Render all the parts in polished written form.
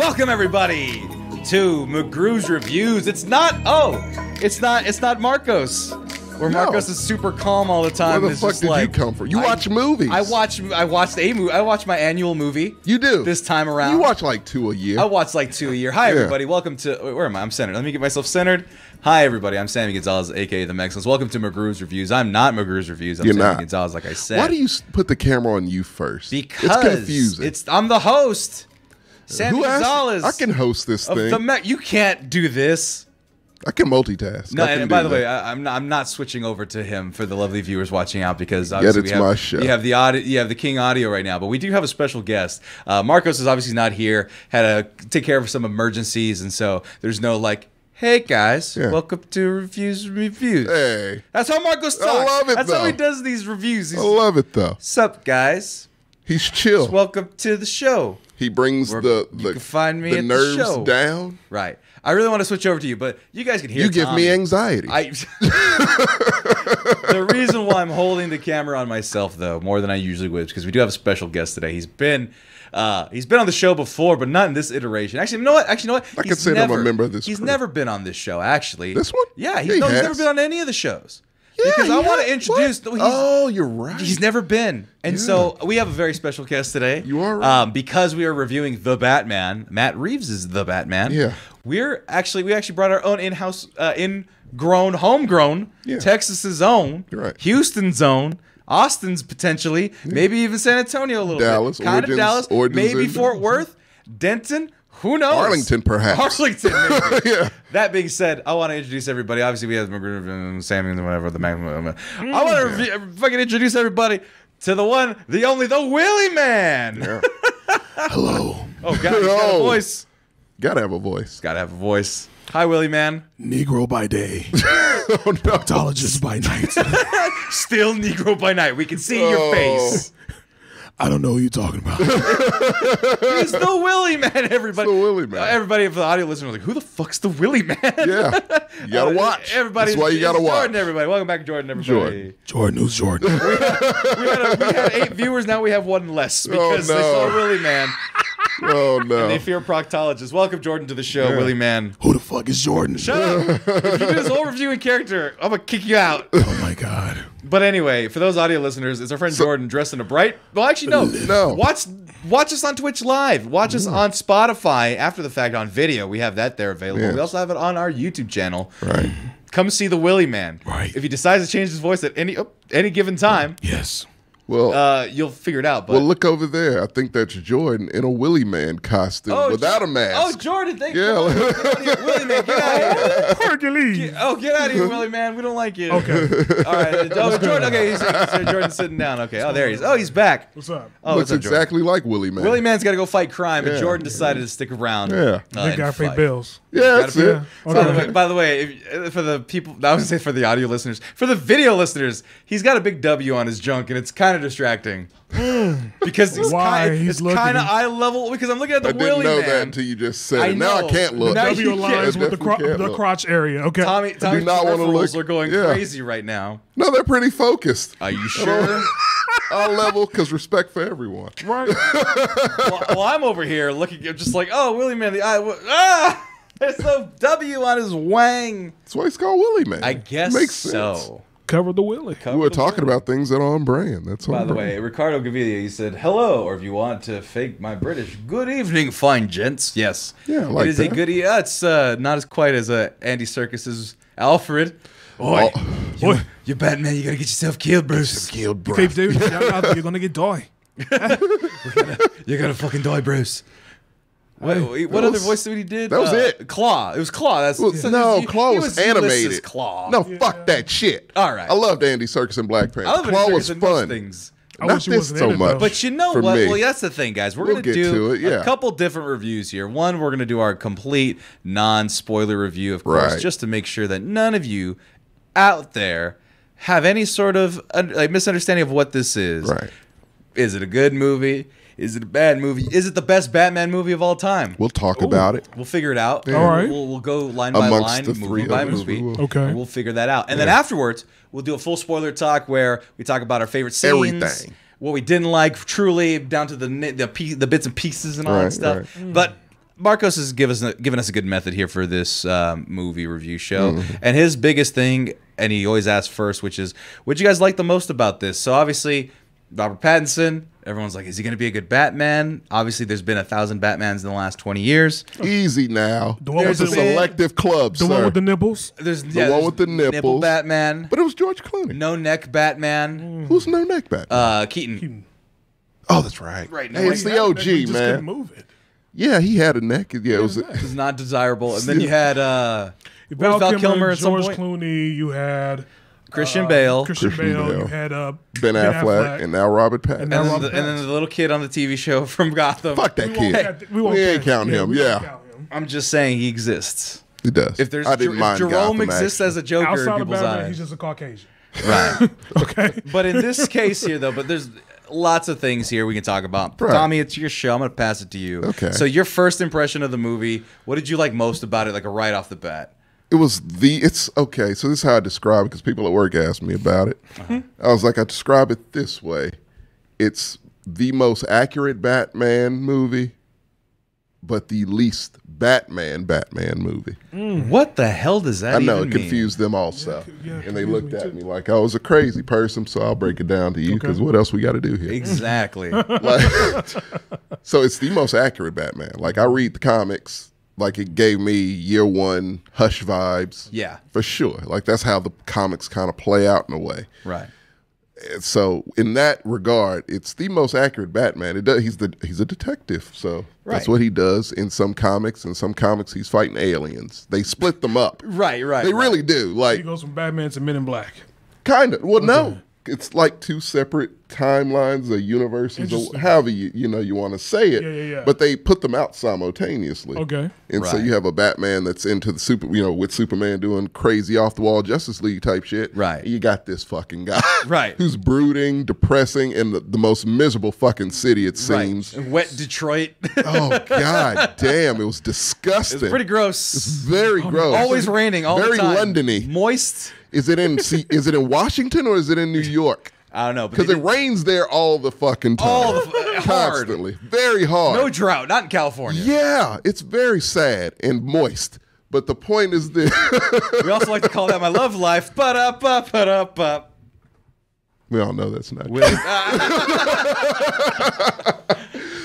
Welcome everybody to McGrew's Reviews. It's not Marcos. Where No. Marcos is super calm all the time. Where the It's fuck just did like, you come from? You watch movies. I watched a movie. I watch my annual movie. You do. This time around. You watch like 2 a year. I watch like 2 a year. Hi, everybody. Welcome to... Wait, where am I? I'm centered. Let me get myself centered. Hi, everybody. I'm Sammy Gonzalez, a.k.a. The Mexicans. Welcome to McGrew's Reviews. I'm not McGrew's Reviews. I'm You're Sammy not. Gonzalez, like I said. Why do you put the camera on you first? Because it's confusing. I'm the host. Sammy Who asked? Gonzalez. I can host this thing. You can't do this. I can multitask. No, I can and by do the way, that. I'm not switching over to him for the lovely viewers watching out because Yet obviously it's my show. You have the audio, you have the King audio right now, but we do have a special guest. Marcos is obviously not here. Had to take care of some emergencies, and so there's no like, hey guys, Yeah. welcome to Reviews. Hey, That's how Marcos talks. I love it, That's how he though. does these reviews. I love it though. Sup guys? He's chill. Welcome to the show. He brings You can find me the at the nerves show. down. Right. I really want to switch over to you, but you guys can hear You give Tommy. me anxiety. The reason why I'm holding the camera on myself, though, more than I usually would, is because we do have a special guest today. He's been on the show before, but not in this iteration. Actually, you know what? I can say I'm a member of this He's crew. never been on this show, actually. This one? Yeah, Yeah, he's he never has. been on any of the shows. Yeah, because he I want has. to introduce. What? Oh, you're right. He's never been. And Yeah. so we have a very special guest today. You are right. Because we are reviewing The Batman. Matt Reeves is The Batman. Yeah. We actually brought our own in-house, homegrown, Yeah. Texas's own, You're right. Houston's own, Austin's potentially, maybe even San Antonio a little Dallas, bit. Kind of Origins- Dallas, Origins maybe in Fort Dallas. Worth, Denton. Who knows? Arlington, perhaps. Arlington, maybe. Yeah. That being said, I want to introduce everybody. Obviously, we have Sammy and whatever the Magnum. I want to fucking introduce everybody to the one, the only, the Willie Man. Yeah. Hello, Oh God, he's got a Oh. voice. Gotta have a voice. Gotta have a voice. Hi, Willie Man. Negro by day, Oh no. proctologist by night. Still Negro by night. We can see your Oh. face. I don't know who you're talking about. He's the Willie Man, everybody. It's the Willie Man. Everybody for the audio listeners, like, who the fuck's the Willie Man? Yeah. You gotta watch. Everybody. That's why you gotta it's watch. Jordan, everybody. Welcome back, Jordan, everybody. Jordan, who's Jordan? We had 8 viewers. Now we have 1 less because they no. saw Willie Man. Oh no. They fear proctologists. Welcome, Jordan, to the show, Willie Man. Who the fuck is Jordan? Shut up. If you do this whole review in character, I'm going to kick you out. Oh my god. But anyway, for those audio listeners, it's our friend Jordan dressed in a bright... Well, actually, no. No. Watch us on Twitch Live. Watch us on Spotify after the fact on video. We have that there available. Yes. We also have it on our YouTube channel. Right. Come see the Willie Man. Right. If he decides to change his voice at any given time, Yes. Well, you'll figure it out. But well, look over there. I think that's Jordan in a Willie Man costume without a mask. Oh, Jordan, thank you. Yeah. Get out of here. Willie Man, get out of here. Hercules. Get out of here, Willie Man. We don't like you. Okay. All right. Oh, Jordan. Okay, Jordan's sitting down. Okay. Oh, there he is. Oh, he's back. What's up? Oh, Looks what's up, Jordan? exactly like Willie Man. Willie Man's got to go fight crime, and Yeah. Jordan decided to stick around. Yeah. They and gotta pay fight. bills. Yeah, that's Gotta it. Yeah. By the way, for the people, I was gonna say for the audio listeners, for the video listeners, he's got a big W on his junk, and it's kind of distracting because it's Why? kind He's of looking. eye level. Because I'm looking at the I didn't Willie know Man. that until you just said I it. Now know. I can't look. Now W you aligns can't. with the, Definitely can't the look. crotch area. Okay. Tommy's not wanna peripherals look. are going Yeah. crazy right now. No, they're pretty focused. Are you sure? Eye level, because respect for everyone. Right. well, I'm over here looking at just like, oh, Willie Man, the eye. There's no W on his wang. That's why he's called Willie Man. I guess Makes so. sense. Cover the willy. We were talking about things that are on brand. That's By on the brand. way, Ricardo Gavilia, he said, hello, or if you want to fake my British, good evening, fine gents. Yes. Yeah, I like it is a that. good, it's not as quite as Andy Serkis's Alfred. Oi, Oi. you Batman, you gotta get yourself killed, Bruce. Killed, You keep doing it, you're gonna get die. You're gonna fucking die, Bruce. What that other was- voice that he did? that was it. Claw. It was Claw. That's Well, no, Claw he was Ulysses animated. Claw. No, fuck that shit. All right. I loved Andy Serkis and Black Panther. I love Claw Andy was Serkis in most fun. things. I Not wish he this wasn't so in it, much. though. But you know For what? me. Well, that's the thing, guys. We're We'll going get to do to it, yeah. a couple different reviews here. One, we're going to do our complete non-spoiler review, of course, Right. just to make sure that none of you out there have any sort of misunderstanding of what this is. Right. Is it a good movie? Is it a bad movie? Is it the best Batman movie of all time? We'll talk about it. We'll figure it out. All right. We'll go line by Amongst line, the movie three by of us, movie. we will. Okay. And we'll figure that out. And then afterwards, we'll do a full spoiler talk where we talk about our favorite scenes. Everything. What we didn't like, truly, down to the bits and pieces and all that Right, stuff. right. But Marcos has given us a good method here for this movie review show, and his biggest thing, and he always asks first, which is, what'd you guys like the most about this? So obviously, Robert Pattinson. Everyone's like, is he going to be a good Batman? Obviously, there's been 1,000 Batmans in the last 20 years. Easy now. The one There's a with the- selective club, The sir. one with the nipples. There's one with the nipple nipples. Batman, But it was George Clooney. no neck Batman, Who's no neck Batman? Keaton. Oh, that's right. Right, Hey, no, it's He the had a neck, OG, but he just couldn't man. move it. Yeah, he had a neck. Yeah, it was. Is not desirable. And then you had Val Val Kilmer, Kilmer at some George point? Clooney. You had Christian Bale. Christian Bale. You Bale. had Ben Affleck, and now Robert Pattinson. And now and, Robert then the little kid on the TV show from Gotham. Fuck that kid. We ain't counting him. we won't Yeah, count him. I'm just saying he exists. he does. If there's I didn't if mind Jerome Gotham, exists actually. as a Joker in Outside of people's Batman, eyes, he's just a Caucasian. right? Okay. But in this case here, though, there's lots of things here we can talk about. Right. Tommy, it's your show. I'm gonna pass it to you. Okay. So your first impression of the movie. What did you like most about it? Like right off the bat. It was it's okay. So this is how I describe it because people at work asked me about it. I was like, I describe it this way: it's the most accurate Batman movie, but the least Batman movie. What the hell does that I know even it mean? confused them also, yeah, and they confused looked me at too. me like I was a crazy person. So I'll break it down to you because what else we got to do here? Exactly. Like, so it's the most accurate Batman. Like I read the comics, like it gave me year one Hush vibes. Yeah. For sure. Like that's how the comics kind of play out in a way. Right. And so in that regard, it's the most accurate Batman. It does, he's a detective, so that's Right. what he does in some comics. In some comics, he's fighting aliens. They split them up. Right. Right. They right. really do. He Like goes from Batman to Men in Black. kind of. Well, no, it's like two separate timelines or universes, or Interesting. however you want to say it. Yeah. But they put them out simultaneously. Okay. And so Right. you have a Batman that's into the with Superman doing crazy off the wall Justice League type shit. Right. And you got this fucking guy. Right. Who's brooding, depressing, in the most miserable fucking city it seems. Right. Wet Detroit. Oh god damn, it was disgusting. It's pretty gross. Very gross. Always raining all Very the time. London-y. Moist. Is it in Washington or is it in New York? I don't know. but Because they it rains there all the fucking time. All the hard. Constantly. Very hard. No drought. Not in California. Yeah, it's very sad and moist. But the point is this. We also like to call that my love life. But We all know that's not true. Whatever.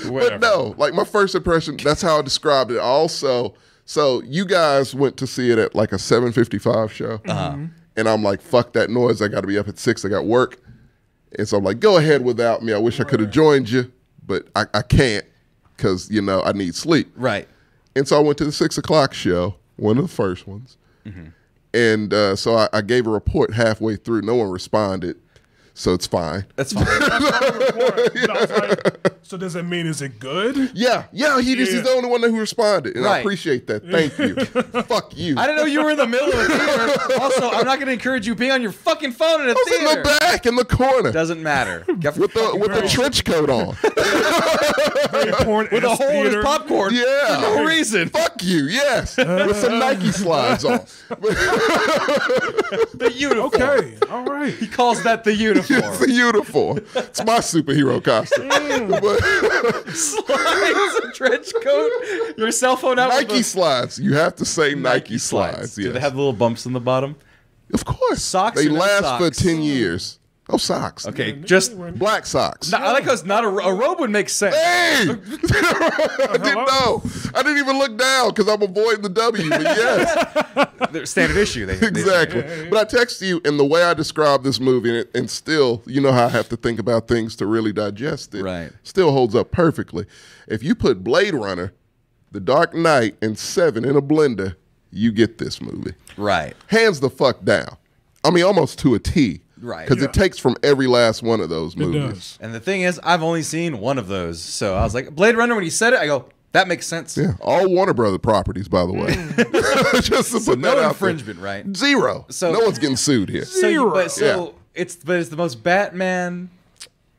But no, like my first impression, that's how I described it. Also, so you guys went to see it at like a 7:55 show. And I'm like, fuck that noise. I got to be up at 6. I got work. And so I'm like, go ahead without me. I wish I could have joined you, but I can't because, I need sleep. Right. And so I went to the 6 o'clock show, one of the first ones. And so I gave a report halfway through. No one responded. So it's fine. That's fine. So does that mean, is it good? Yeah. He's the only one who responded. And I Right. appreciate that. Thank you. Fuck you. I didn't know you were in the middle of a theater. Also, I'm not going to encourage you being on your fucking phone in a I was in theater. the back, in the corner. Doesn't matter. With the trench coat on. Very porn With a hole in his popcorn. Yeah. For no reason. Fuck you, yes. With some Nike slides on. The uniform. Okay. All right. He calls that the uniform. It's the uniform. It's my superhero costume. But Slides, a trench coat, your cell phone out. with Nike the- slides. You have to say Nike slides. Do Yes. they have the little bumps in the bottom? Of course. Socks They or no last for socks? 10 years. Oh, socks. Okay, just. Black socks. I like how it's not a robe would make sense. Hey! I didn't know. I didn't even look down because I'm avoiding the W. But yes, They're standard issue. They exactly. But I text you, and the way I describe this movie, and still, you know how I have to think about things to really digest it. Right. Still holds up perfectly. If you put Blade Runner, The Dark Knight, and Seven in a blender, you get this movie. Right. Hands the fuck down. I mean, almost to a T. Right. Because Yeah. it takes from every last one of those It movies. does. And the thing is, I've only seen one of those. So I was like, Blade Runner, when he said it, I go, that makes sense. Yeah, all Warner Brother properties, by the way. Just to put that No out there. infringement, right? Zero. So- no one's getting sued here. It's the most Batman,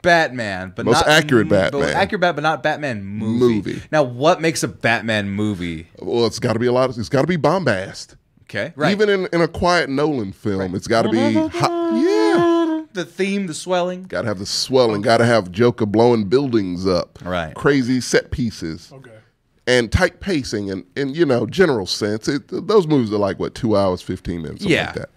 but Most not accurate but Batman. accurate but not Batman movie. Now, what makes a Batman movie? Well, it's got to be it's got to be bombast. Okay, right. Even in a quiet Nolan film, it's got to be hot. Yeah. the theme, the swelling. Got to have the swelling. Got to have Joker blowing buildings up. Right. Crazy set pieces. Okay. and tight pacing and you know, general sense. Those movies are like, what, 2 hours, 15 minutes, something like that.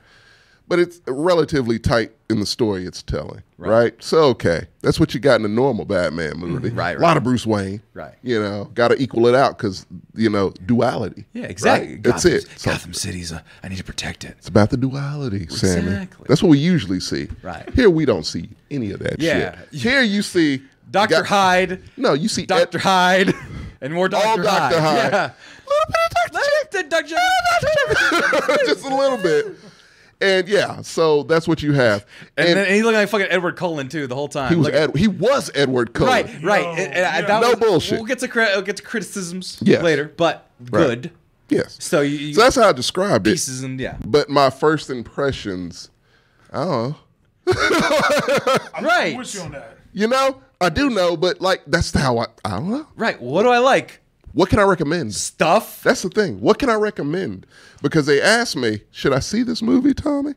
But it's relatively tight in the story it's telling, right? So, okay, that's what you got in a normal Batman movie. Right. A lot of Bruce Wayne. Right. You know, got to equal it out because, you know, duality. Yeah, exactly. Right? That's it. So Gotham City's I need to protect it. it's about the duality, Sammy. Exactly. That's what we usually see. Right. Here we don't see any of that Yeah. shit. Here you see Dr. Hyde. No, you see Dr. Hyde. And more Dr. All Dr. Hyde. Yeah. just a little bit. And yeah, so that's what you have. And then he looked like fucking Edward Cullen too the whole time. He was Edward Cullen. Right, right. Yo, And yeah. that No bullshit. We'll get to criticisms Yes. later, but good. Yes. So So that's how I described it. pieces and yeah. But my first impressions, I don't know. Right. I'm with you on that. You know, I do know, but like that's how I don't know. Right. What do I like? What can I recommend? Stuff. That's the thing. What can I recommend? Because they asked me, should I see this movie, Tommy?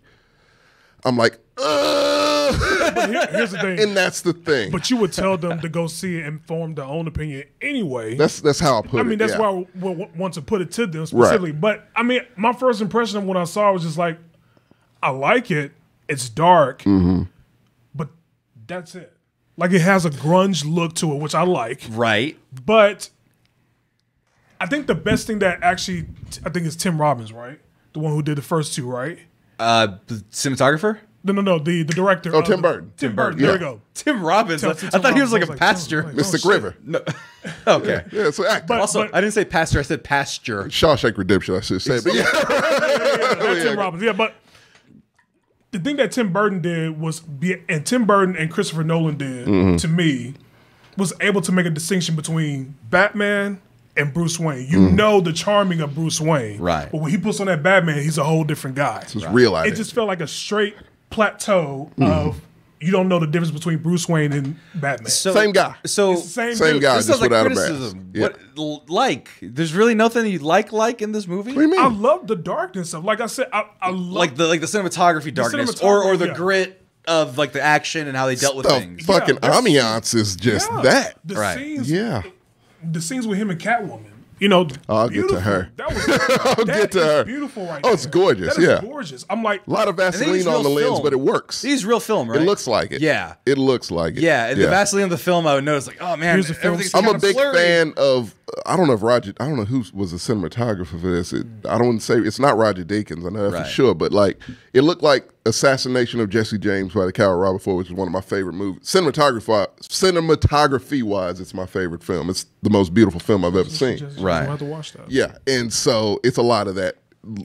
I'm like, But here's the thing. and that's the thing. But you would tell them to go see it and form their own opinion anyway. That's how I put it. I mean, that's yeah. why I want to put it to them specifically. But I mean, my first impression when I saw it was just like, I like it. It's dark, but that's it. Like it has a grunge look to it, which I like. Right. But I think the best thing that actually, I think is Tim Robbins, right? The one who did the first two, right? The cinematographer. No, the director. Oh, Tim Burton. Tim Burton. Yeah. There we go. Tim Robbins. Tim I thought he was Robbins. like I a was pastor. like, Mystic shit. River. No. Okay. Yeah, it's an actor. But- Also, I didn't say pastor. I said pasture. Shawshank Redemption, I should say. But yeah. That's Tim Robbins. Yeah, but the thing that Tim Burton did was and Tim Burton and Christopher Nolan did to me was able to make a distinction between Batman and Bruce Wayne. You know the charming of Bruce Wayne, Right. But when he puts on that Batman, he's a whole different guy. It's real It just felt like a straight plateau of you don't know the difference between Bruce Wayne and Batman. So, Same guy. So It's the same Same dude. guy, this just sounds like without a criticism. mask. Yeah. What there's really nothing you like in this movie. What do you mean? I love the darkness of, like I said, I love Like the cinematography darkness, cinematography, or the yeah. grit of like the action and how they dealt with the things. fucking Yeah, that's- ambiance is just Yeah. that. The Right. scenes, Yeah. the scenes with him and Catwoman. You know, I'll get to beautiful. her. That was I'll that get to is her. beautiful right Oh, it's there. gorgeous, That is yeah. gorgeous. I'm like, A lot of I think Vaseline it's on the real lens, film. but it works. These real film, right? It looks like it. Yeah. It looks like it. Yeah, and the Vaseline of the film, I would notice like, oh man, Here's the film everything's I'm a kinda big blurry. fan of. I don't know who was the cinematographer for this. I don't want to say it's not Roger Deakins. I know that Right. for sure. But like, it looked like Assassination of Jesse James by the Coward Robert Ford, which is one of my favorite movies. Cinematography wise, it's my favorite film. It's the most beautiful film I've ever seen. Right. I have to watch that. Yeah, and so it's a lot of that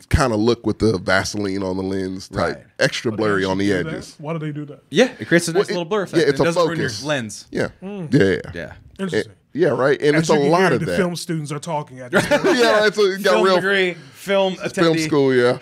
kind of look with the Vaseline on the lens type, Right. extra blurry on the Do that? edges. Why do they do that? Yeah, it creates a nice Well, little blur effect. yeah, it's it a doesn't ruin your focus. lens. Yeah, Mm. yeah, Yeah. Interesting. yeah, right. And As it's a you can lot hear, of the that. film students are talking at this point. Yeah, right, so it got Film real degree, film film attendee. school. Yeah,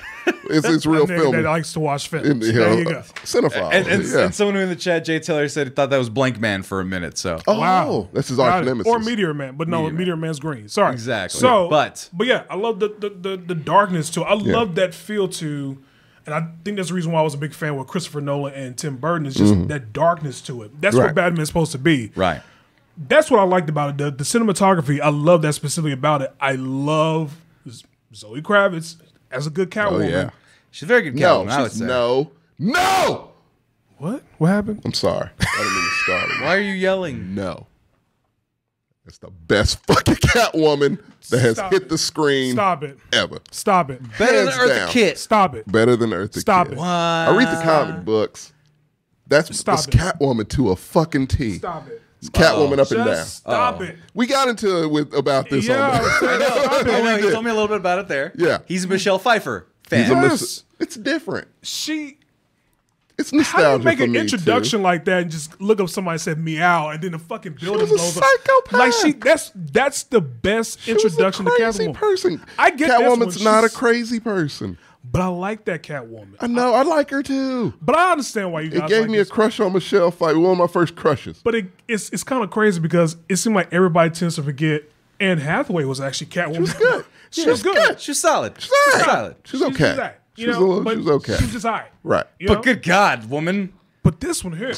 it's real A nigga film. that likes to watch films. In, There you go. Cinephile. And yeah. someone in the chat, Jay Taylor, said he thought that was Blank Man for a minute. So Oh, Wow. that's his Got arch it. nemesis. Or Meteor Man, but no, Meteor Man. Meteor Man's green. Sorry. Exactly. So, But- yeah, I love the darkness too. I love that feel too, and I think that's the reason why I was a big fan with Christopher Nolan and Tim Burton. Is just that darkness to it. That's Right. what Batman's supposed to be. right. That's what I liked about it. The cinematography, I love that specifically about it. I love Zoe Kravitz as a good Oh Catwoman. yeah. She's a very good No, Catwoman, I would she's- say. no. What? What happened? I'm sorry. I didn't mean to start it. Why are you yelling? No. That's the best fucking Catwoman that has Stop hit it. the screen Stop it. ever. Stop it. Better than Hands Eartha down. Kitt. Stop it. Better than Eartha Stop Kitt. it. I read the comic books. That's Stop that's it. Catwoman to a fucking T. Stop it. It's Catwoman up and down. Just stop it. We got into it about this Yeah, on the I know. I know, we he did. told me a little bit about it there. Yeah. He's a Michelle Pfeiffer fan. He's a Yes. It's different. She. It's How do nostalgia you make for an me introduction too. like that and just look up somebody said meow and then the fucking building was a blows up? psychopath. Like that's the best She was a introduction to crazy Catwoman. person. I get this Catwoman's one. not a She's- crazy person. But I like that Catwoman. I know. I like her too. But I understand why you guys It gave like me a this. crush on Michelle Pfeiffer. One of my first crushes. But it's kind of crazy because it seemed like everybody tends to forget Anne Hathaway was actually Catwoman. She was good. she was good. She's solid. She's all right. solid. She's okay. Just alright, She was okay. She's just alright. Right. You But know? good God, woman. But this one here,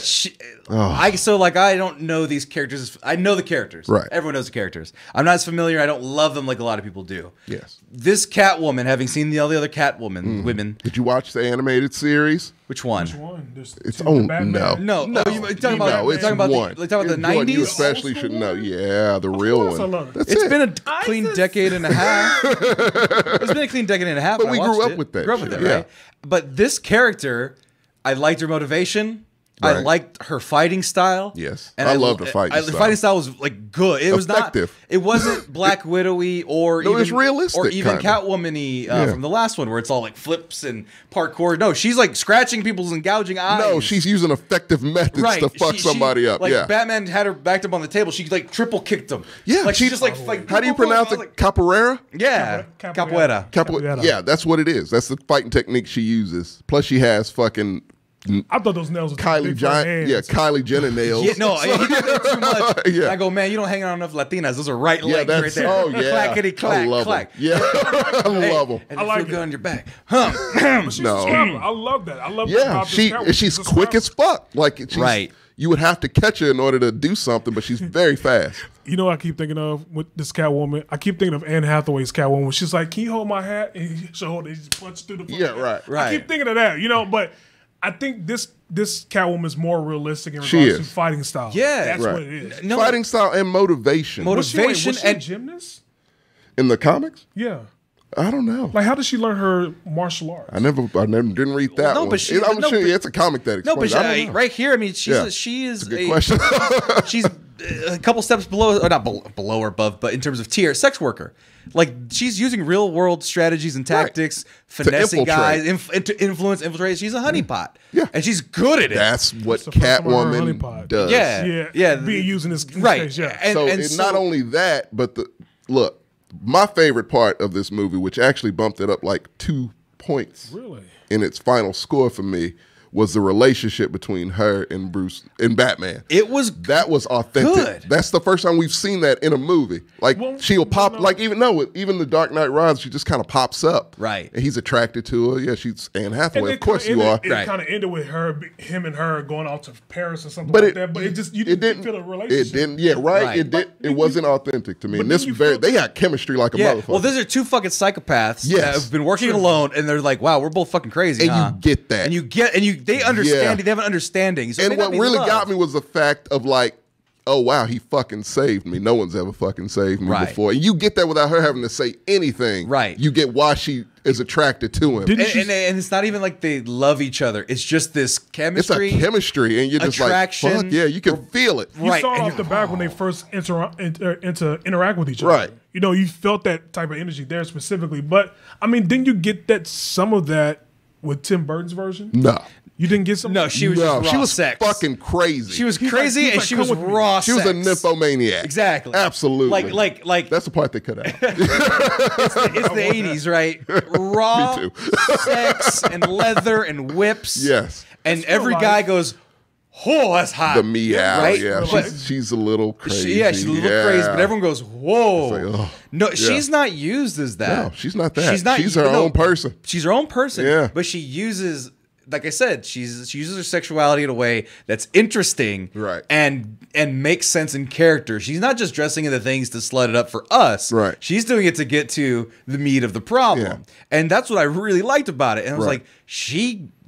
I don't know these characters. I know the characters. Right. Everyone knows the characters. I'm not as familiar. I don't love them like a lot of people do. Yes. This Catwoman, having seen all the other Catwoman women. Did you watch the animated series? Which one? It's on No. You're talking about it's the one 90s. You especially should know. Yeah, the real one. That's It's it. been a clean decade and a half. It's been a clean decade and a half. But we when I grew watched up it. with that Grew up with shit, it, right? But this character, I liked her motivation. I Right. liked her fighting style. Yes. and I loved her fighting The style. fighting style was like good. It was not. Effective. It wasn't Black Widowy or No, even it was realistic, or even kinda. Catwoman-y from the last one, where it's all like flips and parkour. No, she's like scratching people's and gouging eyes. No, she's using effective methods to fuck somebody up. Like Yeah. Batman had her backed up on the table. She like triple kicked him. Yeah, like she she- just like How do you pronounce it? Like, Capoeira? yeah, Capoeira. capoeira. Yeah, that's what it is. That's the fighting technique she uses. Plus, she has fucking I thought those nails were Kylie big for her Jenner. hands. Yeah, Kylie Jenner nails. Yeah, no, he did that too much. Yeah. I go, man, you don't hang out enough Latinas. Those are right Yeah, legs right that's there. oh yeah. Clackety clack, I love clack. them. Yeah, I love them. And I they like feel it. good on your back. She's No. a scrambler. I love that. I love that Yeah, about this Catwoman. she's a quick scrambler. as fuck. Like she's, Right. You would have to catch her in order to do something, but she's very fast. You know what I keep thinking of with this Catwoman? I keep thinking of Anne Hathaway's Catwoman. She's like, can you hold my hat? And she'll hold it. He just punches through the Yeah, right. I keep thinking of that, but I think this Catwoman is more realistic in She regards to is. fighting style. Yeah. That's Right. what it is. No, Fighting style and motivation. Was she a motivation and gymnast? In the comics, Yeah. I don't know. Like, how did she learn her martial arts? I never didn't read that No, one. but she- I'm no, sure but- it's a comic that no, but explains. I don't know. right here, I mean, she is It's a good question. she's a couple steps below, or not below or above, but in terms of tier, sex worker. Like she's using real world strategies and tactics, finessing infiltrate. guys, to influence, infiltrate. She's a honeypot, Yeah. and she's good at it. That's what the first time I heard Catwoman honeypot. does. Yeah. Being used in this right. case, yeah. And, So and it's not only that, but look, my favorite part of this movie, which actually bumped it up like 2 points Really? in its final score for me, was the relationship between her and Bruce and Batman. it was That was authentic. Good. That's the first time we've seen that in a movie. Like Well, she'll pop, no. like even the Dark Knight Rises, she just kind of pops up. Right. And he's attracted to her. Yeah, she's Anne Hathaway. And Of course you are. It Right. kind of ended with him and her going out to Paris or something But like it, that. But it just you it didn't feel a relationship. It didn't. Yeah, right. Right. It did. It wasn't authentic to me. but And this then you very, feel- they got chemistry like a Yeah, motherfucker. well, those are two fucking psychopaths that Yes. have been working alone, and they're like, "Wow, we're both fucking crazy." And you huh? get that. They understand. Yeah. They have an understanding. So it and may not what be really love. got me was the fact of like, oh wow, he fucking saved me. No one's ever fucking saved me Right. before. And you get that without her having to say anything. Right. You get why she is attracted to him. Didn't And it's not even like they love each other. It's just this It's a chemistry. chemistry, and you're just attraction, like, fuck yeah, you can feel it. You Right, saw it and off the back when they first interact with each other. Right. You felt that type of energy there specifically. But I mean, didn't you get some of that with Tim Burton's version? No. You didn't get some. No, she was just raw she was sex. fucking crazy. She was He's crazy, like, and she come was with me. raw. She was a sex. nymphomaniac. Exactly. Absolutely. Like That's the part they cut out. it's the 80s, right? Raw Me too. sex and leather and whips. Yes. And That's every real guy life. goes, "Oh, that's hot." The meow, right? yeah. But- She's a little crazy. she's a little crazy, but everyone goes, "Whoa!" like, ugh. No, she's not used as that. No, she's not that. She's her own person. She's her own person. Yeah. But she uses, like I said, she uses her sexuality in a way that's interesting, Right. And makes sense in character. She's not just dressing into things to slut it up for us. Right. She's doing it to get to the meat of the problem, Yeah. and that's what I really liked about it. And I was Right. like,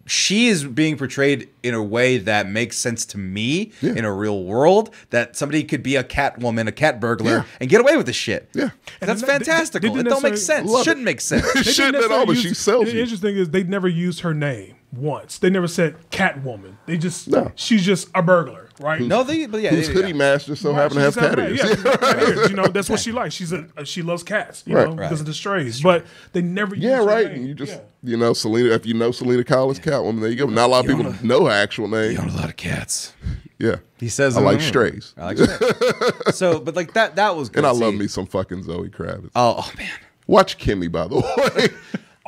she is being portrayed in a way that makes sense to me Yeah. in a real world, that somebody could be a Catwoman, a cat burglar, Yeah. and get away with this shit. Yeah. That's And they- fantastical. they It didn't don't make necessarily sense. love it. Shouldn't make sense. It They didn't shouldn't at all, necessarily but use- she sells The you. interesting is they never used her name once. They never said Catwoman. They just No. she's just a burglar, right? No, but yeah, Whose hoodie mask just so happen to have cat ears. Yeah, she's got cat ears. That's what she likes. She loves cats. Right. Because of the strays. But they never. Yeah, used her right. name. And you just, Yeah. Selena, if you know Selena Collins, Catwoman, there you go. Not a lot of people know her actual name. You own a lot of cats. Yeah. He says I in like the movie. strays. I like strays. So, but like that was good. And I See, love me some fucking Zoe Kravitz. Oh man. Watch Kimmy, by the way.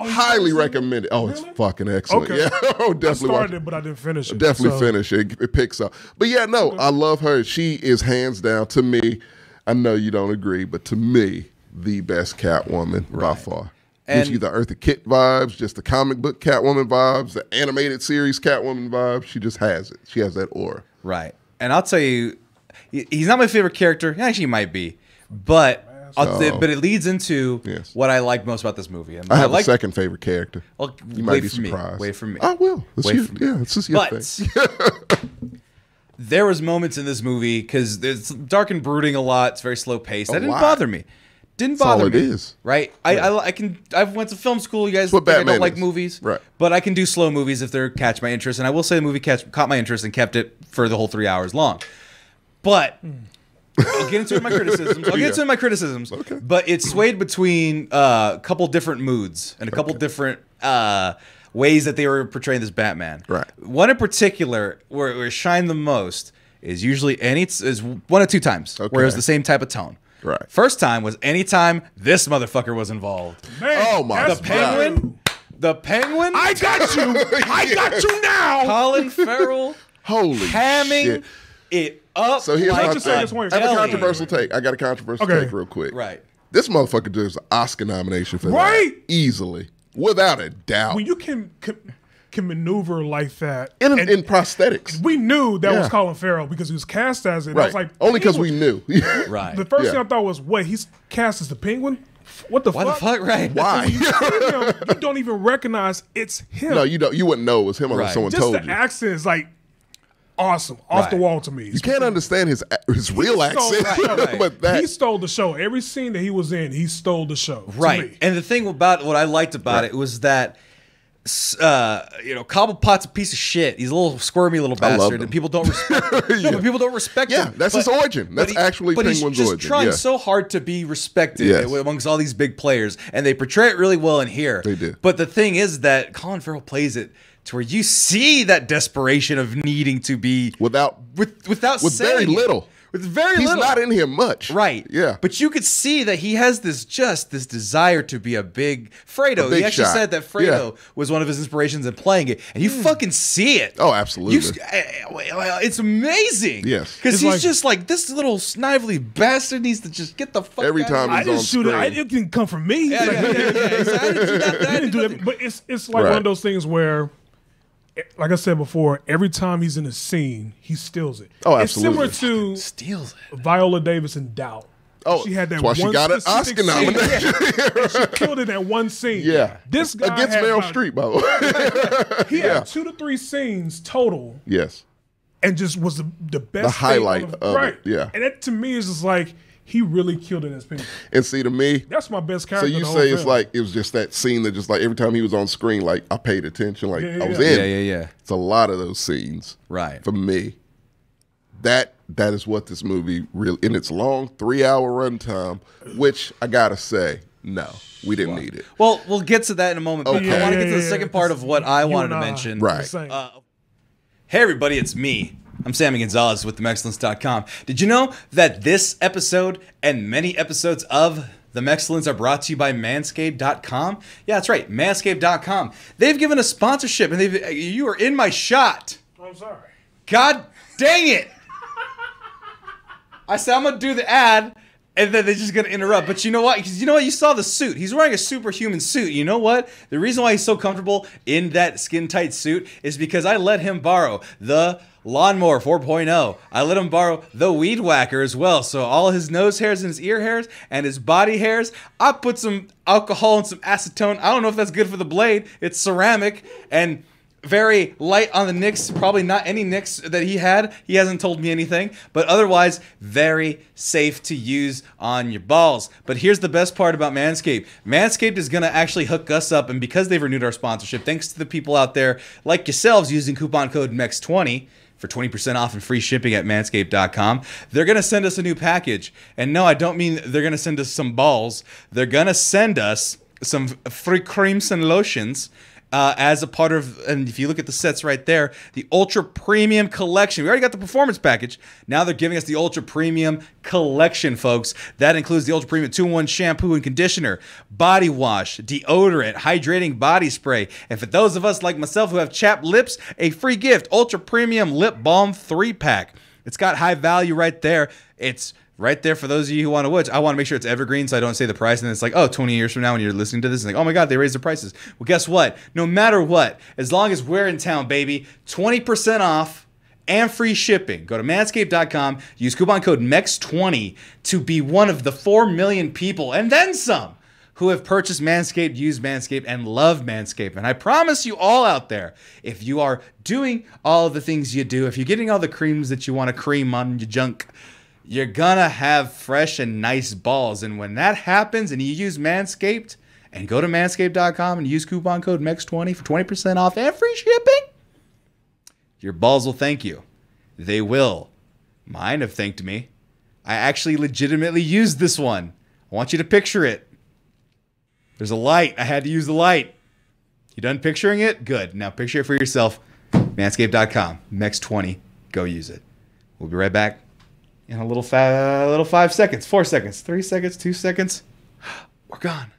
you Highly haven't seen recommend it. Oh, Really? it's fucking excellent. Okay. Yeah, oh, I definitely watch started it. it, but I didn't finish it. Definitely So- finish it. It picks up. But yeah, no, I love her. She is hands down, to me, I know you don't agree, but to me, the best Catwoman by far. Gives you the Eartha Kitt vibes, just the comic book Catwoman vibes, the animated series Catwoman vibes. She just has it. She has that aura. Right. And I'll tell you, he's not my favorite character. Actually, he might be. But but it leads into what I like most about this movie. And I have a second favorite character. Well, you might be surprised. Wait for me. I will. It's just your thing. There was moments in this movie, because it's dark and brooding a lot. It's very slow paced. That didn't bother me. Didn't bother me. That's all it is. Right? I've went to film school. You guys think I don't like movies. Right. But I can do slow movies if they catch my interest. And I will say the movie caught my interest and kept it for the whole 3 hours long. But I'll get into my criticisms. Okay. But it's swayed between a couple different moods and a couple different ways that they were portraying this Batman. Right. One in particular where it shined the most is usually is one of two times where it was the same type of tone. Right. First time was anytime this motherfucker was involved. Man, oh my God. The Penguin. I got you. I got you now. Colin Farrell. Holy hamming shit. It up. So here's I my just say this one. I have a controversial take. I got a controversial take real quick. Right. This motherfucker deserves an Oscar nomination for that. Easily. Without a doubt. When you can maneuver like that. In prosthetics. We knew that was Colin Farrell because he was cast as it. Right. I was like, only because we knew. Right. The first thing I thought was, wait, he's cast as the Penguin? What the fuck? Why the fuck? Right. Why? You don't even recognize it's him. No, you don't. You wouldn't know it was him unless someone Just told the you. accent is like awesome, off the wall to me. You can't understand his real accent, but he stole the show. Every scene that he was in, he stole the show. Right. And the thing about what I liked about it was that Cobblepot's a piece of shit. He's a little squirmy little bastard, and people don't respect him. No, but people don't respect him. Yeah, that's his origin. That's actually Penguin's origin. But he's just trying so hard to be respected amongst all these big players, and they portray it really well in here. They do. But the thing is that Colin Farrell plays it to where you see that desperation of needing to be without very little. With very He's little. not in here much. Right. Yeah. But you could see that he has this desire to be a big Fredo. He actually said that Fredo was one of his inspirations in playing it. And you fucking see it. Oh, absolutely. It's amazing. Yes. Because he's just like, this little snively bastard needs to just get the fuck every out time of here. he's on screen. It didn't come from me. Yeah, I didn't do that. But it's like one of those things where, like I said before, every time he's in a scene, he steals it. Oh, absolutely. It's similar to steals it. Viola Davis in Doubt. Oh, she had that that's why she got an Oscar nomination. And she killed it in that one scene. Yeah. This guy against Meryl Streep, by the way. He had 2 to 3 scenes total. Yes. And just was the best. The highlight of it. Yeah. And that to me is just like, he really killed it as Penguin. And see, to me, that's my best character. So you say it's like it was just that scene that just like every time he was on screen, like I paid attention, like I was in. Yeah. It's a lot of those scenes, right? For me, that is what this movie really in its long 3-hour runtime. Which I gotta say, no, we didn't need it. Well, we'll get to that in a moment. But Okay. I want to get to the second part of what I wanted to mention. Right. Hey everybody, it's me. I'm Sammy Gonzalez with TheMexcellence.com. Did you know that this episode and many episodes of The Mexcellence are brought to you by Manscaped.com? Yeah, that's right, Manscaped.com. They've given us sponsorship, and you are in my shot. I'm sorry. God dang it! I said I'm gonna do the ad, and then they're just gonna interrupt. But you know what? Because you know what? You saw the suit. He's wearing a superhuman suit. You know what? The reason why he's so comfortable in that skin-tight suit is because I let him borrow the Lawnmower 4.0. I let him borrow the Weed Whacker as well. So all his nose hairs and his ear hairs and his body hairs, I put some alcohol and some acetone. I don't know if that's good for the blade. It's ceramic and very light on the nicks. Probably not any nicks that he had. He hasn't told me anything. But otherwise, very safe to use on your balls. But here's the best part about Manscaped. Manscaped is going to actually hook us up. And because they've renewed our sponsorship, thanks to the people out there like yourselves using coupon code MEX20, for 20% off and free shipping at manscaped.com. They're going to send us a new package. And no, I don't mean they're going to send us some balls. They're going to send us some free creams and lotions as a part of, and if you look at the sets right there, the Ultra Premium Collection. We already got the Performance Package. Now they're giving us the Ultra Premium Collection, folks. That includes the Ultra Premium 2-in-1 shampoo and conditioner, body wash, deodorant, hydrating body spray, and for those of us like myself who have chapped lips, a free gift, Ultra Premium Lip Balm 3-pack. It's got high value right there. It's right there for those of you who want to watch. I want to make sure it's evergreen so I don't say the price and it's like, oh, 20 years from now when you're listening to this, it's like, oh my God, they raised the prices. Well, guess what? No matter what, as long as we're in town, baby, 20% off and free shipping. Go to manscaped.com, use coupon code MEX20 to be one of the 4 million people and then some who have purchased Manscaped, used Manscaped, and love Manscaped. And I promise you all out there, if you are doing all of the things you do, if you're getting all the creams that you want to cream on your junk, you're gonna have fresh and nice balls. And when that happens and you use Manscaped and go to manscaped.com and use coupon code MEX20 for 20% off and free shipping, your balls will thank you. They will. Mine have thanked me. I actually legitimately used this one. I want you to picture it. There's a light. I had to use the light. You done picturing it? Good. Now picture it for yourself. Manscaped.com. MEX20. Go use it. We'll be right back in a little 5 seconds, 4 seconds, 3 seconds, 2 seconds. We're gone.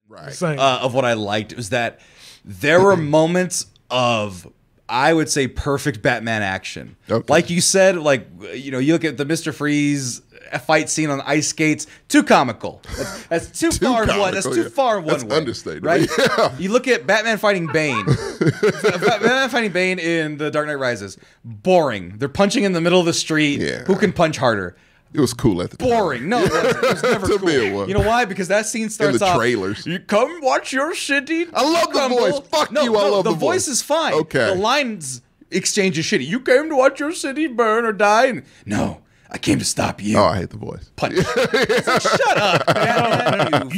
Right. Of what I liked was that there were moments of, I would say, perfect Batman action. Okay. Like you said, like, you know, you look at the Mr. Freeze fight scene on ice skates, too comical. That's too far comical, one. That's too far one That's way. understated, right? yeah. You look at Batman fighting Bane. Batman fighting Bane in The Dark Knight Rises. Boring. They're punching in the middle of the street. Yeah. Who can punch harder? It was cool at the time. Boring. No, it wasn't. It was never To cool. me it was. You know why? Because that scene starts In the off. trailers. You come watch your city. I love the crumble." voice. Fuck no, you, I love the voice voice. is fine. Okay. The lines exchange is shitty. You came to watch your city burn or die. And, no, I came to stop you. Oh, I hate the voice. Punch. It's like, shut up, man.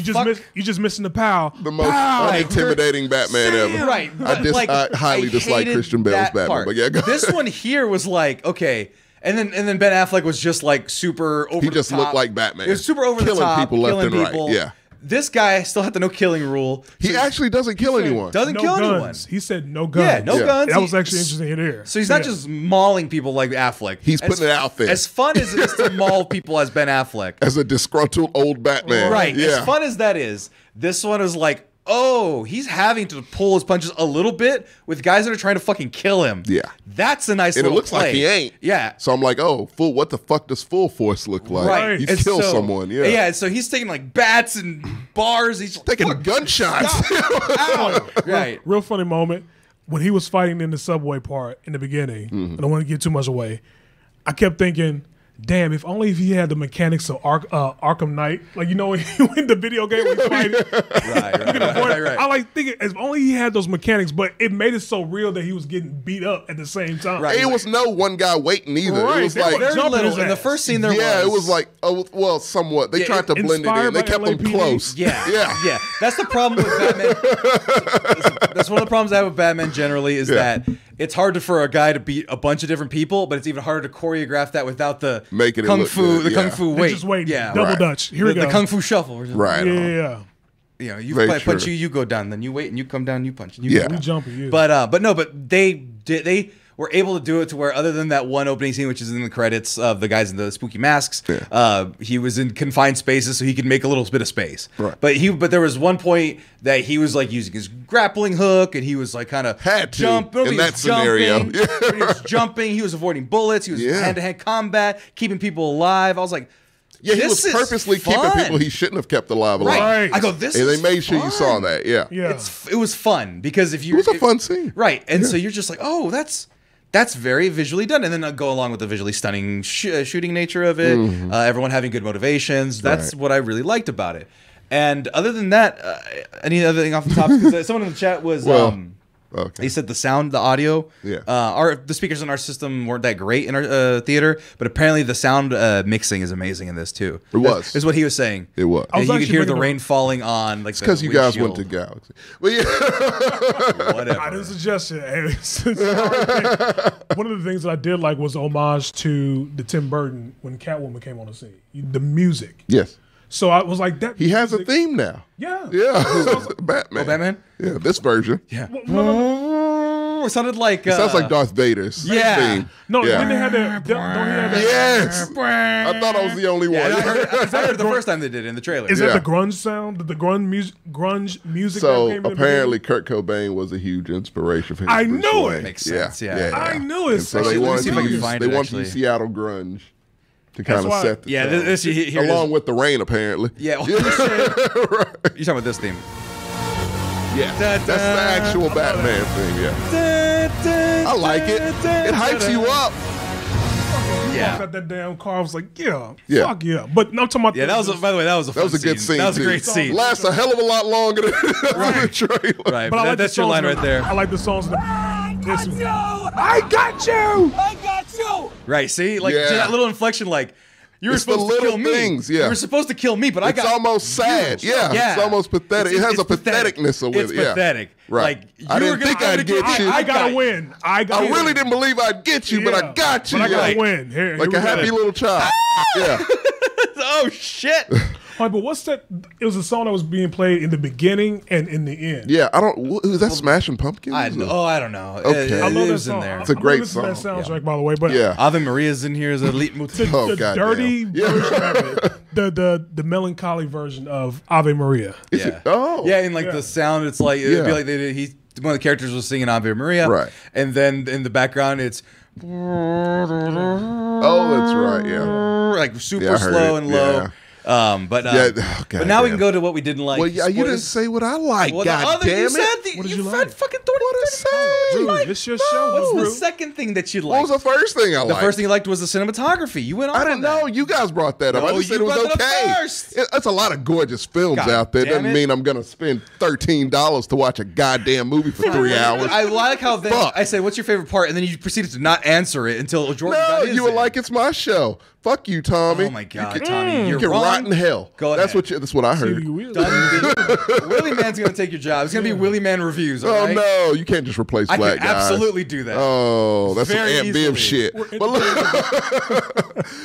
You just missing the pow. The most unintimidating Batman ever. Right. I highly dislike hated Christian Bale's that Batman. part. But yeah, go This one here was like, okay. And then Ben Affleck was just like super over He the just top. looked like Batman. It was super over Killing the top. people left killing and right. people. Yeah. This guy still had the no killing rule. He actually doesn't kill anyone. Doesn't No kill guns. anyone. He said no guns. Yeah, no Yeah. guns. That was actually interesting to hear. So he's not just mauling people like Affleck. He's putting it out there. As fun as it is to maul people as Ben Affleck. As a disgruntled old Batman. Right. Yeah. As fun as that is, this one is like, oh, he's having to pull his punches a little bit with guys that are trying to fucking kill him. Yeah. That's a nice And it little looks play. like he ain't. Yeah. So I'm like, oh, what the fuck does full force look like? Right. He's And killed so- someone. Yeah. Yeah, so he's taking like bats and bars. He's Taking fuck, gunshots. ow. Right. Real funny moment when he was fighting in the subway part in the beginning. I don't want to give too much away. I kept thinking, damn, if he had the mechanics of Arkham Knight, like you know when he went the video game when he's fighting. Right. I like thinking if only he had those mechanics, but it made it so real that he was getting beat up at the same time. Right. It was no one guy waiting either. Right, It was they like, were Very jumping little. his In the ass. first scene, there yeah, was. it was like, oh, well, somewhat. They Yeah, tried to blend it inspired in. They by kept them LAPD. close. Yeah. That's the problem with Batman. That's one of the problems I have with Batman generally is that it's hard for a guy to beat a bunch of different people, but it's even harder to choreograph that without the Making it kung look fu, good, the yeah. kung fu They wait. just wait. Yeah. Double Right. Dutch. Here we go. The kung fu shuffle. We're just- Right. Yeah. You know, you Very punch true. you go down, then you wait and you come down, you punch. And you Yeah. go. We jumping. Yeah. But they were able to do it to where, other than that one opening scene, which is in the credits of the guys in the spooky masks, he was in confined spaces, so he could make a little bit of space. Right. But there was one point that he was like using his grappling hook, and he was like kind of Had to, in that scenario. He was jumping. He was avoiding bullets. He was hand-to-hand combat, keeping people alive. I was like, Yeah, he this was is purposely keeping fun. people he shouldn't have kept alive. Right. I go, this And is they made sure you saw fun. that. Yeah. Yeah. It was fun because if you It was a fun scene. right? And so you're just like, oh, that's very visually done, and then go along with the visually stunning shooting nature of it. Everyone having good motivations. That's Right. what I really liked about it. And other than that, any other thing off the top? Because someone in the chat was. Okay. They said the audio. Yeah. The speakers in our system weren't that great in our theater, but apparently the sound mixing is amazing in this too. It was. Is what he was saying. It was. I was You could actually hear the bringing rain falling on like Because you guys went to Galaxy. But yeah. whatever. I didn't suggest it. One of the things that I did like was homage to the Tim Burton when Catwoman came on the scene. The music. Yes. So I was like, that. He has a music- theme now. Yeah. Yeah. Batman. Oh, Batman? Yeah, this version. Yeah. It sounded like. It sounds like Darth Vader's Yeah. theme. No, Yeah. then they had that. Don't he have that? Yes. I thought I was the only one. Yeah, I heard it the first time they did it in the trailer. Is Yeah. that the grunge sound? The grunge music. So that came in the apparently Kurt Cobain was a huge inspiration for his I Bruce knew Wayne. it. Makes sense, yeah. I knew it. And so they Let me wanted see if I to can use find they it, wanted to use actually. Seattle grunge to kind of why- set the Yeah, tone. this here it along is. with the rain, apparently. Yeah, well, Right. you're talking about this theme. Yeah, that's the actual Batman thing. Yeah, I like it. It hypes you up. Yeah. Got that damn car. I was like, yeah, Yeah. fuck yeah. But I'm talking about Yeah, that was. By the way, that was a. That was a good scene. That was a too. great scene. Lasts a hell of a lot longer than the trailer. Right, But I like that's the your line songs right there. I like the songs. I got you! I got you. I got you! Right, see, like Yeah. just that little inflection, like you were It's the supposed to little kill things, me. yeah. You were supposed to kill me, but I It's got. almost sad. Yeah, Yeah. it's almost pathetic. It has It's a patheticness with It's it. Yeah. pathetic. Right. Like I you didn't were gonna think I'd get you. I gotta got- win. I I gotta really win. didn't believe I'd get you, but I Yeah. got you. But I gotta Like- win. Here Like we a go. happy little child. Yeah. Oh shit! All right, but what's that? It was a song that was being played in the beginning and in the end. Yeah, I don't. Is that Smashing Pumpkins? I don't know. Okay. I It love that was in song. there. It's a great I love song. that soundtrack, by the way. But Yeah. Ave Maria's in here as a lead motif. Oh, the goddamn. dirty Yeah. version of it, the melancholy version of Ave Maria. Is Yeah. it? Oh. Yeah, and like Yeah. the sound, it's like it'd be Yeah. like one of the characters was singing Ave Maria, Right. And then in the background, it's Oh, that's right. Yeah. like super Yeah, I heard slow it. and low. Yeah. But Yeah, oh, but now we goddamn. can go to what we didn't like. Well, yeah, you didn't Spoilers. say what I like. Well, God the other, damn you it. said the, What did you you had like? fucking 30 What I say? Dude, it's your show. What's What's the rude? second thing that you What liked? was the first thing I liked? The first thing you liked was the cinematography. You went on. I didn't know. You guys brought that up. No, I just you said it was brought that up okay. first. That's a lot of gorgeous films God out there. damn Doesn't it. mean I'm going to spend $13 to watch a goddamn movie for 3 hours. I like how then Fuck. I said, "What's your favorite part?" And then you proceeded to not answer it until Jordan No, got his you were in. like, it's my show. Fuck you, Tommy. "Oh my god, you can, Tommy, you you're can wrong." rot in hell. Go That's ahead. that's what I heard. You will. Done deal. Willie Man's gonna take your job. It's gonna be Willie Man reviews. All Oh right? no, you can't just replace I black can guys. absolutely do that. Oh, that's some Very Aunt easily. Viv shit. But, look,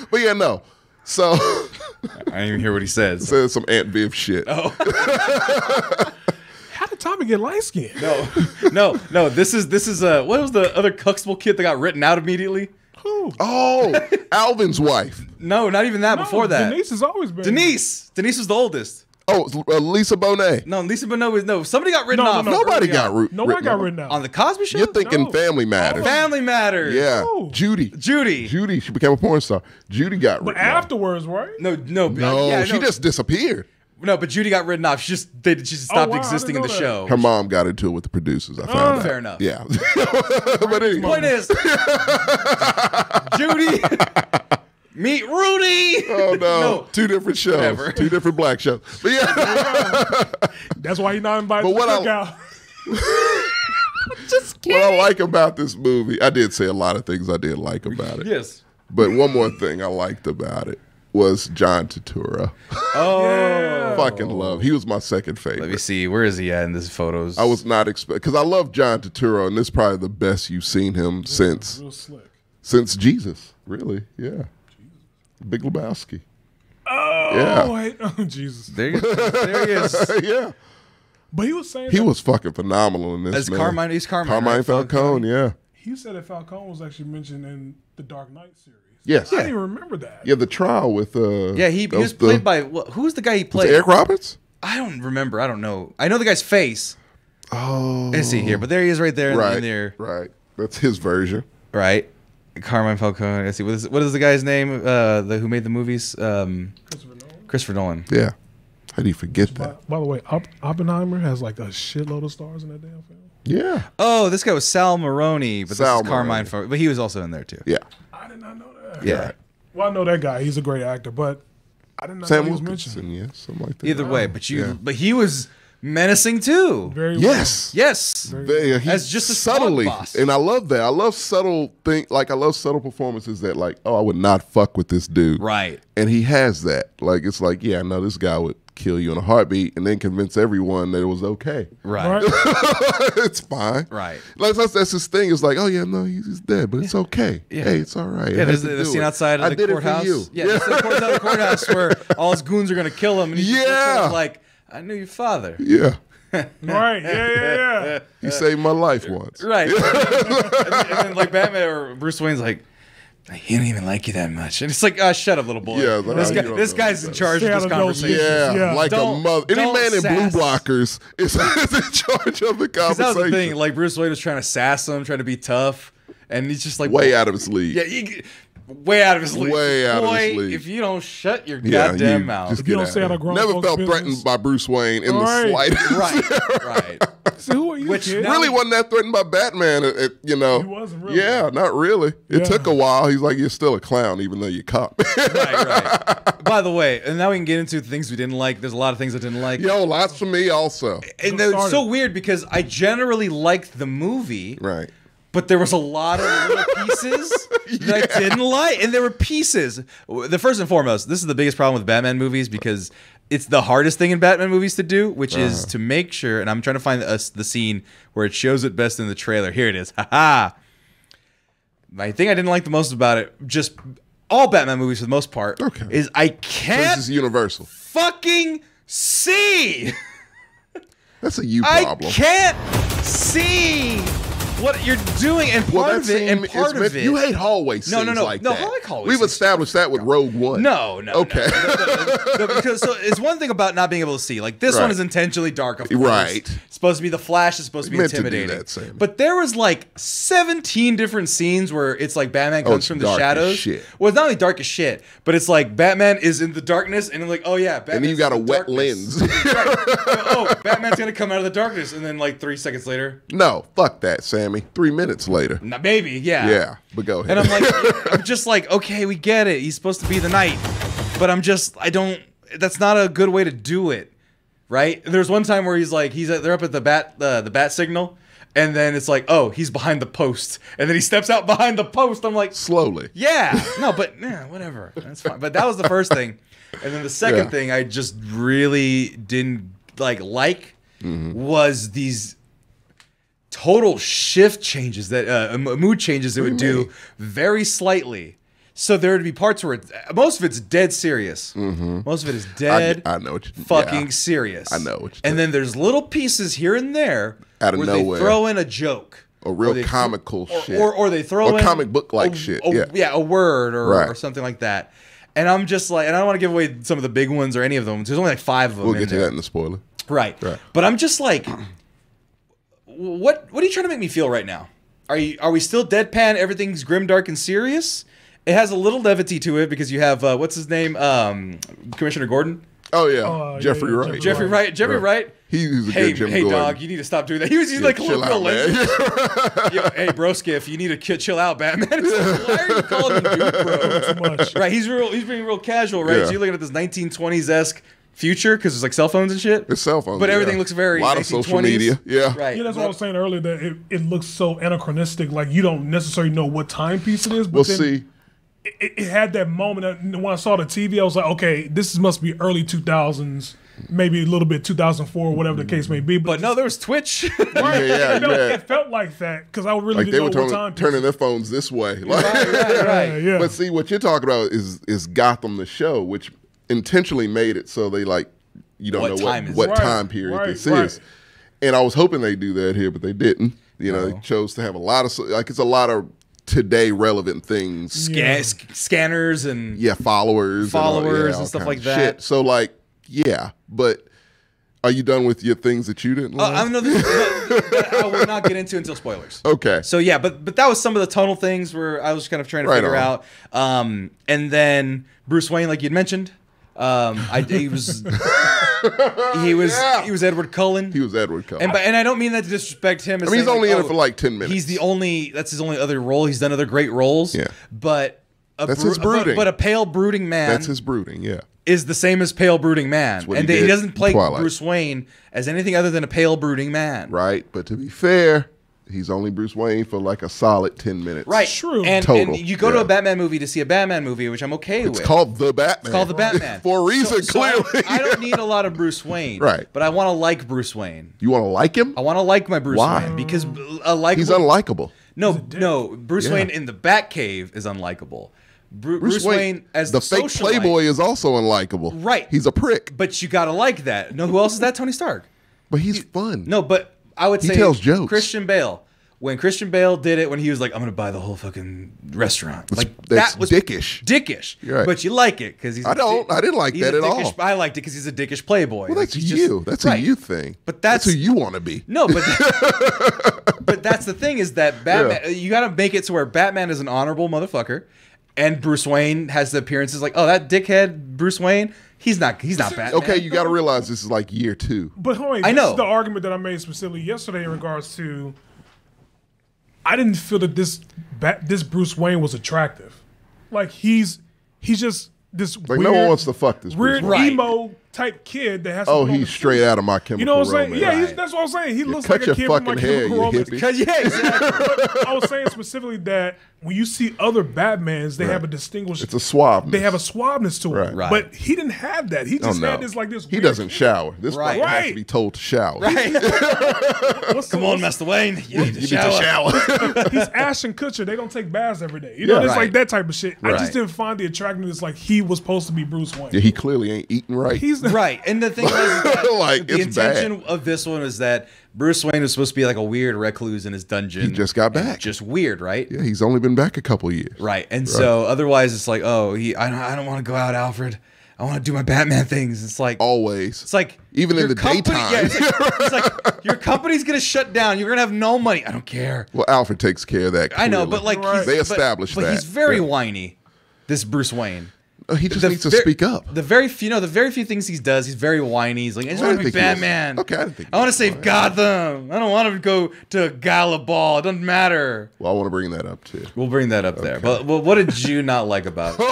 but yeah, no. So I didn't even hear what he said. so- says some Aunt Viv shit. Oh How did Tommy get light skin? no. This is what was the other Cuxable kid that got written out immediately? Who? Oh, Alvin's wife. No, not even that. Before that, Denise has always been. Denise was the oldest. Oh, Lisa Bonet. No, Lisa Bonet was no. Somebody got written off. Nobody early got on. root. Nobody got written out. on the Cosby Show. You're thinking No. Family Matters. Family Matters. Yeah, No. Judy. Judy. She became a porn star. Judy got But written off. afterwards, right? No, No, she just disappeared. no. But Judy got written off. She just stopped wow, I existing in didn't the know show. Her mom got into it with the producers. I found out. Fair enough. Yeah, but anyway, Point is, Judy, meet Rudy. oh no, No. two different shows, Whatever. two different black shows. But yeah, That's why he's not invited But to the what I- cookout. what I like about this movie, I did say a lot of things I did like about it. Yes. But one more thing I liked about it was John Turturro. Oh. Fucking love. He was my second favorite. Let me see. Where is he at in these photos? I was not expect because I love John Turturro, and this is probably the best you've seen him Real slick. since Jesus. Really, yeah. Big Lebowski. Oh, Yeah. wait. Oh, Jesus. There he is. Yeah, But he was saying he that was fucking phenomenal in this. As man. Carmine, he's Carmine. Carmine right? Falcone. Yeah, he said that Falcone was actually mentioned in the Dark Knight series. Yes. I didn't even remember that. yeah. The trial with Yeah, he was played by who's the guy he was played? it Eric Roberts. I don't remember. I don't know. I know the guy's face. Oh, Is he here? But there he is, right there. right, In there. right. That's his version. Right. Carmine Falcone. Let's see. What is the guy's name? Who made the movies? Christopher Nolan. Yeah. How do you forget that? By the way, Oppenheimer has like a shitload of stars in that damn film. Yeah, Oh, this guy was Sal Maroni, but Sal this is Carmine Maroni. Falcone. But he was also in there too. yeah. I did not know that. Yeah. Well, I know that guy. He's a great actor, but I did not know Sam he was Wilkinson. mentioned. Yeah, something like that. Either way, Yeah. but he was menacing too. Very Yes. Yes. He's As just a subtly, squad boss. and I love that. I love subtle I love subtle performances that, like, oh, I would not fuck with this dude, Right. And he has that. Like, it's like, yeah, no, this guy would kill you in a heartbeat, and then convince everyone that it was okay. Right. Right? It's fine. Right. Like, that's his thing. It's like, oh yeah, no, he's dead, but it's okay. Yeah. Hey, it's all right. Yeah, I had there's to the do scene it. outside I of the did courthouse. It for you. Yeah, the scene outside of the courthouse where all his goons are gonna kill him, and he just looks at Yeah. him like, "I knew your father." Yeah. Right. Yeah. He saved my life once. Right. and then like Batman or Bruce Wayne's like, he didn't even like you that much, and it's like, shut up, little boy. Yeah, like, this you guy, don't this know guy's that. in charge Stay of out this of those conversation. Yeah, Yeah. like Don't- a mother. Any don't man in sass. blue blockers is in charge of the Because that was the conversation. thing. Like Bruce Wayne was trying to sass him, trying to be tough, and he's just like Way out of his league. Yeah, way out of his league. Way out of Boy, his league. if you don't shut your Yeah, goddamn you mouth. just You get don't out stay of out of here. grown Never folks' felt business. threatened by Bruce Wayne in Right. the slightest. Right, right. See, who are you, Which kid? now- Really wasn't that threatened by Batman, you know. He wasn't really. Yeah, not really. It Yeah. took a while. He's like, you're still a clown, even though you're cop. Right. By the way, and now we can get into the things we didn't like. There's a lot of things I didn't like. Yo, lots for me also. And Go it's so started. weird because I generally liked the movie, Right. but there was a lot of little pieces that I didn't like. And there were pieces. The first and foremost, this is the biggest problem with Batman movies because it's the hardest thing in Batman movies to do, which is to make sure, and I'm trying to find the scene where it shows it best in the trailer. Here it is. Ha My thing I didn't like the most about it, just all Batman movies for the most part, Okay. is I This can't is universal. fucking see. That's a you I problem. can't see what you're doing, and part of it, and part of it. You hate hallway scenes no, like no, that. I like hallway We've scenes. established that with Rogue One. No. Okay. No, because so it's one thing about not being able to see. Like this Right. one is intentionally dark, of course. Right. It's supposed to be the Flash. It's supposed to be Meant to do intimidating. that, Sammy. But there was like 17 different scenes where it's like Batman comes it's from the dark as shadows. shit. Well, it's not only dark as shit, but it's like Batman is in the darkness, and I'm like, oh yeah, Batman. And then you got a wet lens. Right. Oh, Batman's gonna come out of the darkness, and then like 3 seconds later, No, fuck that, Sammy. 3 minutes later. maybe, yeah. Yeah, but go ahead. And I'm like, I'm just like, okay, we get it. He's supposed to be the knight, but I don't. That's not a good way to do it, right? There's one time where they're up at the bat signal, and then it's like, oh, he's behind the post, and then he steps out behind the post. I'm like, Slowly. yeah, no, but yeah, whatever, that's fine. But that was the first thing, and then the second Yeah. thing I just really didn't like was these total shift changes that mood changes it would do very slightly. So there would be parts where most of it's dead serious. Most of it is dead. I know what you fucking yeah. serious. I know what you're And then there's little pieces here and there Out of where nowhere. they throw in a joke. A real Or they comical shit. Or they throw Or in comic book-like shit, yeah. a word Right. or something like that. And I'm just like, and I don't want to give away some of the big ones or any of them. There's only like 5 of them We'll in get to there. that in the spoiler. Right. But I'm just like, what are you trying to make me feel right now? Are we still deadpan? Everything's grim, dark, and serious. It has a little levity to it because you have what's his name, Commissioner Gordon, Oh, yeah. yeah, Jeffrey yeah, Wright. Jeffrey Wright. Jeffrey Wright. He's a Hey, good Jim hey, Gordon. dog, you need to stop doing that. He's Yeah, like chill out, colloquial man. language. Yo, hey, broskiff, you need to chill out, Batman. It's like, why are you calling him dude, bro? Too much. Right, he's being real casual, right? Yeah. So you're looking at this 1920s-esque future because there's like cell phones and shit. It's cell phones, but everything yeah. looks very A lot of 1920s. social media, yeah. Right. Yeah, that's what I was saying earlier. That it looks so anachronistic. Like you don't necessarily know what timepiece it is. But We'll then see. It had that moment that when I saw the TV, I was like, okay, this must be early 2000s, maybe a little bit 2004, whatever the case may be. But no, there was Twitch. Yeah, it, yeah. it felt like that because I really Like they didn't were know what time. turning their phones this way. Like, right. Yeah. But see, what you're talking about is Gotham the show, which intentionally made it so they like you don't What know time is what it? Right, time period right, this right. is. And I was hoping they do that here, but they didn't. You know, they chose to have a lot of like it's a lot of today relevant things. Scanners and Followers, Followers all and stuff kinds like of that. Shit. So like, yeah, but are you done with your things that you didn't like? I know this, that I will not get into until spoilers. Okay. So yeah, but that was some of the tonal things where I was kind of trying to Right figure on. out. And then Bruce Wayne, like you'd mentioned, he was Edward Cullen. He was Edward Cullen. And I don't mean that to disrespect him. I mean, he's only in it for like 10 minutes. That's his only other role. He's done other great roles. Yeah. But That's his brooding. But a pale brooding man That's his brooding, yeah. is the same as pale brooding man. what And he he did doesn't in play Twilight. Bruce Wayne as anything other than a pale brooding man. Right, but to be fair, he's only Bruce Wayne for like a solid 10 minutes. Right. True. And Total, you go to yeah. a Batman movie to see a Batman movie, which I'm okay with. It's called The Batman. It's called The Batman. For a reason, So I- clearly. I don't need a lot of Bruce Wayne. Right. But I want to like Bruce Wayne. You want to like him? I want to like my Bruce Why? Wayne because a likable. He's unlikable. No, Bruce Yeah. Wayne in the Batcave is unlikable. Bruce Wayne as the the fake socialite- playboy is also unlikable. Right. He's a prick, But you gotta like that. No, who else is that? Tony Stark. but he's fun. No, but I would say tells jokes. Christian Bale. When Christian Bale did it, when he was like, "I'm gonna buy the whole fucking restaurant," like that's that was dickish. Dickish. You're right. But you like it because he's. I don't. I didn't like he's that a at dickish- all. I liked it because he's a dickish playboy. Well, that's Like, he's you. just- That's right. a you thing. But that's who you want to be. No, but but that's the thing is that Batman. You got to make it to where Batman is an honorable motherfucker, and Bruce Wayne has the appearances like, oh, that dickhead Bruce Wayne, he's not Batman. Okay, you got to realize this is like year 2. But hold on, I know. This is the argument that I made specifically yesterday in regards to. I didn't feel that this Bruce Wayne was attractive. Like he's just this Like weird, no one wants to fuck this weird Bruce Wayne. emo type kid that has. Oh, to put on he's the straight suit. out of My Chemical You know what I'm saying? Romance. Yeah, Right. that's what I'm saying. He looks cut like a your kid from My fucking hair, Chemical you Romance. hippie. Because yeah, exactly. I was saying specifically that when you see other Batmans, they have a distinguished. It's a suaveness. They have a suaveness to Right. him, Right. but he didn't have that. He just had this like this. He weird doesn't kid. shower. This Right. right. has to Right. be told to shower. Come on, Master Wayne, you need to You need shower. to shower. He's Ashton Kutcher. They don't take baths every day. You know, Yeah. it's Right. like that type of shit. I Right. just didn't find the attractiveness like he was supposed to be Bruce Wayne. Yeah, he clearly ain't eating right. He's Right, and the thing was that Like, the it's bad. intention of this one was that Bruce Wayne was supposed to be like a weird recluse in his dungeon. He just got and back. just weird, right? Yeah, he's only been back a couple years. Right, and so otherwise it's like, oh, I don't want to go out, Alfred. I want to do my Batman things. It's like Always. It's like Even in your the daytime. Yeah, it's like your company's gonna shut down. You're gonna have no money. I don't care. Well, Alfred takes care of that. I know, clearly. but like Right. he's, They but- established but that. he's very Yeah. whiny. This Bruce Wayne. He just The needs to ver- speak up. The very few things he does, he's very whiny. He's like, I just I want to didn't be think he was- Batman. Okay, I didn't think he I want to was save whiny. Gotham. I don't want to go to Gala Ball. It doesn't matter. Well, I want to bring that up too. We'll bring that up there. But what did you not like about it?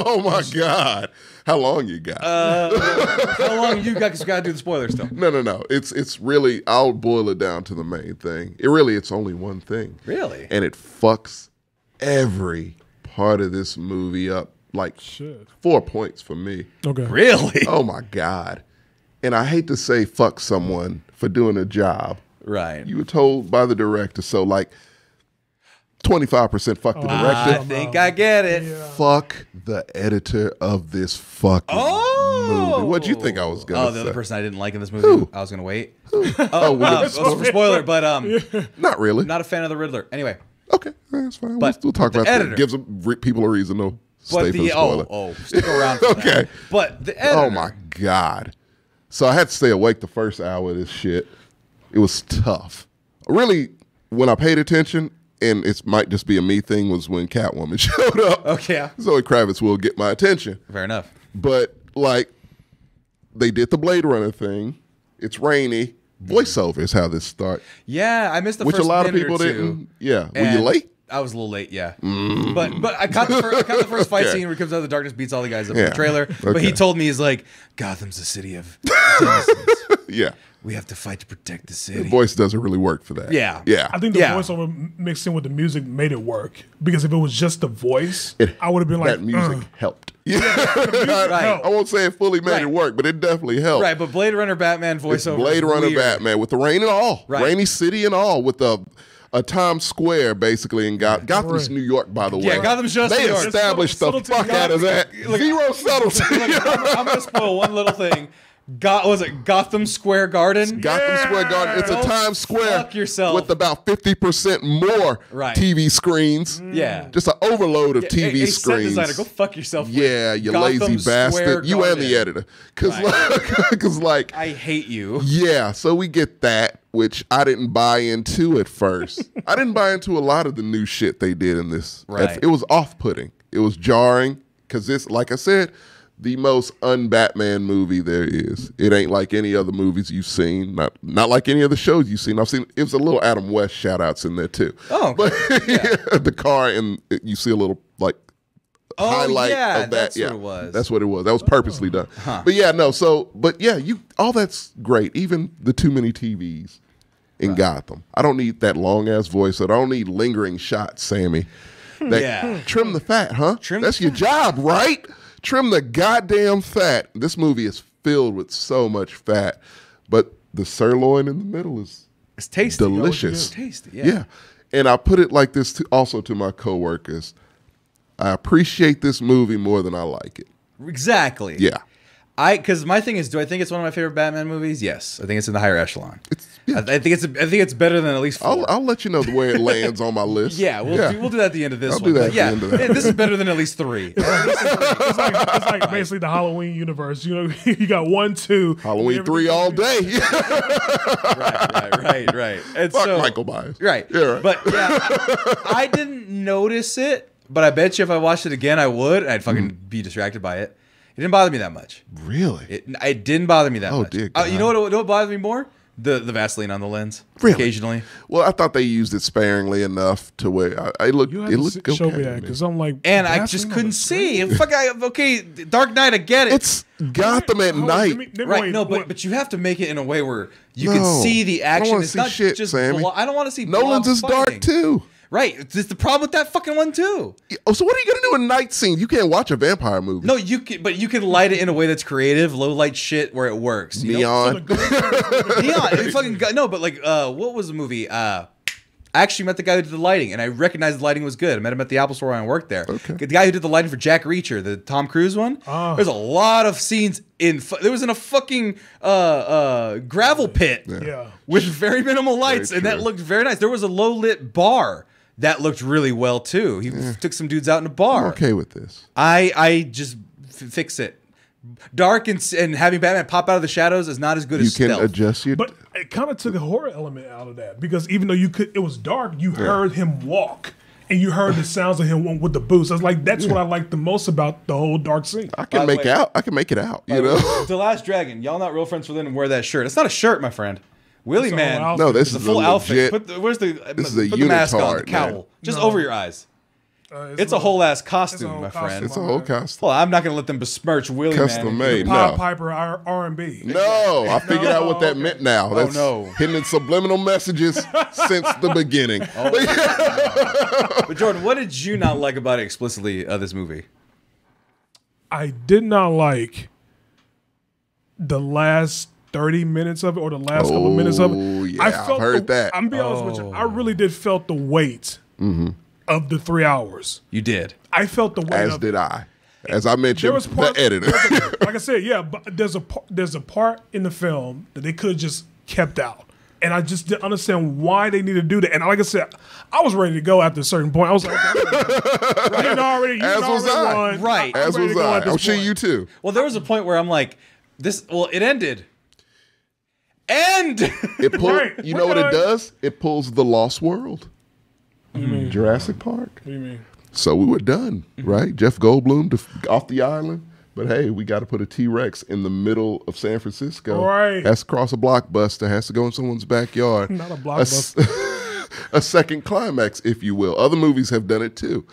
Oh my God! How long you got? How long you got? Because we got to do the spoilers still. No. It's really. I'll boil it down to the main thing. It's only one thing. Really? And it fucks every part of this movie up. Like Shit. 4 points for me. Okay. Really? Oh my God! And I hate to say fuck someone for doing a job. Right. You were told by the director, so like 25% fuck the I director. think I get it. Fuck the editor of this fucking movie. What'd you think I was gonna Oh, the say? other person I didn't like in this movie. Who? I was gonna wait. Oh, well, Spoiler, but not really. not a fan of the Riddler. Anyway, Okay, that's fine. But We'll talk the about that. editor- Gives people a reason to stay but for the the spoiler. stick around. For Okay. that. But the editor. Oh my God! So I had to stay awake the first hour of this shit. It was tough. Really, when I paid attention, and it might just be a me thing, was when Catwoman showed up. Okay. Yeah. Zoe Kravitz will get my attention. Fair enough. But like, they did the Blade Runner thing. It's rainy. Voiceover is how this starts. Yeah, I missed the Which first a lot of minute people or two. didn't. Yeah. Were you And late? I was a little late, yeah. But I caught the first fight Okay. scene where he comes out of the darkness, beats all the guys up in Yeah. the trailer. But he Okay. told me, he's like, Gotham's a city of citizens. Yeah. We have to fight to protect the city. The voice doesn't really work for that. Yeah. Yeah. I think the Yeah. voiceover mixed in with the music made it work. Because if it was just the voice, I would have been like, that music helped. Yeah. Right. I won't say it fully made Right. it work, but it definitely helped. Right, but Blade Runner Batman It's voiceover. Blade is Runner weird. Batman with the rain and all. Right. Rainy city and all with a Times Square basically in Gotham's Right. New York, by the way. Yeah, Gotham's just They New York. established the Subtlety fuck out of that. Zero subtlety. I'm going to spoil one little thing. Was it Gotham Square Garden? Gotham Square Garden. It's a Go Times Square fuck yourself. with about 50% more Right. TV screens. Yeah. Just an overload of TV Hey, set screens. designer, go fuck yourself. Yeah, you Gotham lazy Square bastard. You and the Garden. editor. Because, like, I hate you. yeah, so we get that, which I didn't buy into at first. I didn't buy into a lot of the new shit they did in this. Right. It was off-putting. It was jarring because this, like I said, the most un-Batman movie there is. It ain't like any other movies you've seen. Not like any other shows you've seen. It was a little Adam West shout-outs in there too. Oh, but the car and you see a little like highlight yeah, of that. that's yeah, what it was. That's what it was. That was purposely done. But yeah, no. So, but yeah, all that's great. Even the too many TVs in Gotham. I don't need that long ass voice. I don't need lingering shots, Sammy. Yeah. Trim the fat, huh? Trim That's the your job, right? Trim the goddamn fat. This movie is filled with so much fat, but the sirloin in the middle is It's tasty. delicious. It's tasty. Yeah. And I put it like this also to my coworkers. I appreciate this movie more than I like it. Exactly. Yeah. Because my thing is, do I think it's one of my favorite Batman movies? Yes, I think it's in the higher echelon. Yeah. I think it's better than at least 4. I'll let you know where it lands on my list. Yeah, we'll do that at the end of this I'll one. do that But at the end of that. this is better than at least 3. it's like basically the Halloween universe. You know, you got 1, 2. Halloween 3 all day. right. And Fuck so, Michael Myers. Right. Yeah, right. But yeah, I didn't notice it but I bet you if I watched it again, I would, and I'd fucking be distracted by it. It didn't bother me that much. Really? It didn't bother me that much. Dear God. You know what bothered me more? The Vaseline on the lens. Really? Occasionally. Well, I thought they used it sparingly enough to where I looked. You It had looked to show me okay. that because I'm like, And I Vaseline just on couldn't the screen? see. Okay, Dark Knight, I get it. It's Gotham at Hold on, night. let me- right, wait, no, what- but you have to make it in a way where you No, can see the I don't action. wanna It's see not shit, just Sammy. I don't want to see Nolan's blobs is dark fighting. too. Right. It's the problem with that fucking one too. Oh, so what are you gonna do in night scene? You can't watch a vampire movie. No, but you can light it in a way that's creative, low light shit where it works. You know? Neon. Neon. It fucking no, but like, what was the movie? I actually met the guy who did the lighting, and I recognized the lighting was good. I met him at the Apple Store when I worked there. Okay. The guy who did the lighting for Jack Reacher, the Tom Cruise one. Oh. There's a lot of scenes there was in a fucking gravel pit. Yeah. With very minimal lights, and that true. looked very nice. There was a low lit bar that looked really well too. He took some dudes out in a bar. I'm okay with this. I just fix it. Dark and having Batman pop out of the shadows is not as good You as can stealth. adjust your. But it kind of took a horror element out of that because even though it was dark, you heard him walk and you heard the sounds of him with the boots. I was like, that's what I like the most about the whole dark scene. I can make out. I can make it out. You know. The Last Dragon. Y'all not real friends for Lynn wear that shirt. It's not a shirt, my friend. Willie It's a man. whole outfit. No, this It's a is full a outfit. legit. Where's the This is a put the mask on, the unitard, cowl, man. just No. over your eyes. It's a whole ass costume, whole my costume. friend. It's a whole costume. Well, I'm not gonna let them besmirch Willie Custom man. made. Pied No. Piper R&B. No, I figured out what that meant now. That's no. hidden subliminal messages since the beginning. But Jordan, what did you not like about it explicitly of this movie? I did not like the last 30 minutes of it or the last couple minutes of it. Oh, yeah, I I've heard that. I'm being honest with you. I really did felt the weight of the 3 hours. You did. I felt the weight As of did I. As I mentioned, There was part, the editor. like I said, yeah, but there's a part in the film that they could have just kept out. And I just didn't understand why they needed to do that. And like I said, I was ready to go after a certain point. I was like, you already As was I. won. Right. I'm As ready was to go I. at this I'm sure point. you too. Well, there was a point where I'm like, it ended. And It pulled. Right. You know what it Right. does? It pulls the Lost World. Jurassic Park. What do you mean? So we were done, right? Jeff Goldblum off the island. But hey, we got to put a T-Rex in the middle of San Francisco. Right. Has to cross a blockbuster. Has to go in someone's backyard. Not a blockbuster. A second climax, if you will. Other movies have done it too.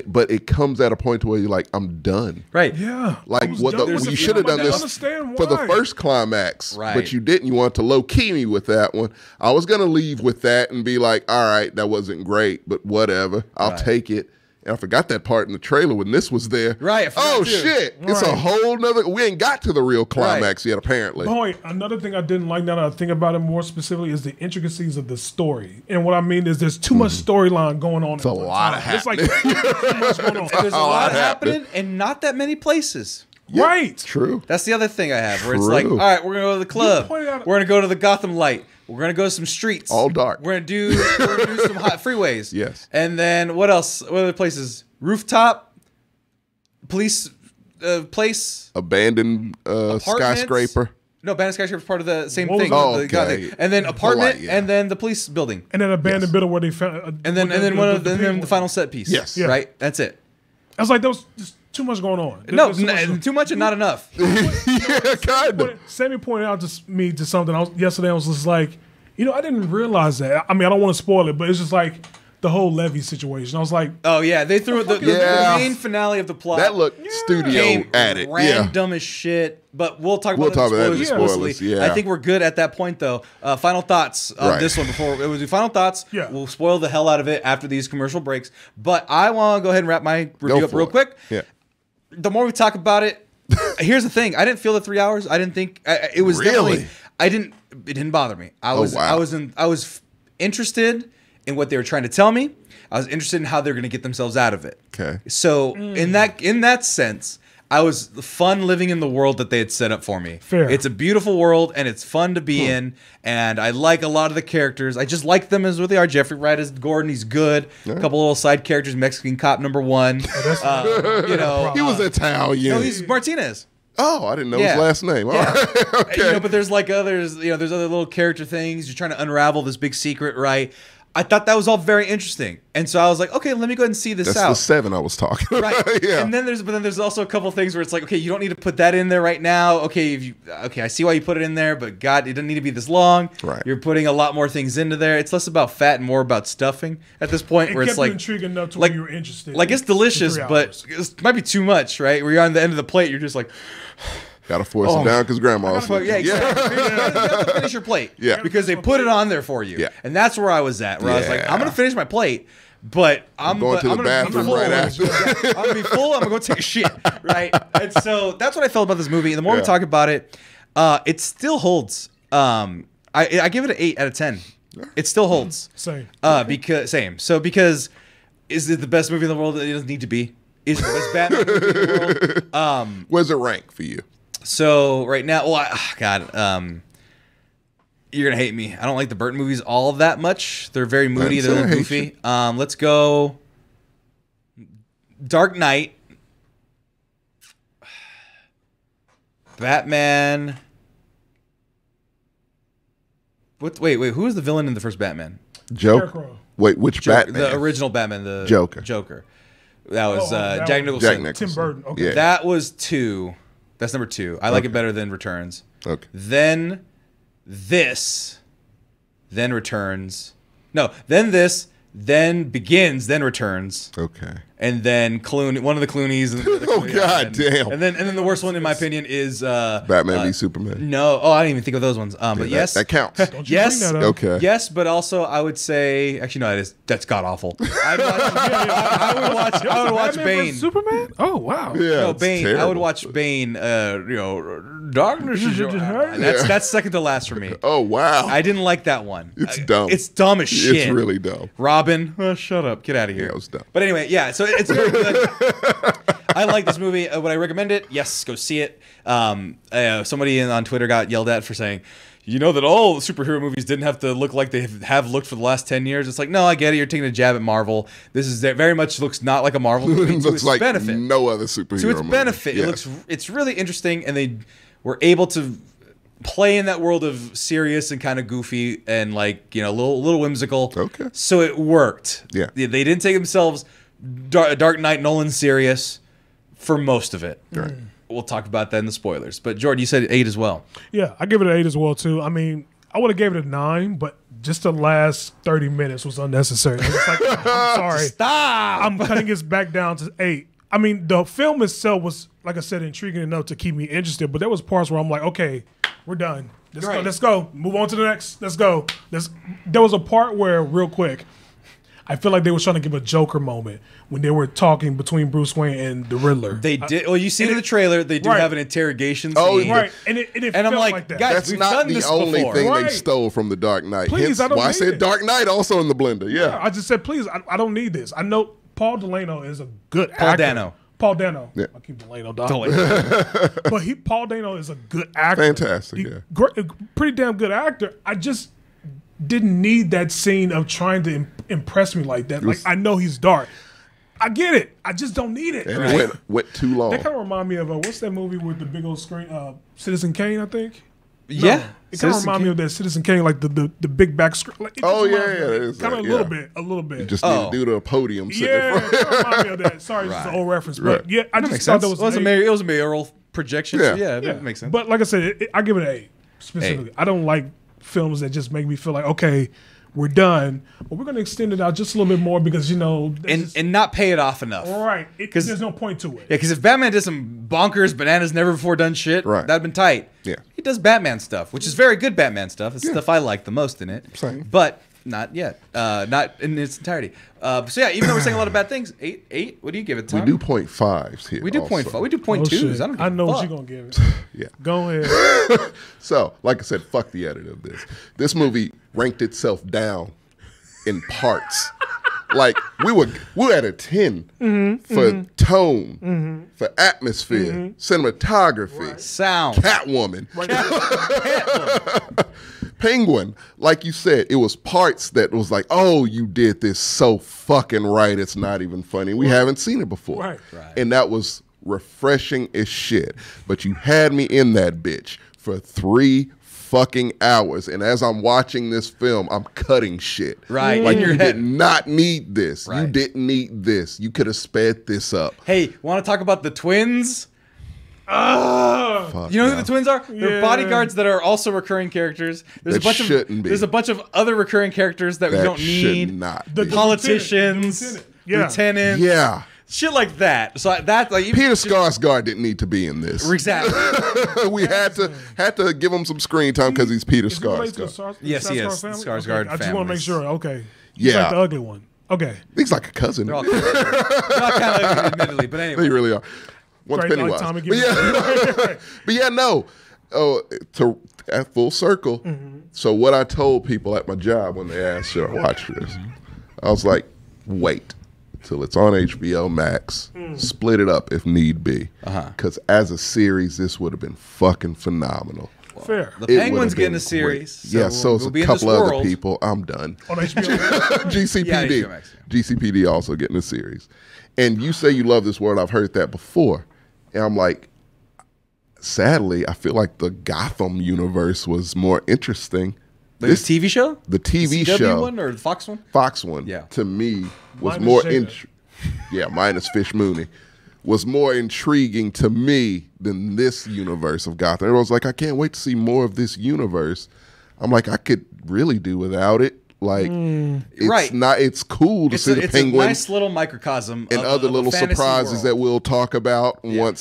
But it comes at a point where you're like, I'm done. right. Yeah. Like I was what done with you it. should have I done didn't this understand for the why. first climax, Right. but you didn't. You wanted to low key me with that one. I was gonna leave with that and be like, all right, that wasn't great, but whatever, I'll Right. take it. And I forgot that part in the trailer when this was there. Right, I forgot Oh too. shit! It's a Right. whole nother. We ain't got to the real climax yet, apparently. Boy, another thing I didn't like now that I think about it more specifically is the intricacies of the story. And what I mean is there's too much storyline going on. It's a lot of It's like too much going on. There's a Oh, lot that happened. happening and not that many places. Right. True. That's the other thing I have, where it's like, all True. right, we're gonna go to the club. pointed out- We're gonna go to the Gotham Light. We're gonna go to some streets. All dark. We're gonna do some hot freeways. Yes. And then what else? What other places? Rooftop, police place, Abandoned apartments. skyscraper. No, Bandit Skyscraper is part of the same What was thing. that? Oh, the Gotham okay. thing. And then apartment, Polite, yeah. and then the police building, And then abandoned bit where they found. and then the final set piece. Yes. Yeah. Right. That's it. I was like, there was just too much going on. No, There's too much- too much and not enough. Yeah, kind of. Sammy pointed out to me to something yesterday. I was just like, I didn't realize that. I mean, I don't want to spoil it, but it's just like the whole Levy situation. I was like, Oh yeah, they threw the Yeah. main finale of the plot. That looked studio came at it. Yeah. random as shit. But we'll talk We'll about talk about that in spoilers spoilers, explicitly. yeah. I think we're good at that point though. Final thoughts on Right. this one before we'll do final thoughts. Yeah. We'll spoil the hell out of it after these commercial breaks. But I want to go ahead and wrap my review up for real it. quick. Yeah. The more we talk about it, here's the thing. I didn't feel the 3 hours. I didn't think it was Really? definitely. It didn't bother me. I was. wow. I was interested in what they were trying to tell me. I was interested in how they're going to get themselves out of it. Okay. So in that sense, I was fun living in the world that they had set up for me. Fair. It's a beautiful world and it's fun to be in, and I like a lot of the characters. I just like them as what they are. Jeffrey Wright as Gordon, he's good. A couple little side characters, Mexican cop number one. He was Italian. No, he's Martinez. Oh, I didn't know Yeah. his last name. All Yeah. right. Okay. But there's like others, there's other little character things. You're trying to unravel this big secret, right? I thought that was all very interesting, and so I was like, okay, let me go ahead and see this That's out. the 7 I was talking about. Right. Yeah. And then there's also a couple things where it's like, okay, you don't need to put that in there right now. Okay, I see why you put it in there, but God, it doesn't need to be this long. Right. You're putting a lot more things into there. It's less about fat and more about stuffing at this point, where It it's kept like you intriguing enough to like- where you were interested. like it's delicious, for 3 but hours. it might be too much, right? Where you're on the end of the plate, you're just like, Gotta force it down because grandma's. well, yeah, exactly. You have to finish your plate. Yeah. Because they put it on there for you. Yeah. And that's where I was at, where I was like, I'm going to finish my plate, but I'm going to the gonna be bathroom full. right after. I'm going to be full. I'm going to go take a shit, right? And so that's what I felt about this movie. And the more we Yeah. talk about it, it still holds. I give it an 8 out of 10. It still holds. Same. Because is it the best movie in the world? It doesn't need to be. Is it the best Batman movie in the world? Where's it rank for you? So right now, you're gonna hate me. I don't like the Burton movies all that much. They're very moody. didn't They're a say I little hate goofy. Let's go. Dark Knight, Batman. Wait. Who was the villain in the first Batman? Joker. Scarecrow. Wait, which Joker, Batman? the original Batman, the Joker. That was that Jack was- Nicholson. Jack Nicholson. Tim Burton. Okay. Yeah. That was 2. That's number 2. I like it better than Returns. Okay. Then this, then Returns. No, then this, then Begins, then Returns, Okay. and then Clooney, one of the Clooney's. And the Oh, Clooney- God and, damn. And then the worst one in my opinion is Batman v Superman. No, I didn't even think of those ones. But yes, That counts. Don't you yes, bring that up. Okay. yes, but also I would say actually no, that's god awful. I would watch Batman Bane. versus Superman? Oh wow. Yeah, No, it's Bane. I would terrible. watch Bane. Darkness is your eye. That's second to last for me. Oh, wow. I didn't like that one. It's dumb. It's dumb as shit. It's really dumb. Robin, shut up, get out of here. Yeah, it was dumb. But anyway, yeah. So it's very good. I like this movie. Would I recommend it? Yes, go see it. Somebody on Twitter got yelled at for saying, you know that all superhero movies didn't have to look like they have looked for the last 10 years. It's like, no, I get it. You're taking a jab at Marvel. This is very much looks not like a Marvel movie It to looks its like benefit. no other superhero To its movie. benefit. Yeah. It's really interesting, and they were able to play in that world of serious and kind of goofy and like, you know, a little whimsical. Okay. So it worked. Yeah. They didn't take themselves Dark Knight Nolan serious for most of it. Right. We'll talk about that in the spoilers. But Jordan, you said 8 as well. Yeah, I give it an 8 as well too. I mean, I would have gave it a 9, but just the last 30 minutes was unnecessary. It's like, I'm sorry. Stop. I'm cutting this back down to 8. I mean, the film itself was, like I said, intriguing enough to keep me interested, but there was parts where I'm like, okay, we're done. Right. Let's go. Move on to the next. Let's go. There was a part where, real quick, I feel like they were trying to give a Joker moment when they were talking between Bruce Wayne and the Riddler. They did. Well, you see it in the trailer. They do Right. have an interrogation scene. Oh, yeah. Right. And it And felt I'm like that. guys, That's we've not done the this only before. thing they Right. stole from the Dark Knight. Please, Hence I don't why I need said it. Dark Knight also in the blender. Yeah. I just said, please, I don't need this. I know Paul Dano is a good Paul actor. Dano. Paul Dano. Yeah. I keep Delano, dog. Totally. But Paul Dano is a good actor. Fantastic, yeah. Pretty damn good actor. I just didn't need that scene of trying to impress me like that. Like, I know he's dark. I get it. I just don't need it. And it went too long. That kind of remind me of what's that movie with the big old screen? Citizen Kane, I think. Yeah. It kind of remind me of that Citizen Kane, like the big back screen. Like, Oh, yeah, it is Kind of that, a little yeah. bit, a little bit. Just need to do the podium sitting in Yeah, front. it kinda remind me of that. Sorry, it's an old reference, but Right. yeah, I That just makes thought sense. that was It was a mayoral projection. So Yeah. yeah, that makes sense. But like I said, I give it an 8 specifically. I don't like films that just make me feel like, okay, we're done, but we're going to extend it out just a little bit more because, you know, and not pay it off enough. right, 'Cause- there's no point to it. Yeah, because if Batman did some bonkers, bananas, never before done shit, Right. that'd been tight. Yeah. He does Batman stuff, which is very good Batman stuff. It's stuff I like the most in it. Same. But not yet. Not in its entirety. So yeah, even though we're saying a lot of bad things, 8. What do you give it, We Tom? do 0.5s here. We do also. 0.5. We do Oh, 0.2s. shit. I don't give I know a what fuck. you're going to give it. Yeah. Go ahead. So, like I said, fuck the edit of this. This movie ranked itself down in parts. Like we were at a 10 for tone, for atmosphere, cinematography, Sound. Catwoman, Penguin. Like you said, it was parts that was like, oh, you did this so fucking right. It's not even funny. We haven't seen it before, Right. And that was refreshing as shit. But you had me in that bitch for 3 fucking hours, and as I'm watching this film, I'm cutting shit. Right. Like, In your you head. did not need this. You Right. didn't need this. You could have sped this up. Hey, want to talk about the twins? Fuck You know who no. the twins are? They're Yeah. bodyguards that are also recurring characters. There's That a bunch shouldn't of be. there's a bunch of other recurring characters that we That don't should need. not The be. Politicians, Lieutenant. Yeah. lieutenants, Yeah. shit like that. So that's like Peter Skarsgård didn't need to be in this. exactly. We had to give him some screen time because he's Peter Is he related to the Skarsgård. Yes, he is. family? Skarsgård Okay. I just want to make families. sure. Okay. He's Yeah. like the ugly one. Okay. He's like a cousin. They're all kind of admittedly, but They anyway. really are. Once Right, like Pennywise. Tommy But yeah, but yeah, no. Oh, to at full circle. So what I told people at my job when they asked, should I watch this? I was like, wait till it's on HBO Max. Split it up if need be. Because as a series, this would have been fucking phenomenal. Fair. The It Penguins would've getting been a series. great. Yeah, so we'll it's be a in this couple other world. people. I'm done. On HBO. GCPD. Yeah, HBO Max, GCPD also getting a series. And you say you love this world. I've heard that before. And I'm like, sadly, I feel like the Gotham universe was more interesting. The TV show? The TV CW show, one or the Fox one? Fox one, Yeah. to me was Minus more Jada. minus Fish Mooney, was more intriguing to me than this universe of Gotham. Everyone's like, I can't wait to see more of this universe. I'm like, I could really do without it. Like, it's Right. not. It's cool to It's, see a, the it's a Penguin nice little microcosm and of other of a little fantasy surprises that world. we'll talk about once,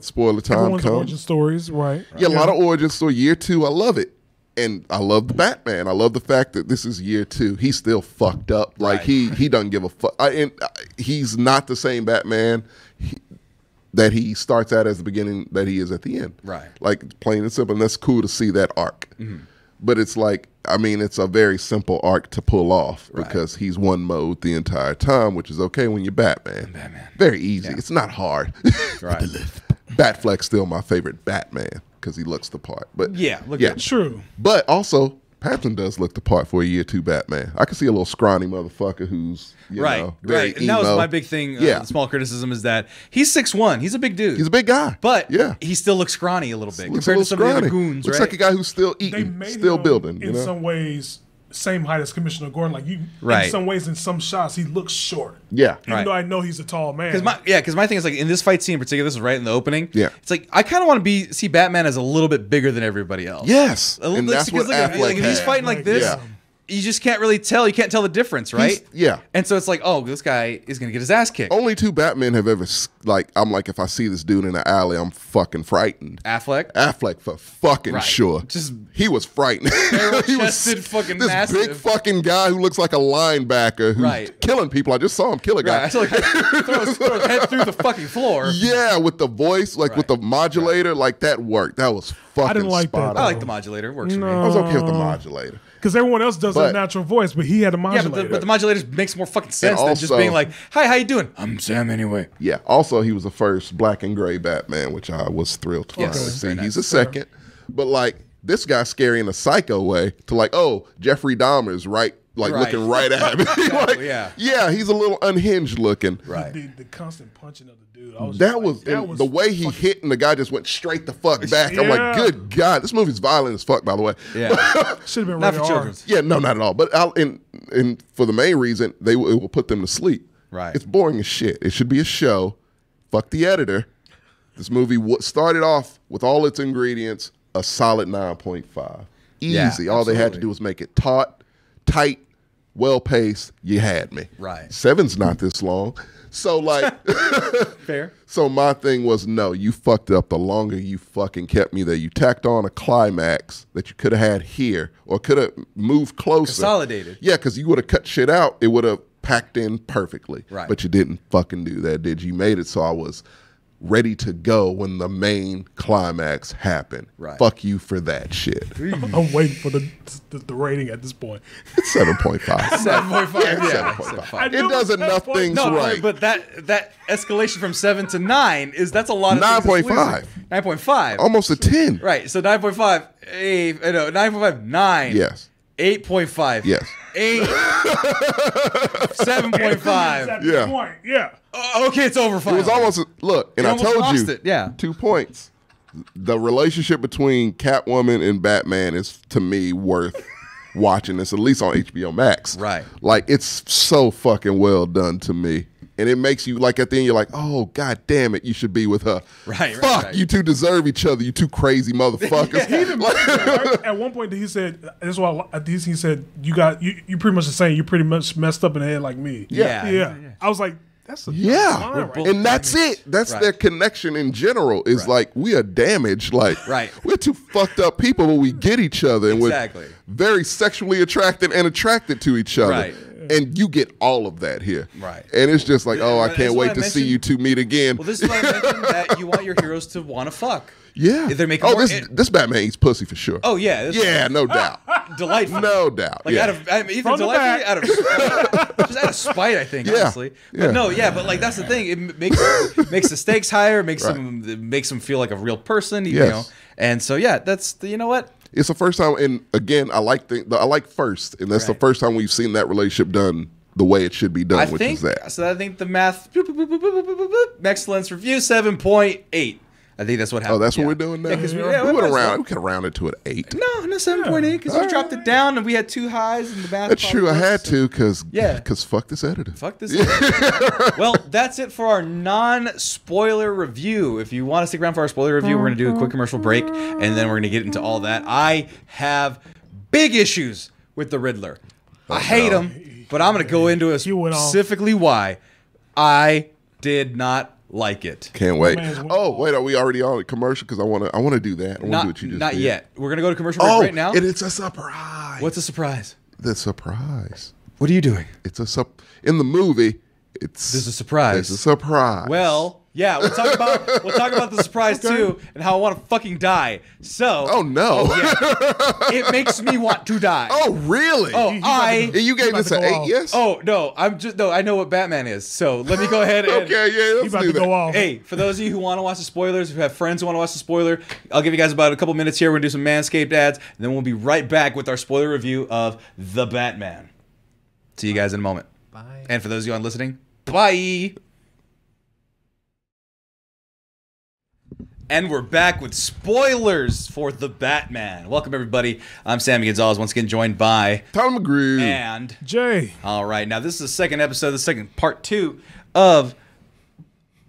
spoiler time Everyone's comes. origin stories, right? Yeah, a lot of origin story. Year 2, I love it. And I love the Batman. I love the fact that this is year 2. He's still fucked up. Like, Right. he doesn't give a fuck. He's not the same Batman that he starts at as the beginning that he is at the end. Right. Like, plain and simple. And that's cool to see that arc. But it's like, it's a very simple arc to pull off because he's one mode the entire time, which is okay when you're Batman. Very easy. It's not hard. Right. Batfleck's still my favorite Batman because he looks the part. But Yeah, look yeah. at True. But also, Patton does look the part for a year 2 Batman. I can see a little scrawny motherfucker who's Right, very right. And that was emo. my big thing. Yeah. The small criticism is that he's 6'1". He's a big dude. He's a big guy, but yeah, he still looks scrawny a little bit looks a compared little to some of the other scrawny. goons, Looks right? like a guy who's still They eating, made still him, building. in some ways, same height as Commissioner Gordon. Like in Right. some ways, in some shots, he looks short. Yeah, Even Right. though I know he's a tall man. Because my thing is like in this fight scene in particular, this is right in the opening. Yeah. it's like I kind of want to see Batman as a little bit bigger than everybody else. yes, A little- and that's what because look, Affleck if he's had. fighting like this, Yeah. you just can't really tell. You can't tell the difference, right? yeah. And so it's like, oh, this guy is gonna get his ass kicked. Only 2 Batmen have ever I'm like, if I see this dude in the alley, I'm fucking frightened. Affleck. Affleck for fucking Right. sure. Just he was frightened. He was barrel-chested, fucking this massive. big fucking guy who looks like a linebacker who's Right. killing people. I just saw him kill a guy. Right. I saw like throw his head through the fucking floor. Yeah, with the voice, like with the Right. modulator, like that worked. That was fucking didn't like that, spot I on. like the modulator. It works for me. I was okay with the modulator. because everyone else does But- a natural voice, but he had a Yeah, modulator. but the modulator makes more fucking sense than just also- being like, "Hi, how you doing? I'm Sam anyway." Yeah. Also, he was the first black and gray Batman, which I was thrilled to Yes. finally Okay. see. Very He's nice. a second, but like this guy's scary in a psycho way. To like, oh, Jeffrey Dahmer's right, like Right. looking right at me. Like, yeah. he's a little unhinged looking. Right. the constant punching of the dude. I was That just was, like, that and the way he fucking- hit and the guy just went straight the fuck back. I'm like, Yeah. good God, this movie's violent as fuck, by the way. Yeah. should have been Not for rated R. children. Yeah, no, not at all. But and for the main reason, it will put them to sleep. Right. It's boring as shit. It should be a show. Fuck the editor. This movie started off with all its ingredients, a solid 9.5. Easy. Yeah, all they had to absolutely. do was make it taut, tight, well paced. You had me. Right. 7's not this long. So like Fair. So my thing was, no, you fucked up the longer you fucking kept me there. You tacked on a climax that you could have had here or could have moved closer. Consolidated. Yeah, because you would have cut shit out. It would have packed in perfectly. Right. But you didn't fucking do that, did you? You made it so I was ready to go when the main climax happened. Right. Fuck you for that shit. I'm waiting for the rating at this point. It's 7.5. 7.5. Yeah, 7.5. I It knew does it was enough 7.5. things No, right. but that escalation from 7 to 9 that's a lot of 9.5. 9.5. Almost a 10. Right. So 9.5. 9.5. 9. Yes. 8.5. Yes. 8. 7.5. Yeah. Point. Yeah. Okay, it's over. It Finally. was almost look, and You I almost told lost you, it, yeah. 2 points. the relationship between Catwoman and Batman is, to me, worth watching this, at least on HBO Max. Right. Like, it's so fucking well done to me. And it makes you, like, at the end, you're like, oh, God damn it, you should be with her. Right, Fuck, right. you two deserve each other, you two crazy motherfuckers. Right? At one point, he said, "That's why he said you pretty much the same. You pretty much messed up in the head like me." Yeah. I was like, "That's a Yeah, line right and that's it. That's Right. their connection in general. Is like we are damaged. Like Right. we're two fucked up people, but we get each other, and Exactly. we're very sexually attracted and attracted to each other. Right. And you get all of that here. Right. And it's just like, oh, I That's can't what wait I to see mentioned. you two meet again. Well, this is why I mentioned that you want your heroes to want to fuck. Yeah. If they make oh, more- this Batman eats pussy for sure. Oh yeah. This yeah, no doubt. Delightful. No doubt. Like yeah. out of either From the delightfully, back. out of just out of spite, I think. Yeah. Honestly, Yeah. but no, yeah, but like that's the thing. It makes the stakes higher. Makes Right. them feel like a real person. You Yes. know, and so yeah, that's you know what. It's the first time, and again, I like first, and that's the Right. first time we've seen that relationship done the way it should be done, I which think is that. so. I think the math excellence review 7.8. I think that's what happened. Oh, that's yeah. what we're doing now. Yeah, 'cause we we might would as have well. we could have rounded to an 8. No, 7.8 because we dropped it down and we had two highs and the math. That's true. I probably had works, so- to because Yeah. fuck this editor. Fuck this. Well, that's it for our non-spoiler review. If you want to stick around for our spoiler review, we're going to do a quick commercial break, and then we're going to get into all that. I have big issues with the Riddler. I hate him, but I'm going to go into it You went off. specifically why I did not like it. Can't wait. man's went Oh wait, are we already on a commercial? Because I want to do that. I want to do Not, what you just not did. yet. We're going to go to commercial break Oh, right now. and it's a surprise. What's a surprise? the surprise? What are you doing? It's in the movie. It's There's a surprise. There's a surprise. Well, yeah, we'll talk about the surprise too, and how I want to fucking die. So, oh no. it makes me want to die. Oh really? Oh, And you gave about this to an go 8? off. Yes. Oh no, I know what Batman is. So let me go ahead and okay. Yeah. Let's about do to that. go off. Hey, for those of you who want to watch the spoilers, who have friends who want to watch the spoiler, I'll give you guys about a couple minutes here. We're gonna do some Manscaped ads, and then we'll be right back with our spoiler review of The Batman. See you guys in a moment. Bye. And for those of you on listening, bye. And we're back with spoilers for The Batman. Welcome, everybody. I'm Sammy Gonzalez, once again joined by... Tom McGrew. And... Jay. All right, now this is the second episode, the second part 2 of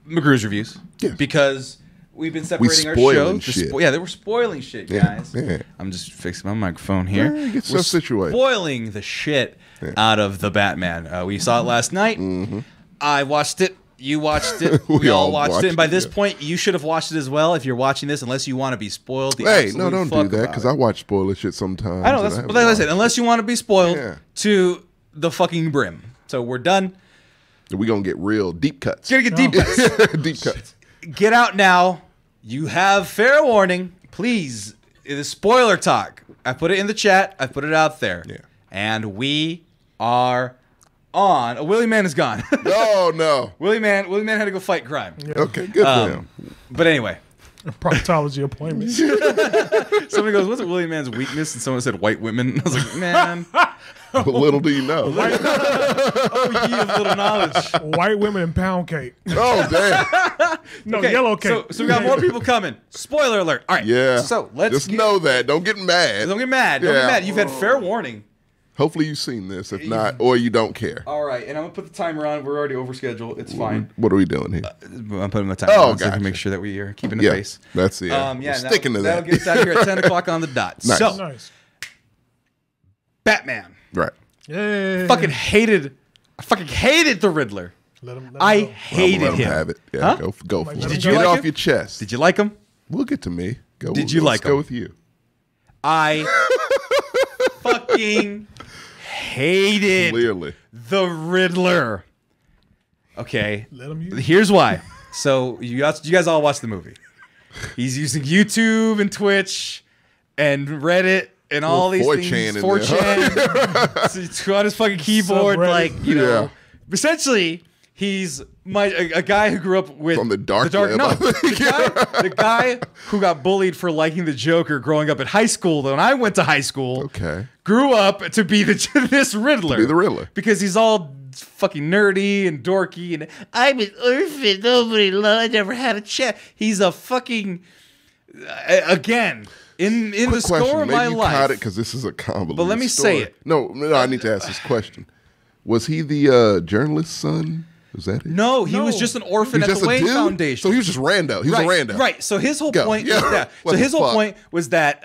McGrew's Reviews. Yes. Because we've been separating our spoiling shows. shit. Yeah, they were spoiling shit, Yeah, guys. yeah. I'm just fixing my microphone here. Yeah, get We're stuff situated. spoiling the shit out of The Batman. We saw it last night. I watched it. You watched it. We We all all watched watched it. And by it, this yeah. point, you should have watched it as well if you're watching this, unless you want to be spoiled. The Hey, absolute no, don't do fuck that about because it. I watch spoiler shit sometimes. I know, and that's, haven't but like I watched said, unless you want to be spoiled Yeah. to the fucking brim. So we're done. it. We gonna get real deep cuts. Gonna get deep cuts. Deep cuts. Get out now. You have fair warning. Please, it is spoiler talk. I put it in the chat. I put it out there. Yeah. And we are on. Oh, Willie Man is gone. Oh no. Willie Man had to go fight crime. Okay, good for him. But anyway, Proctology appointment. somebody goes, "What's Willie Man's weakness?" And someone said, "White women." I was like, "Man, But little do you know. oh, ye of little knowledge." White women and pound cake. Oh damn. No, Okay, yellow cake. So we got more people coming. Spoiler alert. All right. Yeah. So let's just know that. Don't get mad. Don't get mad. Don't Yeah. get mad. You've had fair warning. Hopefully you've seen this. If not, or you don't care. All right, and I'm gonna put the timer on. We're already over schedule. It's fine. What are we doing here? I'm putting the timer Oh, on so I can gotcha. make sure that we are keeping the Yeah, pace. that's it. Yeah, We're sticking to that'll that. get us out here at 10 o'clock on the dot. Nice. So, Nice. Batman. Right. Yeah. I fucking hated the Riddler. Let him I go. hated Let him him. have it. Yeah, Huh? go for it. Did Get you it like off him? your chest. Did you like him? We'll get to me. Go. Did you let's like go him? with you? I fucking hated Clearly. the Riddler. Okay. Let him use. Here's why. So you guys all watch the movie. He's using YouTube and Twitch and Reddit and all these 4chan things. in 4chan. So he's on his fucking keyboard, Subreddit. like, you know. Yeah. Essentially, he's a guy who grew up with From the dark web, No, I think. the guy who got bullied for liking the Joker growing up at high school. When I went to high school, Okay. grew up to be this Riddler. be the Riddler. Because he's all fucking nerdy and dorky and I'm an orphan. Nobody loved. I never had a chat. He's a fucking again, in the Quick score question. of Maybe my you life. caught it because this is a convoluted But let me story. say it. No, I need to ask this question. Was he the journalist's son? Was that it? No, he was No. just an orphan He's at just the a Wayne dude? Foundation. So he was just rando. He was right, a rando. Right. So his whole Go. point, Yeah. So What his the whole fuck? point was that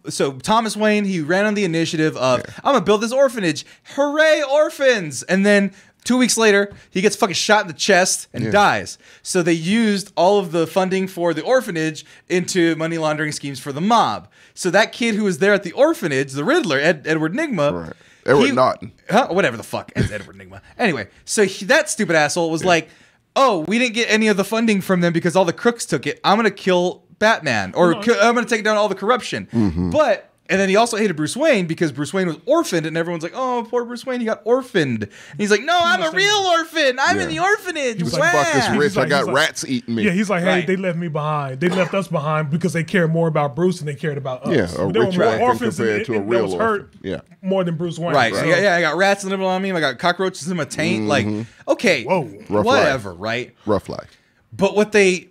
so Thomas Wayne, he ran on the initiative of I'm gonna build this orphanage. Hooray, orphans! And then 2 weeks later, he gets fucking shot in the chest and dies. So they used all of the funding for the orphanage into money laundering schemes for the mob. So that kid who was there at the orphanage, the Riddler, Edward Nygma, Right. Edward Norton. whatever the fuck, Edward Nygma. Anyway, so that stupid asshole was like, "Oh, we didn't get any of the funding from them because all the crooks took it. I'm gonna kill Batman, or I'm gonna take down all the corruption." But and then he also hated Bruce Wayne because Bruce Wayne was orphaned, and everyone's like, "Oh, poor Bruce Wayne, he got orphaned." And he's like, "No, I'm a real orphan. I'm in the orphanage." He was Wow. like, fuck this rich. He's like- I got he's like- rats eating me. Yeah, he's like, hey, Right. they left me behind. They left us behind because they cared more about Bruce than they cared about us. Yeah, a There were rich more orphan orphans compared to a that real was hurt orphan. Yeah. more than Bruce Wayne. Right. So- So, I got rats living on me. I got cockroaches in my taint. Like, okay, Whoa. Rough whatever, right? Rough life. But what they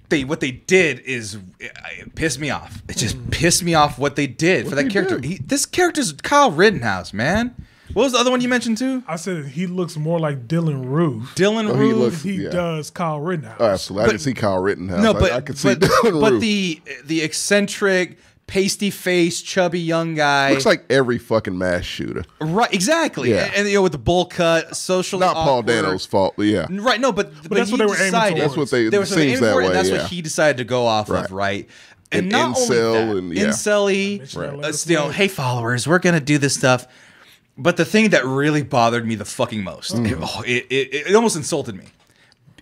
did is it pissed me off. It just pissed me off what they did for that they character. do? This character's Kyle Rittenhouse, man. What was the other one you mentioned too? I said he looks more like Dylan Roof Dylan Oh, he Roof. looks- than he Yeah. does Kyle Rittenhouse. Oh, absolutely. I didn't see Kyle Rittenhouse. No, but I could see but, Dylan but Roof. the eccentric, pasty faced, chubby young guy. Looks like every fucking mass shooter. Right, exactly. Yeah. And you know, with the bowl cut, socially Not Paul awkward. Dano's fault, but yeah. Right, no, but that's he what they were aiming decided. towards. That's what they There was something seems aiming that for it, way. and that's yeah. what he decided to go off Right. of, right? An And not incel only that, and- yeah. incel-y, Right. hey followers, we're gonna do this stuff. But the thing that really bothered me the fucking most, it almost insulted me.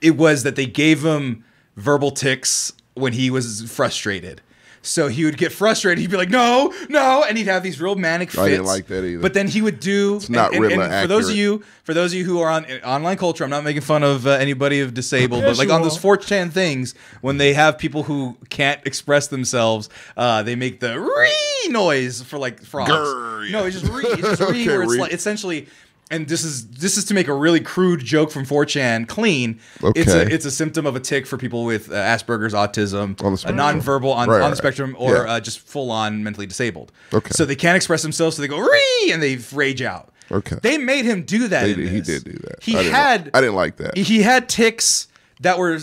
It was that they gave him verbal tics when he was frustrated. So he would get frustrated. He'd be like, "No, no," and he'd have these real manic fits. I didn't like that either. But then he would do. It's not Riddler for those of accurate. you who are on online culture, I'm not making fun of anybody of disabled, Yes, but like you on are. those 4chan things, when they have people who can't express themselves, they make the ree noise for like frogs. Grr. No, it's just ree. It's just ree, Okay, where it's ree. like essentially. And this is to make a really crude joke from 4chan clean. Okay. It's a symptom of a tick for people with Asperger's, autism, On the spectrum. nonverbal on Right. the spectrum, or Yeah. just full on mentally disabled. Okay. So they can't express themselves, so they go ree and they rage out. Okay. They made him do that. in He this. did do that. He I didn't like that. He had ticks that were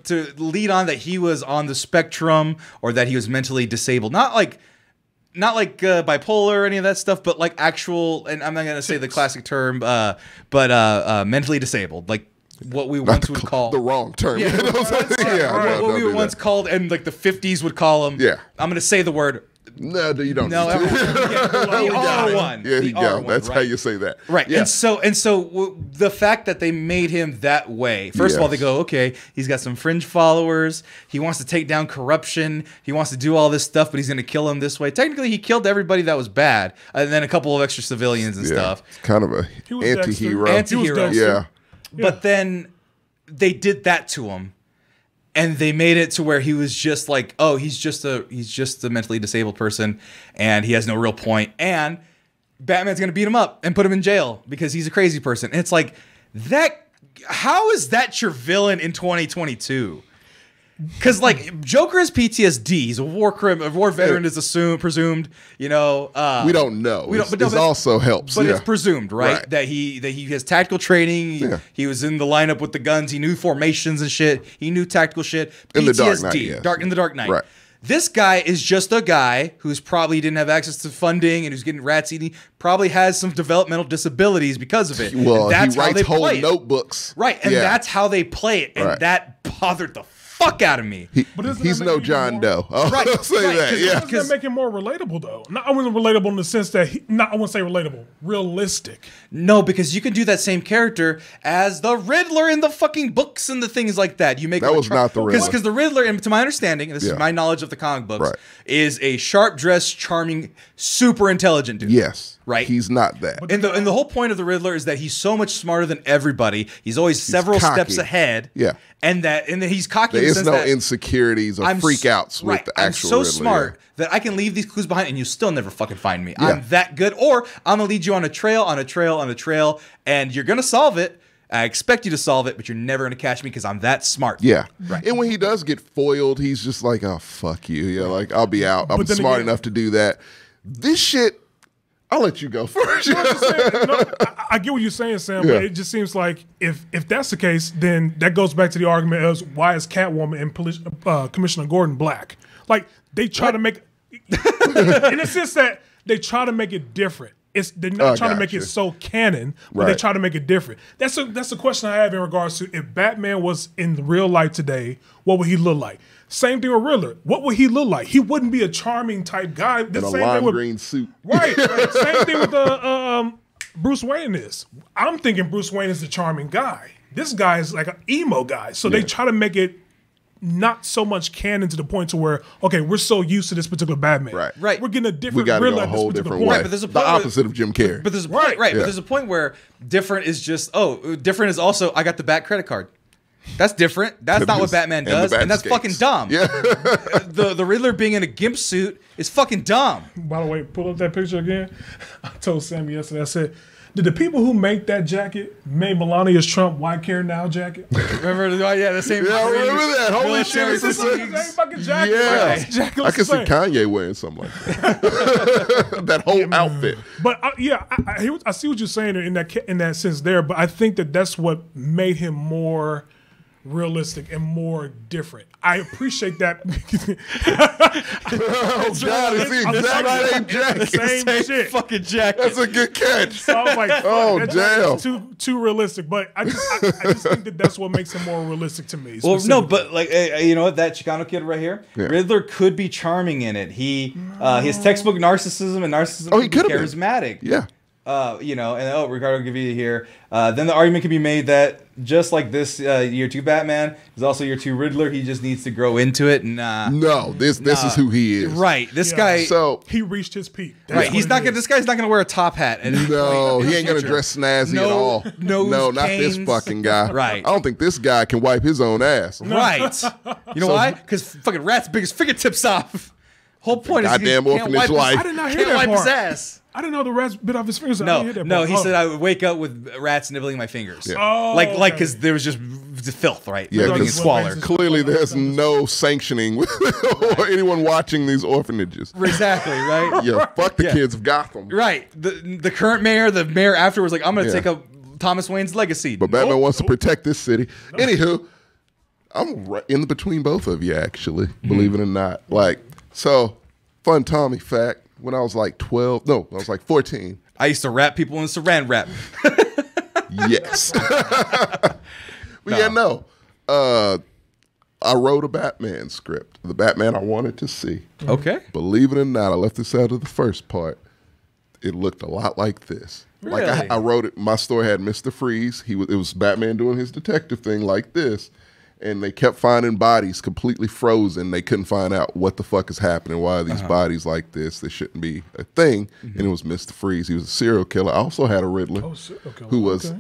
to lead on that he was on the spectrum or that he was mentally disabled. Not like bipolar or any of that stuff, but like actual. And I'm not gonna say the classic term, but mentally disabled, like what we once would call the wrong term. Yeah, You know what I'm saying? Yeah, what no, we don't were do once that. called, and like the 50s would call them. Yeah. I'm gonna say the word. No, you don't. No, need to. the R1. Yeah, The you go. R1, That's how right? you say that. Right. Yeah. And so the fact that they made him that way, first of all, they Yes. go, okay, he's got some fringe followers. He wants to take down corruption. He wants to do all this stuff, but he's going to kill him this way. Technically, he killed everybody that was bad, and then a couple of extra civilians and yeah. stuff. It's kind of a He was anti-hero. Dexter. He was Anti-hero. Dexter. Yeah. But then they did that to him. And they made it to where he was just like, oh, he's just a mentally disabled person, and he has no real point. And Batman's gonna beat him up and put him in jail because he's a crazy person. And it's like that. How is that your villain in 2022? Because like Joker has PTSD. He's a war veteran is presumed. You know, We don't know. We don't- but It no, but- also helps. but yeah. it's presumed, right? Right. That he has tactical training. Yeah. He was in the lineup with the guns. He knew formations and shit. He knew tactical shit. In the PTSD, Dark Knight, yes. in the Dark Knight. Right. This guy is just a guy who's probably didn't have access to funding and who's getting rats eating. Probably has some developmental disabilities because of it. Well, And that's he how writes they whole play it. notebooks. Right, and Yeah. that's how they play it, and Right. that bothered the fuck out of me. But doesn't He's that no make it John more- Doe. I'll Right, say right, that. 'cause- Yeah. Doesn't that make him more relatable though? Not I wasn't relatable in the sense that I wouldn't say relatable, realistic. No, because you can do that same character as the Riddler in the fucking books and the things like that. You make That him a was not the Riddler. because the Riddler, and to my understanding, and this Yeah. is my knowledge of the comic books, Right. is a sharp dressed, charming, super intelligent dude. Yes. Right. He's not that. And the whole point of the Riddler is that he's so much smarter than everybody. He's always several cocky. steps ahead. Yeah. And then he's cocky. There in the is sense no that insecurities or freakouts with right, the actual I'm so Riddler. smart that I can leave these clues behind and you still never fucking find me. Yeah. I'm that good. Or I'm gonna lead you on a trail, and you're gonna solve it I expect you to solve it, but you're never going to catch me because I'm that smart. Yeah. Right. And when he does get foiled, he's just like, oh, fuck you. Yeah, like, I'll be out. I'm smart enough to do that. This shit, I'll let you go first. I get what you're saying, Sam, but it just seems like if that's the case, then that goes back to the argument of why is Catwoman and Commissioner Gordon black? Like, they try to make in a sense that they try to make it different. They're not trying to make it so canon, but they try to make it different. That's a question I have in regards to if Batman was in real life today, what would he look like? Same thing with Riddler. What would he look like? He wouldn't be a charming type guy. In a lime green suit. Right. Same thing with Bruce Wayne is. I'm thinking Bruce Wayne is the charming guy. This guy is like an emo guy. So they try to make it not so much canon to the point to where, okay, we're so used to this particular Batman. Right. We're getting a different Riddler at this particular point. Right, but there's a point the opposite of Jim Carrey. But there's a point, but there's a point where different is just, different is also, I got the Bat credit card. That's different. That's not what Batman does, and that's fucking dumb. Yeah. the Riddler being in a gimp suit is fucking dumb. By the way, pull up that picture again. I told Sam yesterday, I said, did the people who make that jacket make Melania's Trump Why Care Now jacket? Remember? The same. Yeah, I remember that. Holy shit. It's the same fucking jacket. Yeah. Jacket I can see Kanye wearing something like that. That whole outfit. But I see what you're saying in that sense there, but I think that's what made him more realistic and more different. I appreciate that. Oh God, it's the exact same jacket. Same shit. Fucking jacket. That's a good catch. So I was like, oh damn, too realistic. But I just think that's what makes him more realistic to me. Well, no, but like you know what, that Chicano kid right here, Yeah. Riddler could be charming in it. His textbook narcissism and narcissism he could could be have been. charismatic. Yeah. Ricardo Gavita here. Then the argument can be made that just like this year 2 Batman is also year 2 Riddler, he just needs to grow into it. No, this is who he is. Right. This guy. So he reached his peak. Right. He's not gonna. This guy's not gonna wear a top hat. No, he ain't gonna dress snazzy at all. No, not this canes. fucking guy. Right. I don't think this guy can wipe his own ass. Right. You know why? Because fucking Rat's biggest fingertips off. Whole point is Goddamn orphanage life. I did not hear Can't that wipe part. his ass. I didn't know the rats bit off his fingers. I didn't hear that No, part. he said I would wake up with rats nibbling my fingers. Yeah. Oh, like because there was just filth, right? Yeah, Like because squalor. clearly there's no sanctioning or anyone watching these orphanages. Exactly, right? Yeah, fuck the kids of Gotham. Right. The current mayor, the mayor after was like, I'm going to take up Thomas Wayne's legacy. But Batman wants to protect this city. Anywho, I'm right in between both of you, actually, believe it or not. Like, so, fun Tommy fact. When I was like 12, no, I was like 14. I used to rap people in saran wrap. Yes. I wrote a Batman script, the Batman I wanted to see. Okay. Believe it or not, I left this out of the first part. It looked a lot like this. Really? Like I wrote it. My story had Mr. Freeze. It was Batman doing his detective thing like this. And they kept finding bodies completely frozen. They couldn't find out what the fuck is happening. Why are these bodies like this? They shouldn't be a thing. And it was Mr. Freeze. He was a serial killer. I also had a Riddler who was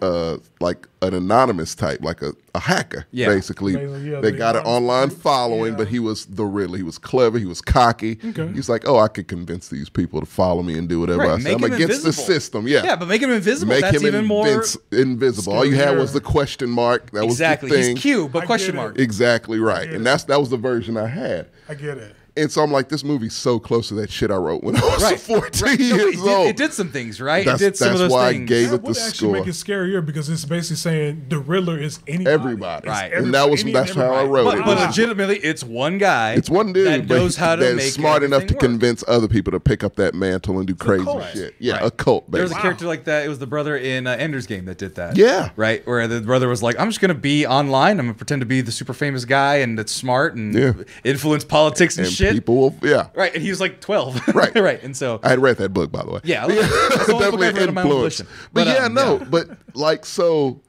like an anonymous type, like a hacker, basically. They got an online following, but he was the Riddler. He was clever. He was cocky. He's like, oh, I could convince these people to follow me and do whatever I say. I'm against the system. Yeah, but make him invisible. Make That's him even more invisible. All you had was the question mark. That was the thing. He's Q, but question mark. Exactly right. And that was the version I had. I get it. And so I'm like, this movie's so close to that shit I wrote when I was 14 years old. It did some things, right? That's, it did some of those why things. I gave That it the would actually score. make it scarier because it's basically saying the Riddler is anybody. Everybody. Right. And that's how I wrote it. But legitimately, it's one guy. It's one dude that knows how to make that's smart enough to everything work. convence other people to pick up that mantle and do crazy shit. Yeah, Right. a cult, There was basically. a character like that. It was the brother in Ender's Game that did that. Yeah. Right? Where the brother was like, I'm just going to be online. I'm going to pretend to be the super famous guy and that's smart and influence politics and shit. People will, Right. And he was like 12. Right. Right. And so. I had read that book, by the way. Yeah. That's the only book Definitely I've read on my own influence. volition. But But like, so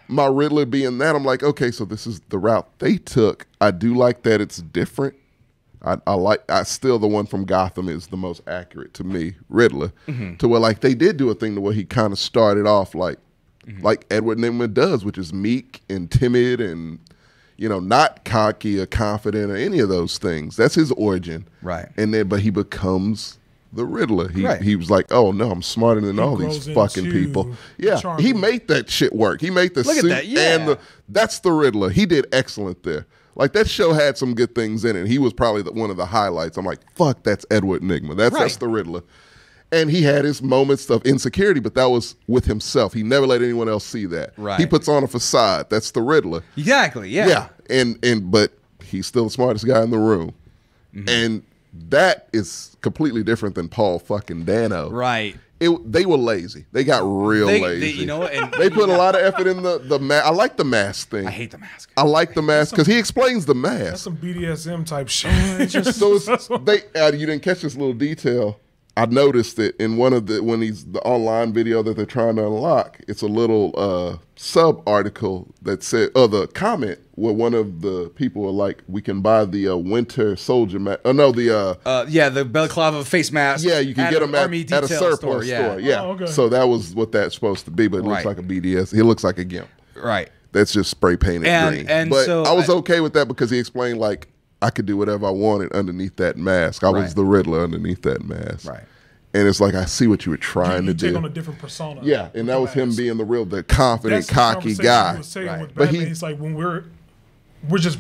my Riddler being that, I'm like, okay, so this is the route they took. I do like that it's different. I still the one from Gotham is the most accurate to me, Riddler. To where like they did do a thing to where he kind of started off like Edward Nygma does, which is meek and timid and not cocky or confident or any of those things. That's his origin. Right. And then but he becomes the Riddler. Right. He was like, oh no, I'm smarter than all these grows fucking into people. Yeah, charming. he made that shit work. He made the Look at suit that, yeah. and that's the Riddler. He did excellent there. Like that show had some good things in it. He was probably one of the highlights. I'm like, fuck, that's Edward Nygma. That's Right. the Riddler. And he had his moments of insecurity, but that was with himself. He never let anyone else see that. Right. He puts on a facade. That's the Riddler. Exactly. Yeah. Yeah. But he's still the smartest guy in the room. Mm-hmm. And that is completely different than Paul fucking Dano. Right. They were lazy. They got real lazy. You know what? And They put a lot of effort in the mask. I like the mask thing. I hate the mask. I like the mask because he explains the That's mask. some BDSM type shit. So you didn't catch this little detail. I noticed it in one of the online video that they're trying to unlock. It's a little sub article that said, the comment where one of the people are like, we can buy the Winter Soldier mask. Oh no, The balaclava face mask. yeah, you can get them Army at a detail surplus store. store. Yeah. Yeah. Oh, okay. So that was what that's supposed to be, but it looks Right. like a BDS. He looks like a gimp. Right. That's just spray painted green. And but so I was okay with that because he explained like I could do whatever I wanted underneath that mask. I was Right. the Riddler underneath that mask. Right. And it's like I see what you were trying You to take do. on a different persona. Yeah, and that was him Mask. being the confident, That's the cocky conversation guy. He was saying Right. with But Batman, he- he's like when we're just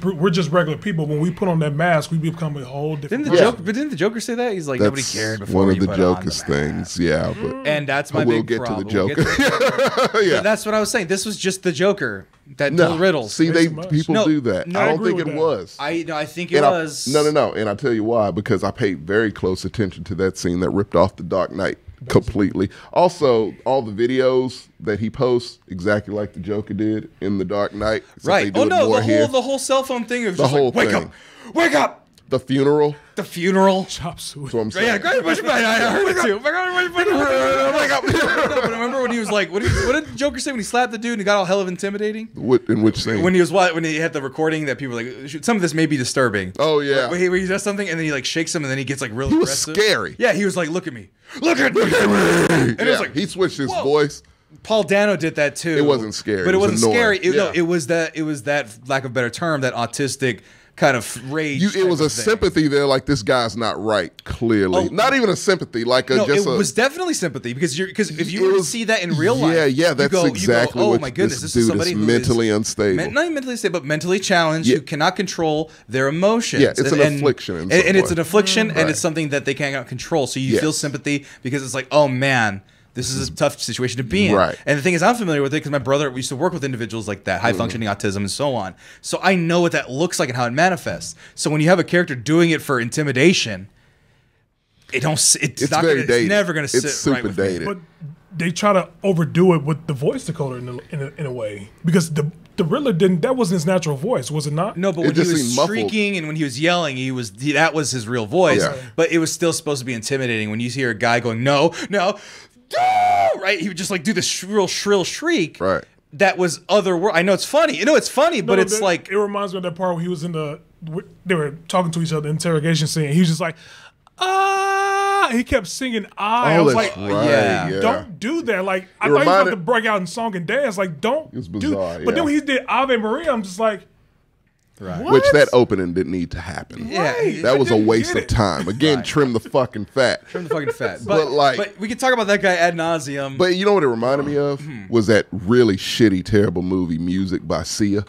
regular people. When we put on that mask, we become a whole different. Didn't the Joker say that? He's like nobody That's cared before one of you the put on Joker's the things. mask. Yeah, but And that's my we'll big get to problem. the We'll get to the yeah. That's what I was saying. This was just the Joker that No, told riddles. see, Way too much. people No, do that. no, I I don't agree think it with that. was. I think it And was. No. And I'll tell you why. Because I paid very close attention to that scene that ripped off the Dark Knight completely. Also, all the videos that he posts, exactly like the Joker did in the Dark Knight. except they Right. do Oh it no, more the here. whole cell phone thing of The just whole like, wake thing. up, wake up. The funeral. The funeral. Chop suey. That's what I'm saying. Yeah, great. I heard it too. Wake up. But remember when he was like, what did the Joker say when he slapped the dude and he got all hell of intimidating? In which scene? When he had the recording that people were like, some of this may be disturbing. Oh, yeah. Where he does something and then he like shakes him and then he gets like real He was aggressive. scary. Yeah, he was like, look at me. Look at me. and it was like, he switched his whoa. voice. Paul Dano did that too. It wasn't scary. But it It was wasn't annoying. scary. Yeah. It was that lack of a better term, that autistic kind of rage. It was type a of thing. sympathy there, like this guy's not right. Clearly, Oh. not even a sympathy, like No, just it a. was definitely sympathy because if you It were to was- see that in real life, yeah, that's exactly oh what my goodness, this this is dude somebody is who mentally is unstable. not even mentally unstable, but mentally challenged, Yeah. who cannot control their emotions. Yeah, it's an affliction in some and it's way. an affliction, and Right. it's something that they cannot control. So you Yes. feel sympathy because it's like, oh man. This is a tough situation to be in. Right. And the thing is, I'm familiar with it because my brother, we used to work with individuals like that, high functioning autism and so on. So I know what that looks like and how it manifests. So when you have a character doing it for intimidation, it's very dated. never going to sit It's super right with me. dated. But they try to overdo it with the voice decoder in a way because the Riddler that wasn't his natural voice, was it not? No, but It when he just was seemed muffled. shrieking and when he was yelling, that was his real voice. Yeah. But it was still supposed to be intimidating. When you hear a guy going, no, right? He would just like do this real shrill shriek. Right. That was I know it's funny. But it's like it reminds me of that part where he was they were talking to each other, interrogation scene. He was just like, he kept singing I was that's like, right. yeah. Yeah. don't do that. Like I It thought he was about reminded- to break out in song and dance. Like don't It was do. bizarre, But then yeah. when he did Ave Maria, I'm just like, Right. Which that opening didn't need to happen. Yeah. That was a didn't waste get of it. time. Again, Right. trim the fucking fat. Turn the fucking fat. But we could talk about that guy ad nauseum. But you know what it reminded me of? Was that really shitty, terrible movie, Music by Sia.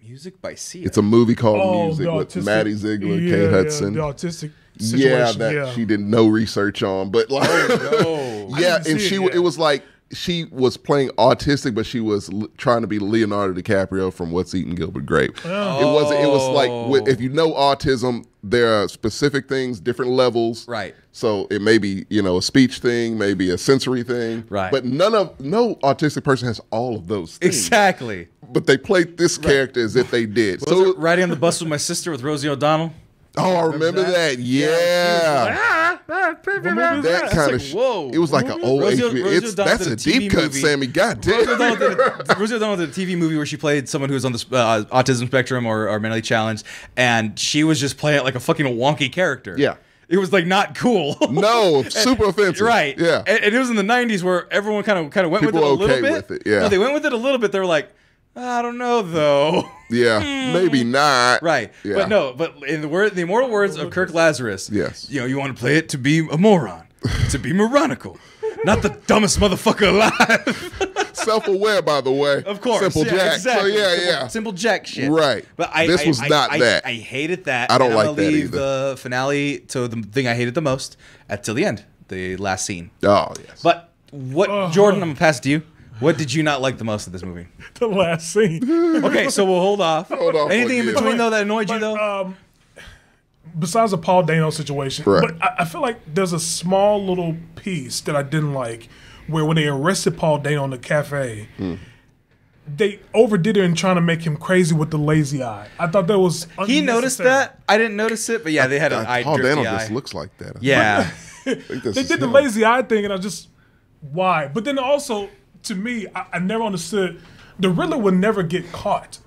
Music by Sia. It's a movie called Music the with autistic- Maddie Ziegler, yeah, Kate Hudson. the autistic Yeah, situation. that she did no research on, but like, no. yeah, didn't and see she it yet. it was like she was playing autistic, but she was trying to be Leonardo DiCaprio from What's Eating Gilbert Grape. It was like if you know autism, there are specific things, different levels. Right. So it may be a speech thing, maybe a sensory thing. Right. But no autistic person has all of those things. Exactly. But they played this character as if they did. Was So it Riding on the Bus with My Sister with Rosie O'Donnell? I remember that. Yeah. That kind of whoa. It was like an old Rosie- HBO. Rosie It's O'Donnell that's did a a TV deep cut, movie. Sammy. God Rosie damn. O'Donnell did a TV movie where she played someone who was on the autism spectrum or mentally challenged, and she was just playing it like a fucking wonky character. Yeah. It was like not cool. No, super offensive. Right. Yeah. And it was in the 90s where everyone kind of went People with it a were little okay bit. with it, yeah. No, they went with it a little bit. They were like, I don't know though. Yeah, maybe not. Right. Yeah. But no, but in the immortal words of Kirk Lazarus, Yes. you know, you want to play it to be a moron, to be moronical, not the dumbest motherfucker alive. Self-aware, by the way. Of course. Simple yeah, Jack. Exactly. So simple, yeah. Simple Jack shit. Right. But This was not that. I hated that. I don't and like I'm gonna that leave either. the finale to the thing I hated the most till the end, the last scene. Oh yes. But what, Jordan? I'm gonna pass it to you. What did you not like the most of this movie? The last scene. Okay, so we'll hold off. Hold off Anything on in you. between though that annoyed you though? Besides the Paul Dano situation, Right. but I feel like there's a small little piece that I didn't like, where when they arrested Paul Dano in the cafe, they overdid it in trying to make him crazy with the lazy eye. I thought that was He noticed unnecessary. that. I didn't notice it, but yeah, they had an eye Paul Dano drifty eye. just looks like that. Yeah. I think this They is did the him. lazy eye thing, and I just why? But then also, to me, I never understood. The Riddler would never get caught.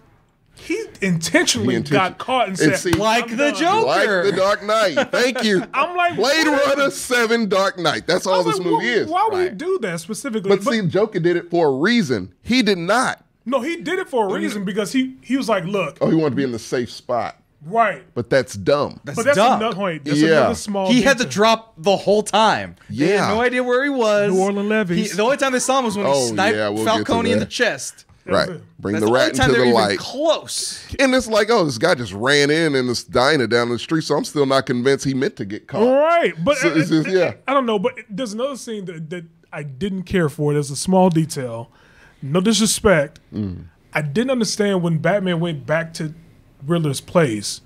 He intentionally got caught and said, see, Like "I'm the done." Joker. Like the Dark Knight. Thank you. I'm like, Blade what? Runner 7 Dark Knight. That's I all was this like, movie is. Why would he Right. do that specifically? But see, Joker did it for a reason. He did not. No, he did it for a reason because he was like, look, Oh, he wanted to be in the safe spot. right. But that's dumb. But that's dumb. another point. That's Yeah. another small. He had to detail. drop the whole time. They Yeah. had no idea where he was. New Orleans levies. The only time they saw him was when he Oh, sniped yeah, we'll get to Falcone in that. the chest. Right. it. Bring That's the the only rat time into they're the even light. close. And it's like, oh, this guy just ran in this diner down the street, so I'm still not convinced he meant to get caught. Right, but So it's just- yeah. I don't know. But there's another scene that I didn't care for. There's a small detail. No disrespect. I didn't understand when Batman went back to Riddler's place.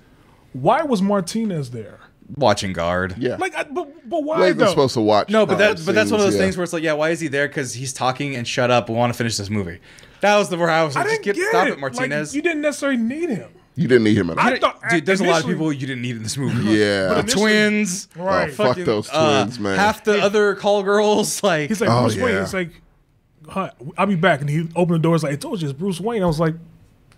Why was Martinez there? Watching guard. Yeah. Like, but why Blades though? is supposed to watch. No, but that's one of those yeah. things where it's like, yeah, why is he there? Because he's talking and shut up. We want to finish this movie. That was where I was I like, didn't just get stop it, it, Martinez. Like, you didn't necessarily need him. You didn't need him at all. I thought Dude, there's a lot of initially- people you didn't need in this movie. Yeah. The initially- twins. Right. Oh, fuck those twins, man. Half the other call girls, like He's like, Oh, Bruce Wayne. yeah. He's like, "Huh, I'll be back. And he opened the door. He's like, I told you it's Bruce Wayne. I was like,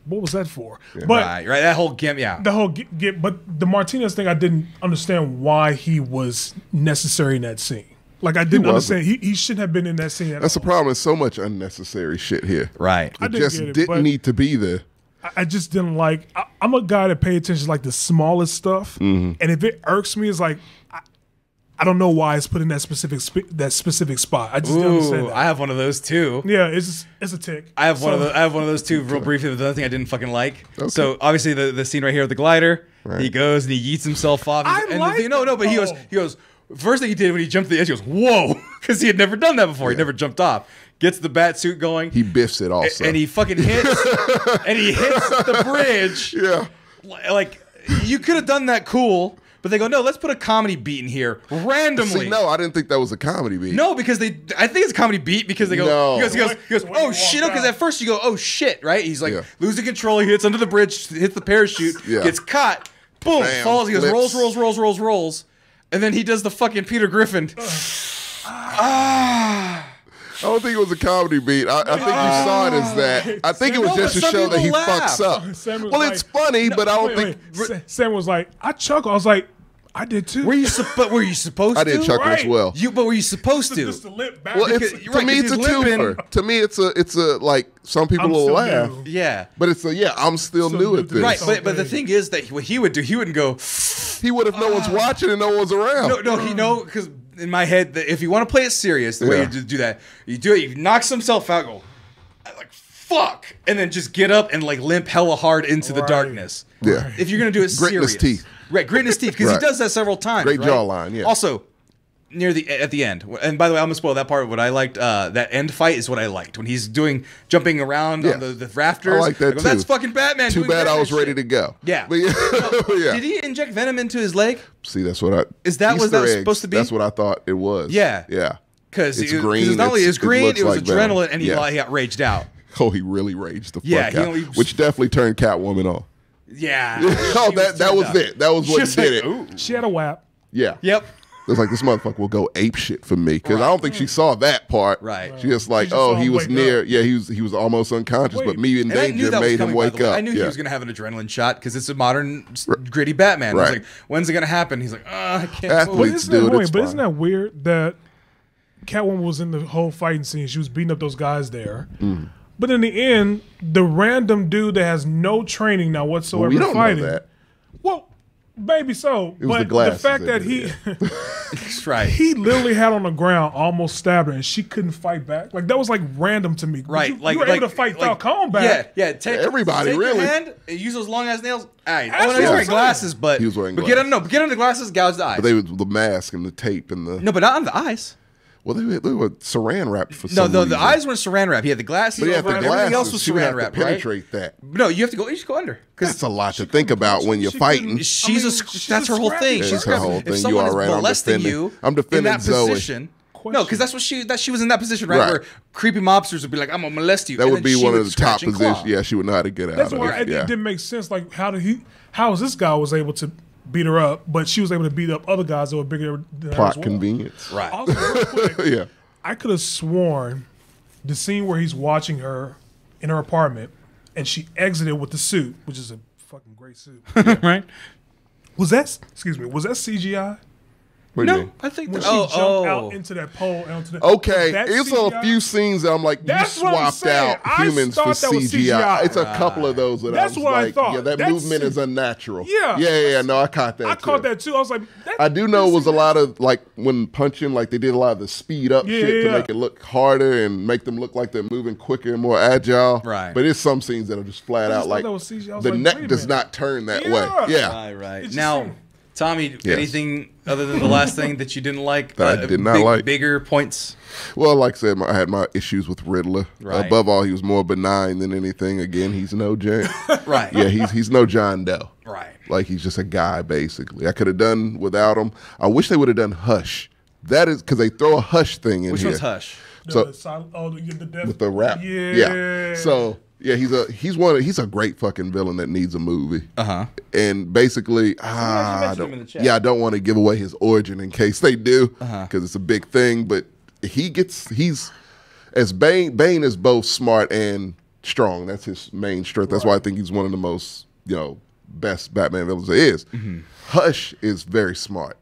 what was that for? But right. That whole gimp, yeah. the whole but the Martinez thing, I didn't understand why he was necessary in that scene. Like, I didn't wasn't. understand. He shouldn't have been in that scene at That's the all. problem. There's so much unnecessary shit here. Right. I It didn't just get it, didn't but- need to be there. I just didn't like. I'm a guy that pay attention to like the smallest stuff, Mm-hmm. and if it irks me, it's like I don't know why it's put in that specific spot. I just don't understand Ooh, that. I have one of those too. Yeah, it's a tick. I have one So- of those. I have one of those too. Real briefly, the other thing I didn't fucking like. So obviously the scene right here with the glider, he goes and he yeets himself off. I and like the thing, no, but he it. goes. First thing he did when he jumped the edge, he goes, "Whoa!" Because he had never done that before. He never jumped off. Gets the bat suit going, He biffs it also. and he fucking hits, and he hits the bridge. yeah. Like you could have done that cool, but they go, "No, let's put a comedy beat in here randomly." See, no, I didn't think that was a comedy beat. No, because I think it's a comedy beat because they go, No. he goes, The way he oh shit, walked because out. at first you go, oh shit, right? He's like Yeah. losing control, he hits under the bridge, hits the parachute, Yeah. gets caught, boom, Bam, falls, he goes, flips. rolls, and then he does the fucking Peter Griffin. I don't think it was a comedy beat. I think you saw it as that. I think it was No, just to but some show that he people fucks laugh. up. Sam was Well, like- it's funny, but I don't think. Sam was like, I chuckle. I was like, I did too. Were you supposed to? I did chuckle as Right. well. But were you supposed to? Just to limp back. Well, because- it's, you're to right, me, it's a because he's limping. twofer. To me, it's a like some people I'm will still laugh, new. Yeah. but it's a I'm still Still new new at to this. Right, So but the big. thing is that what he would do, he wouldn't go, He would if no one's watching and no one's around. no, because in my head, if you want to play it serious, the way Yeah. you do that, you do it, he knocks himself out, go, like, fuck, and then just get up and, like, limp hella hard into the Right. darkness. Yeah. If you're going to do it Grit in serious. his teeth. Right, grit in his teeth, because Right. he does that several times. Great right? jawline, yeah. Also, at the end, and by the way, I'm going to spoil that part. What I liked, that end fight is what I liked. When he's jumping around Yes. on the rafters. I like that go, too. That's fucking Batman. Too doing bad I Batman was ready shit." to go. Yeah. But yeah. yeah. Did he inject venom into his leg? See, that's what I. Is that what Easter that was eggs, supposed to be? That's what I thought it was. Yeah. Yeah. Because It's it green, not only it's- it was green, looks it was like venom. adrenaline, and he Yeah. got raged out. Oh, he really raged the fuck Yeah, out, he which definitely turned Catwoman on. Yeah. Oh, that was it. That was She what was did like, it. "Ooh." She had a whap. Yeah. Yep. It was like, this motherfucker will go ape shit for me because I don't think she saw that part. Right. She just like, She just oh, saw he him was wake near. up. Yeah, he was almost unconscious, but me in And I knew danger that was made him coming, by wake the way. up. I knew he Yeah. was going to have an adrenaline shot because it's a modern, gritty Batman. I was Right. like, when's it going to happen? He's like, I can't. Athletes But move." isn't do that it, annoying? it's But isn't fine. that weird that Catwoman was in the whole fighting scene? She was beating up those guys there. But in the end, the random dude that has no training now whatsoever we don't fighting. know that. Well, maybe so. It was but the glasses fact that that did he That's right. he literally had on the ground, almost stabbed her, and she couldn't fight back. Like that was like random to me. Right, You were able to fight Falcone back. Yeah. Take Everybody, take really. Your hand, use those long ass nails. All right. That's Oh, no, what he's I'm wearing saying. glasses, but He was wearing But glasses. get under the glasses, gouge the eyes. But they was the mask and the tape and the. No, but not on the eyes. Well, they were saran wrapped for No, some reason. the eyes were saran wrap. He had the glasses But yeah, over, the and everything else glasses, was she would saran have wrap, to right? penetrate that. No, you have to go. You just go under. That's a lot to think about when you're fighting. She's she's that's a her whole scrappy thing. girl. She's It's her scrappy. whole If thing. You someone are is right. I'm molesting defending- you I'm defending in that Zoe. position. No, because that's what she was in that position, right? Right. Where creepy mobsters would be like, "I'm gonna molest you." That and would then be she one would of the top scratch and claw. positions. Yeah, she would know how to get out That's of why it. it Yeah. didn't make sense. Like how is this guy was able to beat her up, but she was able to beat up other guys that were bigger than her Plot as well. convenience. Right. Also, real quick, Yeah. I could have sworn the scene where he's watching her in her apartment and she exited with the suit, which is a fucking great suit. right? Was that CGI? What do you No, mean? I think When that. she jumped out into that pole, onto the Okay, was that it's CGI? a few scenes that I'm like, That's you what I'm swapped saying. out I humans for thought that was CGI. CGI. It's a couple of those that That's I was what I like, thought. yeah, that That's movement is it. unnatural. Yeah. No, I caught that. I too. caught that too. I was like, I do know it was a lot of like when punching, like they did a lot of the speed up shit to Yeah. make it look harder and make them look like they're moving quicker and more agile. Right. But it's some scenes that are just flat I just out thought like that was CGI. I was the like, neck wait a does minute. not turn that Yeah. way. Yeah. Right. It just Now, seemed- Tommy, Yes. anything other than the last thing that you didn't like? That I did not like. Bigger points. Well, like I said, I had my issues with Riddler. Right. Above all, he was more benign than anything. Again, he's no Right. Yeah, he's no John Doe. Right. Like he's just a guy, basically. I could have done without him. I wish they would have done Hush. That is because they throw a Hush thing in Which here. one's Hush? So the death with the rap, Yeah. So yeah, he's a great fucking villain that needs a movie. And basically, I mentioned him in the don't, chat. yeah, I don't want to give away his origin in case they do, because it's a big thing. But he's as Bane is both smart and strong. That's his main strength. That's why I think he's one of the most best Batman villains there is. Hush is very smart.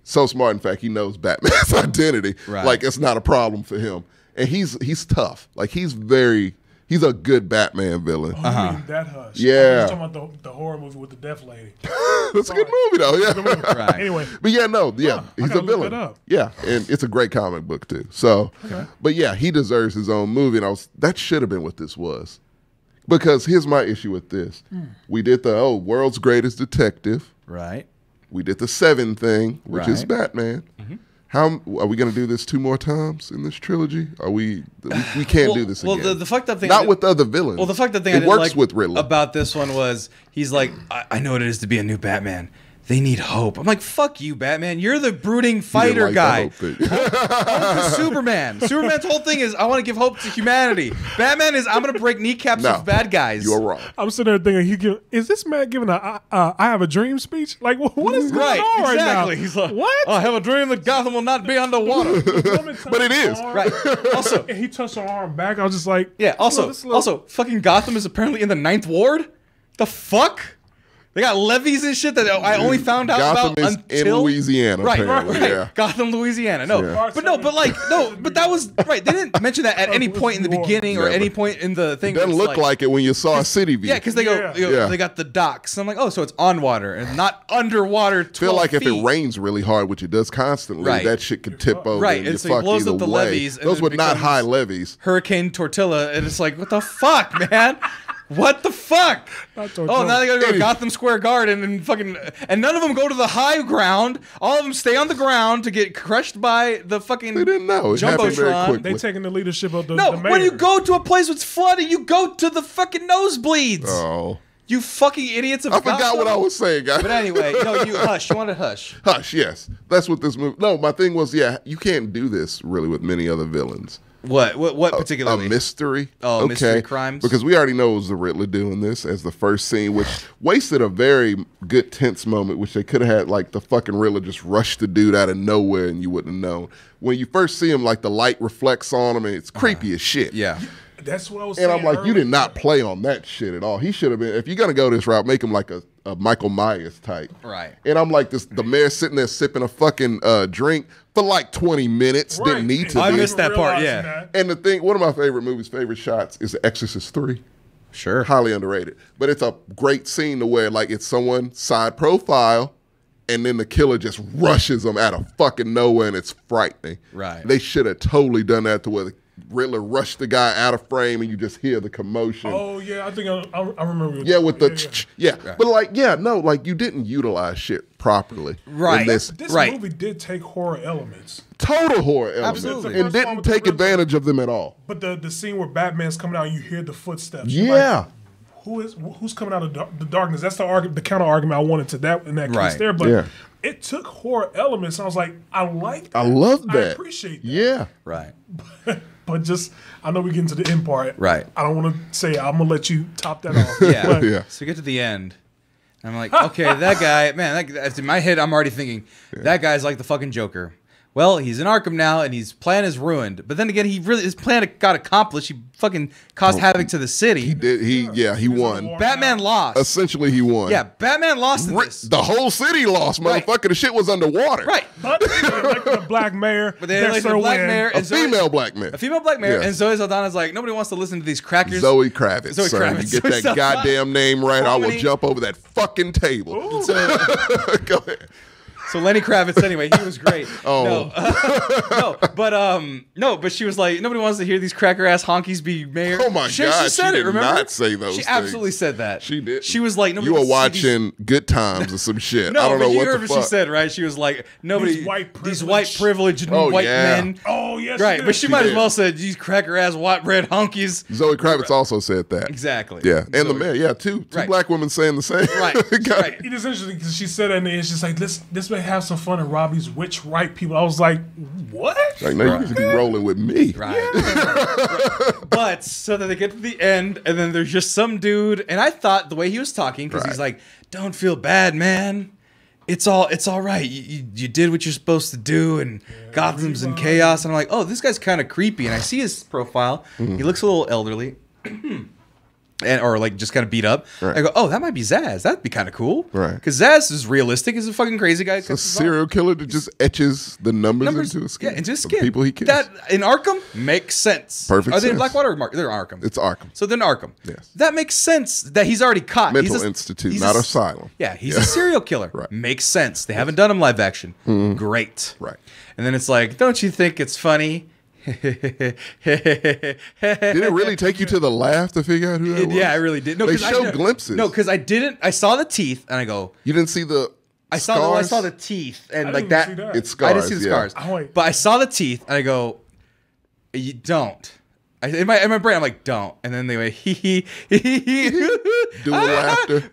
So smart, in fact, he knows Batman's identity. Right. Like it's not a problem for him, and he's tough. Like he's a good Batman villain. Oh, you mean that Hush? Yeah. I was talking about the horror movie with the deaf lady. That's a good movie though. Yeah. Right. Anyway, But yeah, no, yeah, I he's gotta a look villain. that up. Yeah, and it's a great comic book too. So, but yeah, he deserves his own movie, and that should have been what this was. Because here's my issue with this: we did the world's greatest detective. Right. We did the Seven thing, which is Right. Batman. How are we going to do this 2 more times in this trilogy? We can't do this again. Well, the fucked up thing. Not with other villains. Well, the fucked up thing I it didn't works like with Riddler. about this one was he's like, I know what it is to be a new Batman. They need hope. I'm like, fuck you, Batman. You're the brooding You fighter didn't guy. like the hope thing. Hope is Superman. Superman's whole thing is I want to give hope to humanity. Batman is I'm going to break kneecaps No, of bad guys. You're wrong. I'm sitting there thinking, is this man giving a I have a dream speech? Like, what is going Right, on right now? exactly. He's like, what? I have a dream that Gotham will not be underwater. But it is. Right. Also, And he touched her arm back. I was just like, yeah. Also, this little- also, fucking Gotham is apparently in the 9th Ward. The fuck? They got levees and shit that I only found out Gotham about is until in Louisiana, Right, apparently. right. Yeah. Gotham, Louisiana. No, Yeah. but that was right. They didn't mention that at any point in the beginning or Yeah, any but point in the thing. It doesn't It's look like it when you saw a city view. Yeah, because they go, Yeah. Yeah. they got the docks. I'm like, oh, so it's on water and not underwater. 12 feel like if feet. it rains really hard, which it does constantly, Right. that shit could tip over Right, and and you so he fuck blows either up the way. levees, and Those then were it not becomes- high levees. Hurricane Tortilla, and it's like, what the fuck, man? What the fuck? Not Oh, Tortilla. now they gotta go to It is- Gotham Square Garden and fucking, and none of them go to the high ground. All of them stay on the ground to get crushed by the fucking. They didn't know. It happened very Jumbotron. quickly. they taking the leadership of the No, the mayor. when you go to a place that's flooded, you go to the fucking nosebleeds. Oh. You fucking idiots of I forgot Gotham. what I was saying, guys. But anyway, no, you hush. You wanted hush. Hush, yes. That's what this movie... No, my thing was, yeah, you can't do this really with many other villains. What A particularly? mystery. Oh, mystery crimes? Because we already know it was the Riddler doing this as the first scene, which wasted a very good tense moment, which they could have had, like, the fucking Riddler just rush the dude out of nowhere and you wouldn't have known. When you first see him, like, the light reflects on him and it's creepy as shit. Yeah. That's what I was And saying. I'm like, you earlier. did not play on that shit at all. He should have been, if you're going to go this route, make him like a Michael Myers type. Right. And I'm like, the mayor sitting there sipping a fucking drink for like 20 minutes. Right. Didn't need to I be. missed that part, Realizing yeah. that. And the thing, one of my favorite movies, favorite shots is The Exorcist 3. Sure. Highly underrated. But it's a great scene to where like it's someone side profile and then the killer just rushes them out of fucking nowhere and it's frightening. Right. They should have totally done that to where the Riddler rushed the guy out of frame and you just hear the commotion. Oh yeah, I think I remember. Yeah, with the yeah. yeah. But like, yeah, no, like you didn't utilize shit properly. Right. In this This Right. movie did take horror elements, total horror element. Absolutely. And didn't take advantage of them at all. but the scene where Batman's coming out, and you hear the footsteps. You're Yeah. like, who's coming out of the darkness? That's the counter argument I wanted to that in that case Right. there. But Yeah. it took horror elements. And I was like, I like that. I love that. I appreciate that. Yeah. Right. But just, I know we get into the end part. Right. I don't want to say, I'm going to let you top that off. Yeah. But Yeah. So we get to the end. And I'm like, okay, that guy, man, that's in my head, I'm already thinking, that guy's like the fucking Joker. Well, he's in Arkham now, and his plan is ruined. But then again, his plan got accomplished. He fucking caused havoc to the city. He won. Batman lost. Essentially, he won. Yeah, Batman lost in this. The whole city lost, Right. motherfucker. The shit was underwater. Right. But they elected a black mayor. But they elected a black mayor. A and Zoe- female black man. A female black mayor. Yeah. And Zoe Saldana's like, nobody wants to listen to these crackers. Zoe Kravitz. Zoe sir. Kravitz. You get Zoe that goddamn name right, I will Harmony. jump over that fucking table. Go ahead. So Lenny Kravitz, anyway, he was great. Oh. No, but she was like, nobody wants to hear these cracker ass honkies be mayor. Oh my God, She said she it. did Remember? not say those She things. absolutely said that. She did. She was like, nobody You were wants to see these- watching Good Times or some shit. No, I don't but know you what heard the what fuck. she said, right? She was like, nobody, These white white privileged white yeah. men. Oh, yes. Right, but she might as did. well said these cracker ass white bread honkies. Zoe Kravitz also said that. Exactly. Yeah, and the mayor. Yeah, two Right. black women saying the same. Right, God. right. It is interesting because she said that and it's just like, this may have some fun and rob these rich white people. I was like, what? Like, no, you need to be rolling with me. Right. But so then they get to the end, and then there's just some dude, and I thought the way he was talking, because he's Right. like, "Don't feel bad, man. It's all right. You did what you're supposed to do, and Gotham's in chaos." And I'm like, "Oh, this guy's kind of creepy." And I see his profile. Mm-hmm. He looks a little elderly. Or like just kind of beat up. Right. I go, oh, that might be Zaz. That'd be kind of cool. Right. Because Zaz is realistic. He's a fucking crazy guy. A serial killer that just etches the numbers into his skin. Yeah, into his of the skin. people he kills. That in Arkham makes sense. Perfect Are they in sense. Blackwater or they're Arkham? It's Arkham. So they're in Arkham. Yes. That makes sense that he's already caught. Mental He's institute, he's not asylum. Yeah, he's a serial killer. Right. Mm-hmm. Makes sense. They haven't done him live action. Great. Right. And then it's like, don't you think it's funny? Did it really take you to the laugh to figure out who that was? Yeah, I really did. No, They 'cause I show know- glimpses. No, because I didn't. I saw the teeth, and I go, You didn't see the I saw scars? the teeth, and I like didn't that. see that. It's scars. I didn't see the yeah. scars, Oh, wait. but I saw the teeth, and I go, "You don't." In my brain, I'm like, "Don't," and then they went, "Hee hee hee." Dual laughter.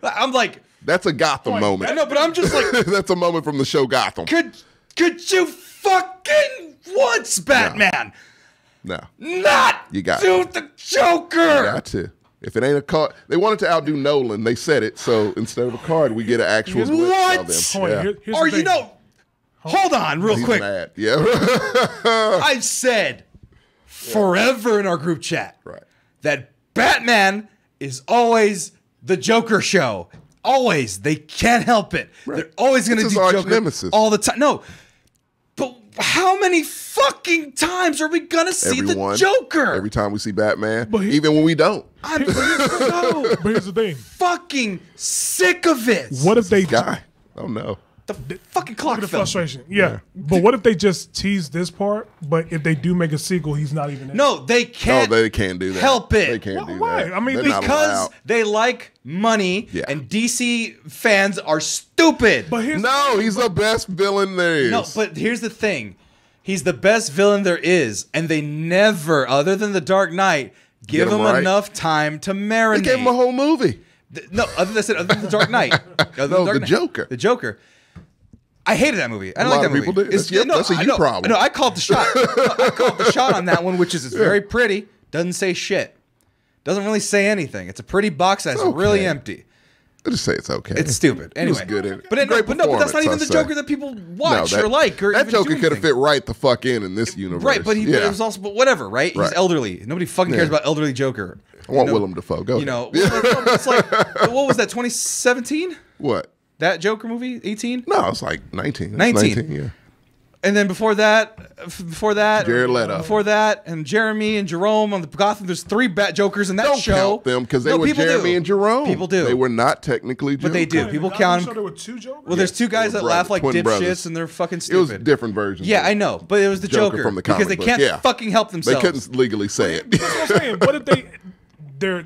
I'm like, That's a Gotham moment. I know, but I'm just like, That's a moment from the show Gotham. could you fucking once, Batman, No, not You got do the Joker? got to. If it ain't a card, they wanted to outdo Nolan. They said it. So instead of a card, we get an actual glimpse What? of them. Hold on, Yeah. here's Or the you thing. know, hold on, real He's quick. mad. Yeah. I've said forever in our group chat Right. that Batman is always the Joker show. Always. They can't help it. Right. They're always going to It's do his arch Joker nemesis. all the time. No. But how many fucking times are we going to see Everyone. the Joker? Every time we see Batman, But he- even when we don't. I'm so But here's the thing. fucking sick of it. What if they Guy. Oh no. The fucking clock the film. frustration? Yeah. But what if they just tease this part? But if they do make a sequel, he's not even in. No, they can't. No, they can't do that. Help it. They can't do Why? that. I mean, They're not Because allowed. they like money, Yeah. and DC fans are stupid. But here's No, he's the best villain there is. No, but here's the thing. He's the best villain there is, and they never, other than The Dark Knight, give Get him him right. enough time to they marinate. gave him a whole movie. No, other than The Dark Knight. Other than No, Dark The Knight. Joker. The Joker. I hated that movie. I don't A like lot that of movie. people did. That's a I you know, problem. No, I called the shot. I called the shot on that one, which is it's very pretty. Doesn't say shit. Doesn't really say anything. It's a pretty box that's Okay. really empty. I just say it's okay. It's stupid. Anyway, good in it. But, Great but that's not even performance, the I'd say. Joker that people watch or like. Or that even Joker do could have anything. fit right the fuck in this universe. Right, but he yeah. it was also, but whatever, right? He's Right. elderly. Nobody fucking cares Yeah. about elderly Joker. I want Willem Dafoe. Go You ahead. know, it's like what was that? 2017? What? That Joker movie? 18? No, it's like 19. It's 19. yeah. And then before that, Jared Leto. Before that, and Jeremy and Jerome on the Gotham. There's 3 Jokers in that Don't show. count them because they were people Jeremy do. and Jerome. People do. They were not technically Joker. But they do. Wait, People the count Gotham them. show, there were 2 Jokers? Well, there's 2 guys they that were laugh like twin dipshits brothers. and they're fucking It stupid. was different versions. Yeah, of I know, but it was the Joker, from the because comic they book. can't Yeah. fucking help They themselves. couldn't legally say it. That's what I'm saying. What if they're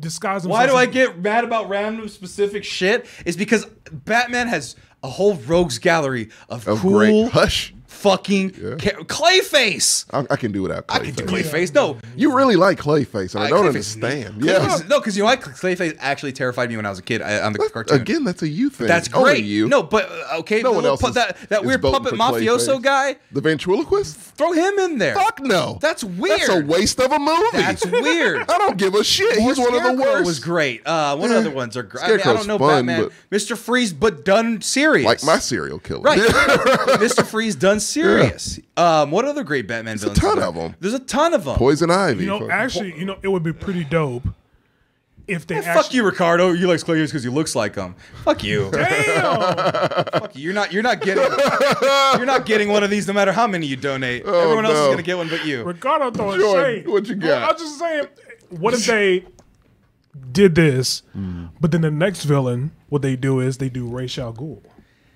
disguised Why do themselves I as- get mad about random specific shit? Is because Batman has a whole rogues gallery of Of cool great Hush. fucking Clayface. I can do without Clayface. I can do Clayface. No, You really like Clayface, and I don't Clayface is neat. understand. Yeah. No, because you know what? Clayface actually terrified me when I was a kid on the cartoon. Again, that's a you thing. That's Only great. you. No, but okay, No the one little else is- that is weird voting puppet for mafioso Clayface. guy. The ventriloquist? Throw him in there. Fuck no. That's weird. That's a waste of a movie. That's weird. I don't give a shit. He's one of the Scarecrow worst. was great. What other ones are great? I don't Scarecrow's know fun, Batman. Mr. Freeze, but done serious. Like my serial killer. Right. Mr. Freeze done serious. What other great Batman villains? ton are there? of 'em. There's a ton of them. Poison Ivy. You know, actually, it would be pretty dope if they actually. Fuck you, Ricardo. You like Clayface because he looks like him. Fuck you. Damn! Fuck you. You're not getting one of these no matter how many you donate. Everyone else is no. gonna get one but you. Ricardo throwing Jordan, shade. what you got? Well, I'm just saying, what if they did this, but then the next villain, what they do is they do Ra's al Ghul.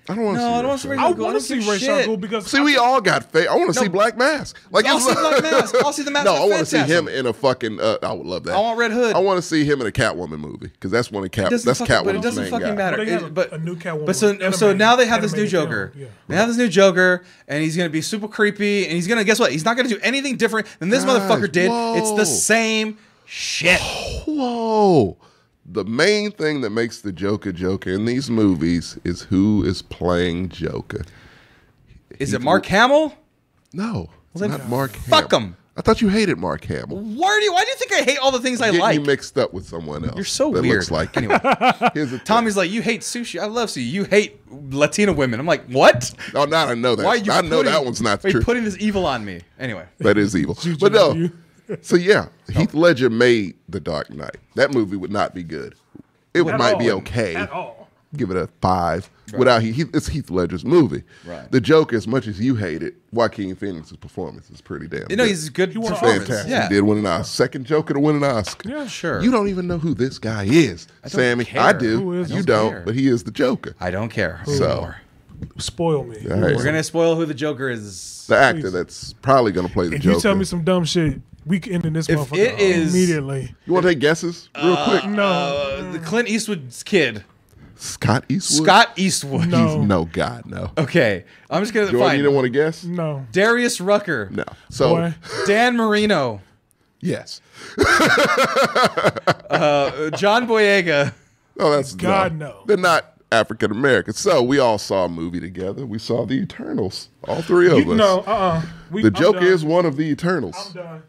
I don't want to No, I see don't want to see Ra's Ra's I al Ghul. want to see Ra's al Ghul because See, we all got fake. I want to see Black Mask. Like I'll it's see Black Mask. I'll see the Mask No, of I want to see Phantasm. him in a fucking. I would love that. I want Red Hood. I want to see him in a Catwoman movie because that's one of Doesn't That's fucking- but it Catwoman's doesn't main fucking guy. matter. But they have But a new Catwoman But so animated- now they have this new animated film, Joker. yeah. They have this new Joker, and he's gonna be super creepy, and he's gonna guess what? He's not gonna do anything different than this Guys, motherfucker did. It's whoa. the same shit. Whoa. The main thing that makes the Joker in these movies is who is playing Joker. Is it Mark Hamill? No, it's then not Mark fuck Hamill. him. I thought you hated Mark Hamill. Why do you think I hate all the things I Getting like? you mixed up with someone else. You're so that weird. Looks like Anyway, Here's the Tommy's like, you hate sushi. I love sushi. You hate Latina women. I'm like, what? Oh, now I know that. Why are you I know putting- that one's not why are you true. putting this evil on me? Anyway. That is evil. Juju But no. you. So yeah, Heath Ledger made The Dark Knight. That movie would not be good. It At might be all. okay. At all. Give it a 5. Without it's Heath Ledger's movie. Right. The Joker, as much as you hate it, Joaquin Phoenix's performance is pretty damn. You know, good. he's a good won an performance. fantastic. Yeah. He did win an Oscar. Second Joker to win an Oscar. Yeah. Sure. You don't even know who this guy is, Sammy. care. I do. Who is you he? don't, care. but he is the Joker. I don't care. So- anymore. Spoil me. All right. We're gonna spoil who the Joker is. The actor that's probably going to play the If Joker. you tell me some dumb shit, we can end in this If motherfucker it is- immediately. You want to take guesses real quick? No. The Clint Eastwood's kid, Scott Eastwood? Scott Eastwood. No. No, God, no. Okay, I'm just gonna Jordan, find you don't want to guess? No. Darius Rucker, No. So, Boy. Dan Marino, yes. John Boyega. Oh, that's God, no. They're not African American. So we all saw a movie together. We saw The Eternals. All three of us. No, The Joker is one of the Eternals. I'm done.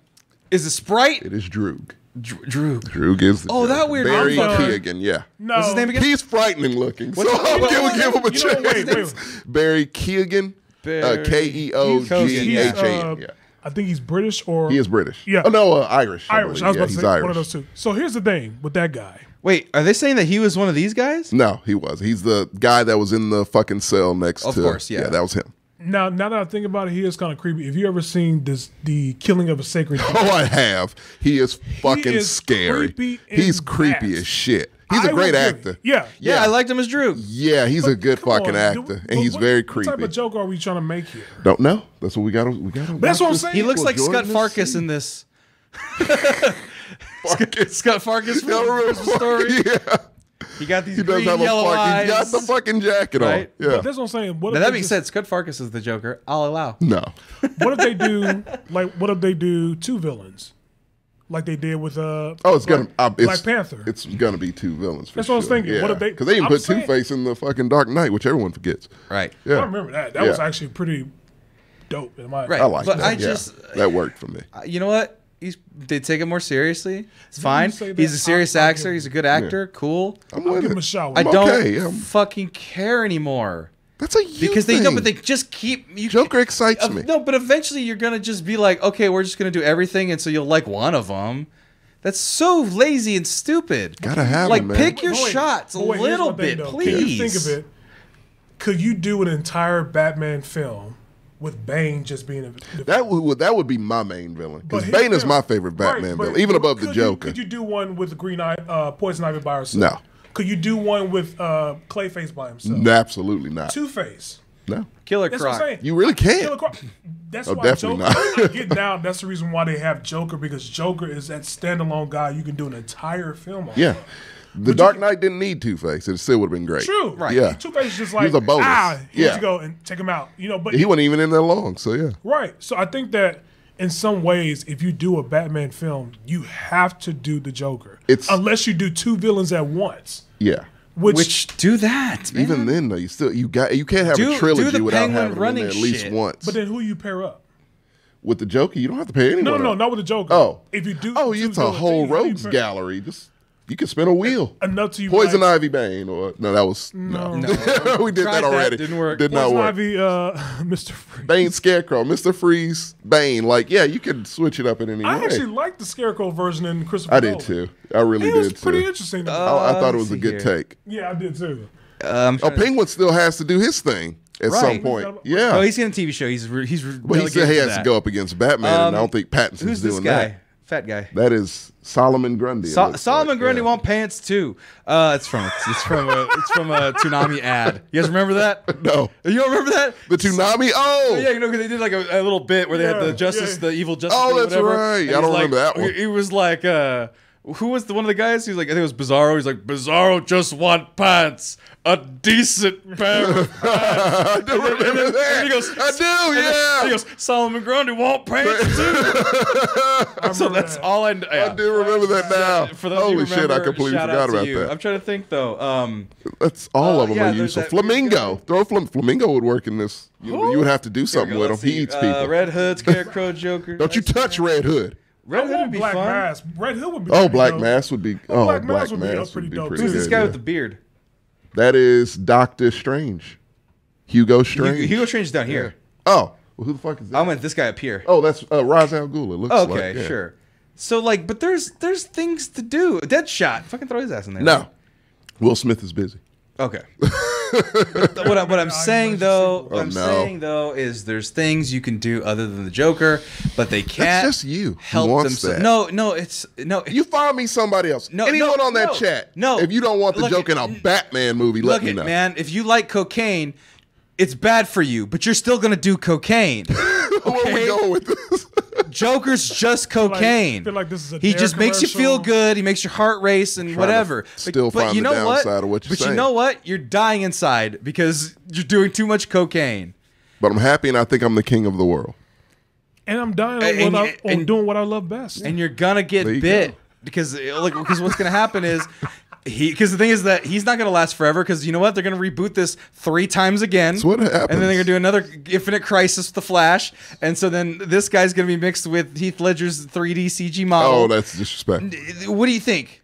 Is it Sprite? It is Droog. Drew. Droog is the Oh, Joker. that weird Barry I'm sorry. Keoghan, yeah. No. What's his name again? He's frightening looking. So I'll what's give his him a You know, chance. wait. Barry Keoghan. Barry- Keoghan. Yeah. I think he's British or He is British. Yeah. Oh, no, Irish. Irish. I was yeah, about to he's say Irish. one of those two. So here's the thing with that guy. Wait, are they saying that he was one of these guys? No, he was. He's the guy that was in the fucking cell next to. Of course, yeah. Yeah, that was him. Now that I think about it, he is kind of creepy. Have you ever seen the killing of a sacred deer? Oh, I have. He is fucking is scary. creepy in He's creepy that. as shit. He's a I great will give actor. you- Yeah. Yeah, I liked him as Drew. Yeah, he's a good Come fucking on, actor, dude. and he's What- very What type creepy. of joke are we trying to make here? Don't know. That's what we got. We got. That's what I'm saying. He looks like Jordan, Scott let's Farkas see. in this. Farkas. Scott Farkas from Y'all remember Christmas Story. Yeah, He got these he does green, have a yellow fucking. eyes. He's got the fucking jacket Right? on. Yeah. That's what I'm saying. What Now, if that they being just- said, Scott Farkas is the Joker. I'll allow. No. what if they do what if they do two villains, like they did with Oh, it's gonna. Black Panther. It's gonna be two villains. For That's what I was sure. thinking. Yeah. What if they- Because they even I'm put saying- Two-Face in the fucking Dark Knight, which everyone forgets. Right. Yeah. I remember that. That was Yeah. actually pretty dope in my Right. I like But that. I yeah. just- that worked for me. You know what? They take it more seriously. It's you fine. say that, He's a serious I'll actor. give He's a good actor. Cool. I'm I'll with give him it. a shot. I I'm don't okay, I'm- fucking care anymore. That's a you Because they thing. know, but they just keep you. Joker excites me. No, but eventually you're gonna just be like, okay, we're just gonna do everything, and so you'll like one of them. That's so lazy and stupid. Gotta have like him, man. pick your But wait, shots a but wait, here's little my thing, bit, though. please. Can you think of it? Could you do an entire Batman film with Bane just being a That would be my main villain because But Bane is yeah, my favorite Batman right, but villain, even above the could Joker. could you do one with Poison Ivy by herself? No. Could you do one with Clayface by himself? No, absolutely not. Two-Face. No, Killer That's what Croc. I'm saying. you really can't. Killer Croc. That's Oh, why definitely Joker. not. I'm getting down. That's the reason why they have Joker, because Joker is that standalone guy you can do an entire film on. Yeah, the Dark Knight didn't need Two-Face. It still would have been great. True. Right. Yeah. Two-Face is just He like, was a bonus. here Yeah. you go and take him out. You know, but He wasn't even in there long, so yeah. right. So I think that in some ways, if you do a Batman film, you have to do the Joker. It's- unless you do two villains at once. Yeah. Which do that, man. Even then, though, you can't have Do- a trilogy do the without Penguin having him in running there at least shit. once. but then who you pair up? With the Joker, you don't have to pay anyone. No, up. not with the Joker. Oh. If you do, Oh, two it's a villains, whole then how do you rogues pair- gallery. Just you can spin a wheel. Enough to you Poison like, Ivy Bane, or no, that was no. we did Tried that already. that, didn't work. Did not Poison work. Ivy, Mr. Freeze. Bane, Scarecrow, Mr. Freeze, Bane. Like, yeah, you could switch it up in any I way. actually liked the Scarecrow version in Christopher I did Nolan. too. I really It was did pretty too. interesting. To me. I thought it was a see good here. take. Yeah, I did too. I'm Oh, trying to- Penguin still has to do his thing at some Right. point. Oh, Yeah. Oh, he's in a TV show. He's but he relegated said he to has to that. go up against Batman, and I don't think Pattinson's Who's doing this guy? that. Fat guy. That is Solomon Grundy. it looks Solomon like, Grundy yeah. want pants too. It's from a Toonami ad. You guys remember that? No. You don't remember that? The Toonami? Oh! Yeah, you know, because they did like a little bit where they had Yeah, the justice, yeah. the evil justice. Oh, League, that's whatever. right. And I don't he's like- remember that one. He was like, who was one of the guys? He was like, I think it was Bizarro. He's like, Bizarro just want pants, a decent pair of pants. I do remember that. And he goes, I do, yeah. He goes, Solomon Grundy want pants too. So that's all I. I do remember that now. For those of you Holy who shit, I remember, completely shout forgot out to about you. that. I'm trying to think though. That's all of them yeah, are there's useful. that weird Flamingo. Throw Flamingo would work in this. You would have to do something with him. Let's He see, eats people. Red Hood, Scarecrow, Joker. Don't you touch Red Hood. Red I Hood want would be Black fun. Mask. Red Hood would be. Oh, pretty Black dope. Mask would be. Black Black Mask would be Mask pretty would be dope, pretty too. Who's this good, guy yeah. with the beard? That is Doctor Strange. Hugo Strange. Hugo Strange is down here. Oh, well, who the fuck is that? I went this guy up here. Oh, that's Ra's al Ghul. It looks Okay, like, yeah. sure. So like, but there's things to do. Deadshot, fucking throw his ass in there. No, Will Smith is busy. Okay. what I'm saying though, Oh, no. is there's things you can do other than the Joker, but they can't. just you who help wants themselves. that. No, it's no. You find me somebody else. No, Anyone no, on that no, chat. no. If you don't want the Look Joker in a Batman movie, let Look me it, know. man. If you like cocaine, it's bad for you, but you're still gonna do cocaine. Where we okay? going with this? Joker's just cocaine. feel like this is a he Dare just makes you feel commercial. good. He makes your heart race and whatever. still find you the know what? downside of what you're But saying. you know what? You're dying inside because you're doing too much cocaine. But I'm happy, and I think I'm the king of the world. And I'm dying And- on and- doing what I love best. And you're gonna get There you bit go. because what's gonna happen is because the thing is that he's not gonna last forever because you know what, they're gonna reboot this 3 times again. That's what happens. And then they're gonna do another Infinite Crisis with the Flash, and so then this guy's gonna be mixed with Heath Ledger's 3D CG model. Oh, that's disrespectful. What do you think?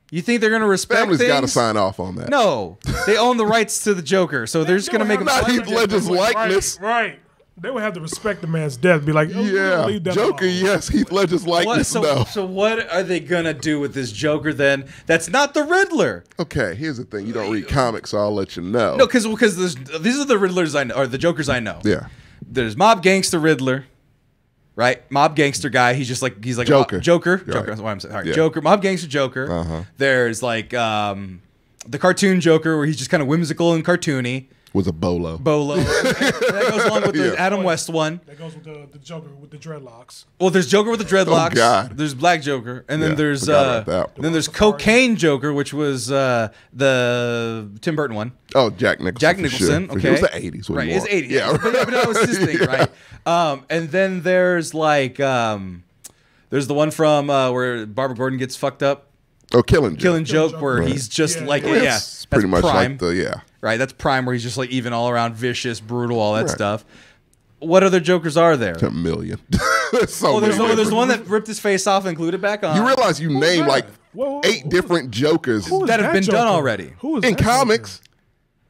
You think they're gonna respect Family's got to things? sign off on that. No, they own the rights to the Joker, so they're just gonna make him. Not Heath Ledger's likeness. Right. They would have to respect the man's death. Be like, oh, Yeah, leave that Joker. alone. Yes, Heath Ledger's What, likeness. so, No. so what are they gonna do with this Joker then? That's not the Riddler. Okay, here's the thing. You don't read comics, so I'll let you know. No, because these are the Riddlers I know, or the Jokers I know. Yeah. There's Mob Gangster Riddler, right? Mob Gangster guy. He's like Joker. Joker. Right. Joker. That's what I'm saying. All right. Yeah. Joker. Mob Gangster Joker. Uh-huh. There's like the cartoon Joker where he's just kind of whimsical and cartoony. Was a bolo. Bolo. And that goes along with the Yeah. Adam West one. That goes with the Joker with the dreadlocks. Well, there's Joker with the dreadlocks. Oh, God. There's Black Joker, and then Yeah, there's forgot about that. then there's Cocaine Joker, which was the Tim Burton one. Oh, Jack Nicholson. Jack for Nicholson. sure. Okay, It was the 80s. What right? do you It's want? 80s. Yeah. but that was his thing, right? And then there's like there's the one from where Barbara Gordon gets fucked up, Oh, Killing Joke. Killing Joke, where Right. he's just Yeah, like yeah. yeah, It's pretty much prime. like the, yeah. Right, that's prime where he's just like even all around vicious, brutal, all that Right. stuff. What other Jokers are there? A million. So Oh, there's many. the one that ripped his face off and glued it back on. You realize you named that? like Whoa, 8 different Jokers Who is that have been done Joker? already. Who is in that Joker? comics.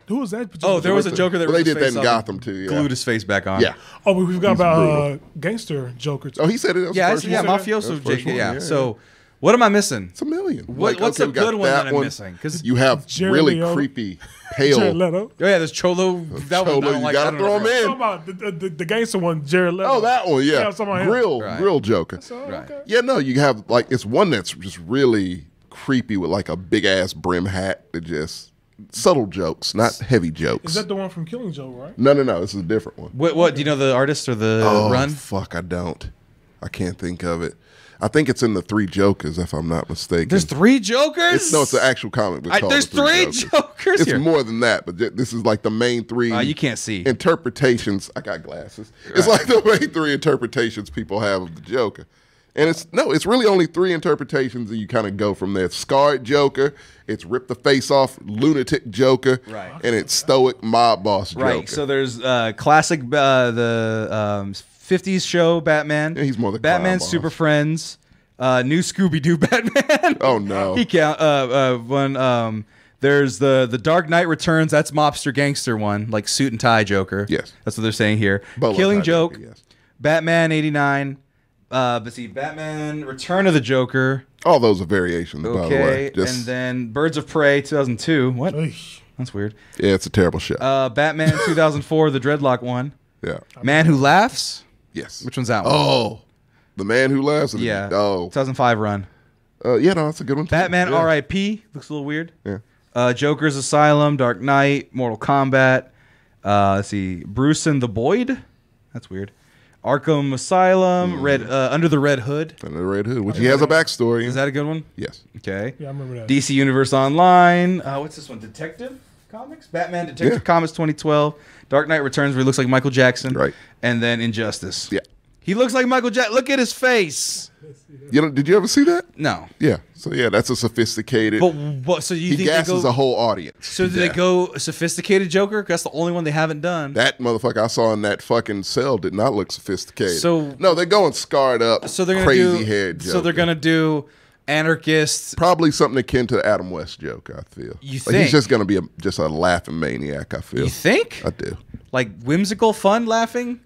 Who is that? Oh, there was a Joker that Well, they ripped his did that face in off Gotham and too, yeah. Glued his face back on. Yeah. Oh, we forgot He's about brutal. gangster Joker. Oh, he said it. That was Yeah, the first yeah, one. mafioso. That was the first Yeah. one, So, What am I missing? It's a million. What's a we got good one that I'm missing? Because you have Jared really Leto. creepy, Jared pale. Leto. oh yeah, there's Cholo. That one, I Cholo, don't you like. gotta throw him I'm in. talking about the gangster one, Jared Leto. Oh, that one, yeah. I'm talking about him. Grill Joker. So, Right. okay. Yeah, no, you have like it's one that's just really creepy with like a big ass brim hat that just subtle jokes, not heavy jokes. Is that the one from Killing Joke, right? No, this is a different one. What do you know the artist or the run? Fuck, I don't. I can't think of it. I think it's in the Three Jokers, if I'm not mistaken. There's 3 Jokers. It's an actual comic book. called There's The Three 3 Jokers It's here. more than that, but this is like the main 3. You can't see. Interpretations. I got glasses. It's like the main 3 interpretations people have of the Joker. And it's really only 3 interpretations, and you kind of go from there. It's Scarred Joker, it's Rip the Face Off Lunatic Joker, Right. and it's Stoic Mob Boss Joker. Right. So there's classic the 50s show Batman. Yeah, he's more the Batman clown boss. Super Friends. New Scooby Doo Batman. Oh, no. He count there's the Dark Knight Returns. That's mobster gangster one, like suit and tie Joker. Yes. That's what they're saying here. Bolo Killing tie Joke. Joker, yes. Batman 89. But see, Batman Return of the Joker. All those are variations, by the way. Okay, and then Birds of Prey 2002. What? Eesh. That's weird. Yeah, it's a terrible show. Batman 2004, the Dreadlock one. yeah. Man Who Laughs. Yes. Which one's that one? Oh, The Man Who Laughs? Yeah. Oh. 2005 run. Yeah, no, that's a good one. too. Batman yeah. R.I.P. Looks a little weird. Yeah. Joker's Asylum, Dark Knight, Mortal Kombat. Let's see, Bruce and the Boyd. That's weird. Arkham Asylum, Under the Red Hood. Under the Red Hood, which he has a backstory. Is that a good one? Yes. Okay. Yeah, I remember that. DC Universe Online. What's this one? Detective Comics? Batman Detective Comics 2012. Dark Knight Returns, where he looks like Michael Jackson. Right. And then Injustice. Yeah. He looks like Michael Jackson. Look at his face. Did you ever see that? No. Yeah. So yeah, that's a sophisticated. But so you he think they gasses go? a whole audience. So do Yeah. they go sophisticated Joker? 'Cause that's the only one they haven't done. That motherfucker I saw in that fucking cell did not look sophisticated. So- no, they're going scarred up, so they're gonna crazy do. haired Joker. So they're gonna do anarchists. probably something akin to the Adam West joke. I feel. You Like, think? he's just gonna be just a laughing maniac? I feel. You think? I do. Like whimsical, fun, laughing.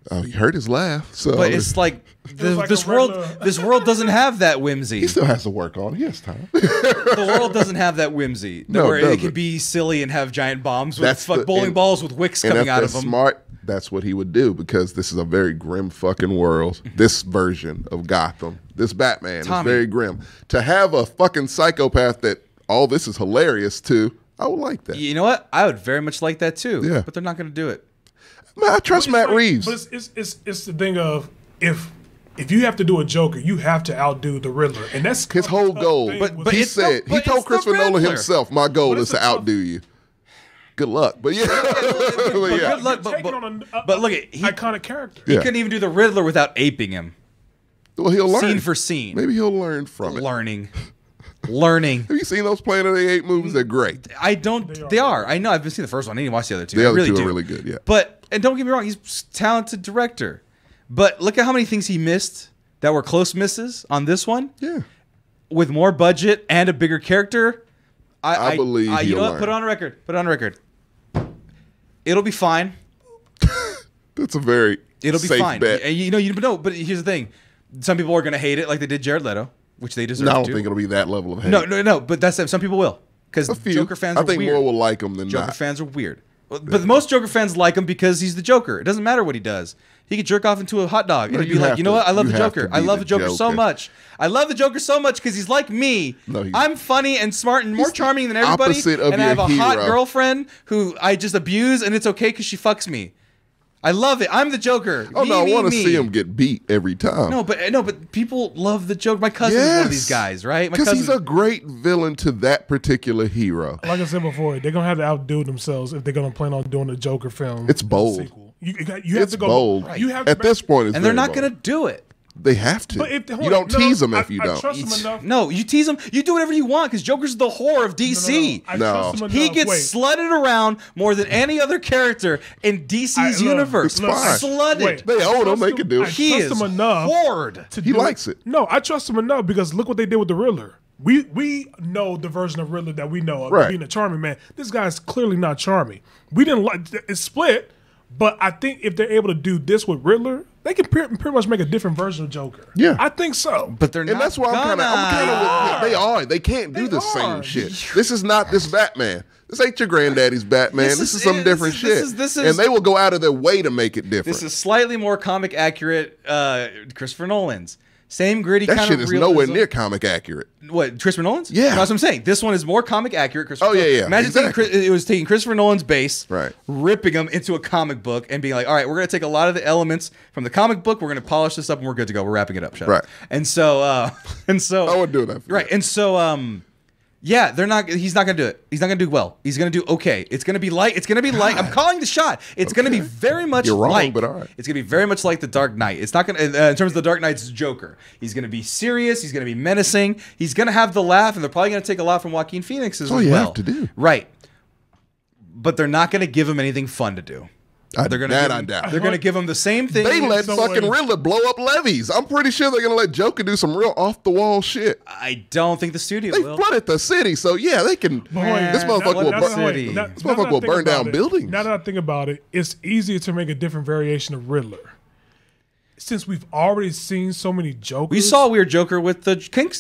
Oh, you heard his laugh. So But it's like, like this a world. regular- This world doesn't have that whimsy. he still has to work on it. He has time. The world doesn't have that whimsy. No, where it it doesn't. can be silly and have giant bombs with That's the- bowling and- balls with wicks And coming if out they're of them. smart, that's what he would do because this is a very grim fucking world. This version of Gotham, this Batman Tommy. is very grim. To have a fucking psychopath that all this is hilarious to, I would like that. You know what? I would very much like that too. Yeah. But they're not going to do it. Man, I trust It's Matt like- Reeves. But it's the thing of if you have to do a Joker, you have to outdo the Riddler, and that's His whole goal. thing But- with- but he it's the- said, but he it's told the Christopher Nolan Riddler. himself, my goal But is it's to a tough- outdo you. Good luck. But yeah. but yeah. good luck. You're taking on a but look, he iconic character. he Yeah. couldn't even do the Riddler without aping him, Well, he'll learn. scene for scene. Maybe he'll learn from it. Learning. Have you seen those Planet of the Apes movies? They're great. I don't. They are. I know. I've been seeing the first one. I didn't watch the other two. The I other really two do. are really good, yeah. But and don't get me wrong, he's a talented director. But look at how many things he missed that were close misses on this one. Yeah. With more budget and a bigger character, I believe you he'll know what? learn. Put it on record. Put it on record. It'll be fine. That's a very It'll be safe fine. bet. And you know, you know. But here's the thing: some people are going to hate it, like they did Jared Leto, which they deserve. No, I don't to. think it'll be that level of hate. No. But that's some people will, because A few. Joker fans I are think weird. more will like him than Joker not. fans are weird. But most Joker fans like him because he's the Joker. It doesn't matter what he does. He could jerk off into a hot dog and No, he'd be you like, have you know to- what? I love you the have to Joker. I be love the the Joker so Joker. much. I love the Joker so much because he's like me. No, he's- I'm funny and smart and more He's the charming than everybody. opposite of And I your have a hot hero. girlfriend who I just abuse, and it's okay because she fucks me. I love it. I'm the Joker. Oh Me, no, I me, want to me. see him get beat every time. No, but people love the Joker. My cousin's one of these guys, right? My Because he's cousin- a great villain to that particular hero. Like I said before, they're gonna have to outdo themselves if they're gonna plan on doing a Joker film. It's bold. sequel. You have It's to go bold. You have to At this point, it's and they're very not bold. going to do it. They have to. But if- hold you on. don't No, tease them I- if you I don't. trust him enough. No, you tease him. You do whatever you want because Joker's the whore of DC. I No. trust him He enough. gets Wait. slutted around more than any other character in DC's Look, universe. It's fine. Slutted. Wait. They own him. trust They him- can do I it. He trust is him enough whored. to He do likes it. No, I trust him enough because look what they did with the Riddler. We know the version of Riddler that we know of Right. being a charming man. This guy's clearly not charming. We didn't like it's Split, But I think if they're able to do this with Riddler, they can pretty much make a different version of Joker. Yeah. I think so. But they're not. And that's why I'm kind of. They are. They can't do the same shit. This is not this Batman. This ain't your granddaddy's Batman. This is some different shit. And they will go out of their way to make it different. This is slightly more comic accurate. Christopher Nolan's same gritty that kind shit of is realism. nowhere near comic accurate. What, Christopher Nolan's? Yeah. That's what I'm saying. This one is more comic accurate. Oh, yeah. Imagine Exactly. it was taking Christopher Nolan's base, Right. ripping them into a comic book, and being like, all right, we're going to take a lot of the elements from the comic book, we're going to polish this up, and we're good to go. We're wrapping it up. Shut up. Right. And so, I wouldn't do that. right. And so, yeah, he's not going to do it. He's not going to do well. He's going to do okay. It's going to be like, I'm calling the shot. It's going to be very much You're wrong, like, but all right. it's going to be very much like The Dark Knight. It's not going to, in terms of The Dark Knight's Joker, he's going to be serious. He's going to be menacing. He's going to have the laugh, and they're probably going to take a lot from Joaquin Phoenix as well. all you have to do. Right. But they're not going to give him anything fun to do. They're going I doubt. They're going to give him the same thing. They let some fucking way. Riddler blow up levees. I'm pretty sure they're gonna let Joker do some real off the wall shit. I don't think the studio They will. flooded the city, so yeah, they can. But wait, This motherfucker will now- burn. now- wait, now- This now that motherfucker I will think burn about down it- buildings. Now that I think about it, it's easier to make a different variation of Riddler. Since we've already seen so many Jokers. We saw a weird Joker with the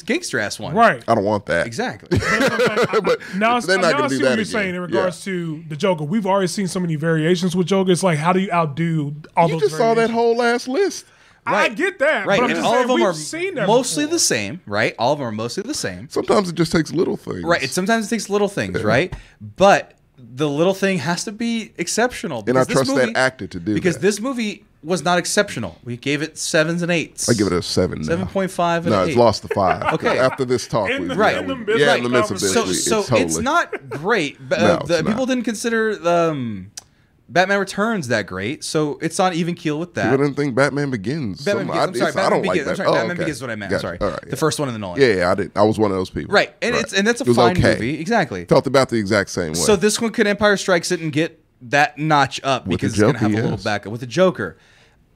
gangster ass one. Right. I don't want that. Exactly. But Now, they're not now gonna I do see that what you're again. saying in regards to the Joker. We've already seen so many variations with Joker. It's like, how do you outdo all You those just saw that variations? whole last list. I get that. Right. But I'm And just all saying, of them we've are seen that mostly before. the same, right? All of them are mostly the same. Sometimes it just takes little things. Right. Sometimes it takes little things, right? But the little thing has to be exceptional. And I because this trust that movie- actor to do Because that. this movie was not exceptional. We gave it 7s and 8s. I give it a 7 now. 7.5 and No, an it's 8. lost to 5. Okay. After this talk, In the- Right. in the yeah, midst in the midst of this, conversation. So totally. it's not great. But, No, it's people not. didn't consider Batman Returns that great, so it's on even keel with that. People didn't think Batman Begins. Batman Begins. I'm sorry, I Batman don't like Begins. that. I'm sorry, Oh, Batman okay. Begins is what I meant. Gotcha. I'm sorry. All right, The first one in the Nolan. Yeah, I did. I was one of those people. Right, and that's a It was fine okay. movie. Exactly. Felt about the exact same way. So this one could Empire Strikes It and get that notch up With because the it's going to have Joker, a little yes. backup with the Joker.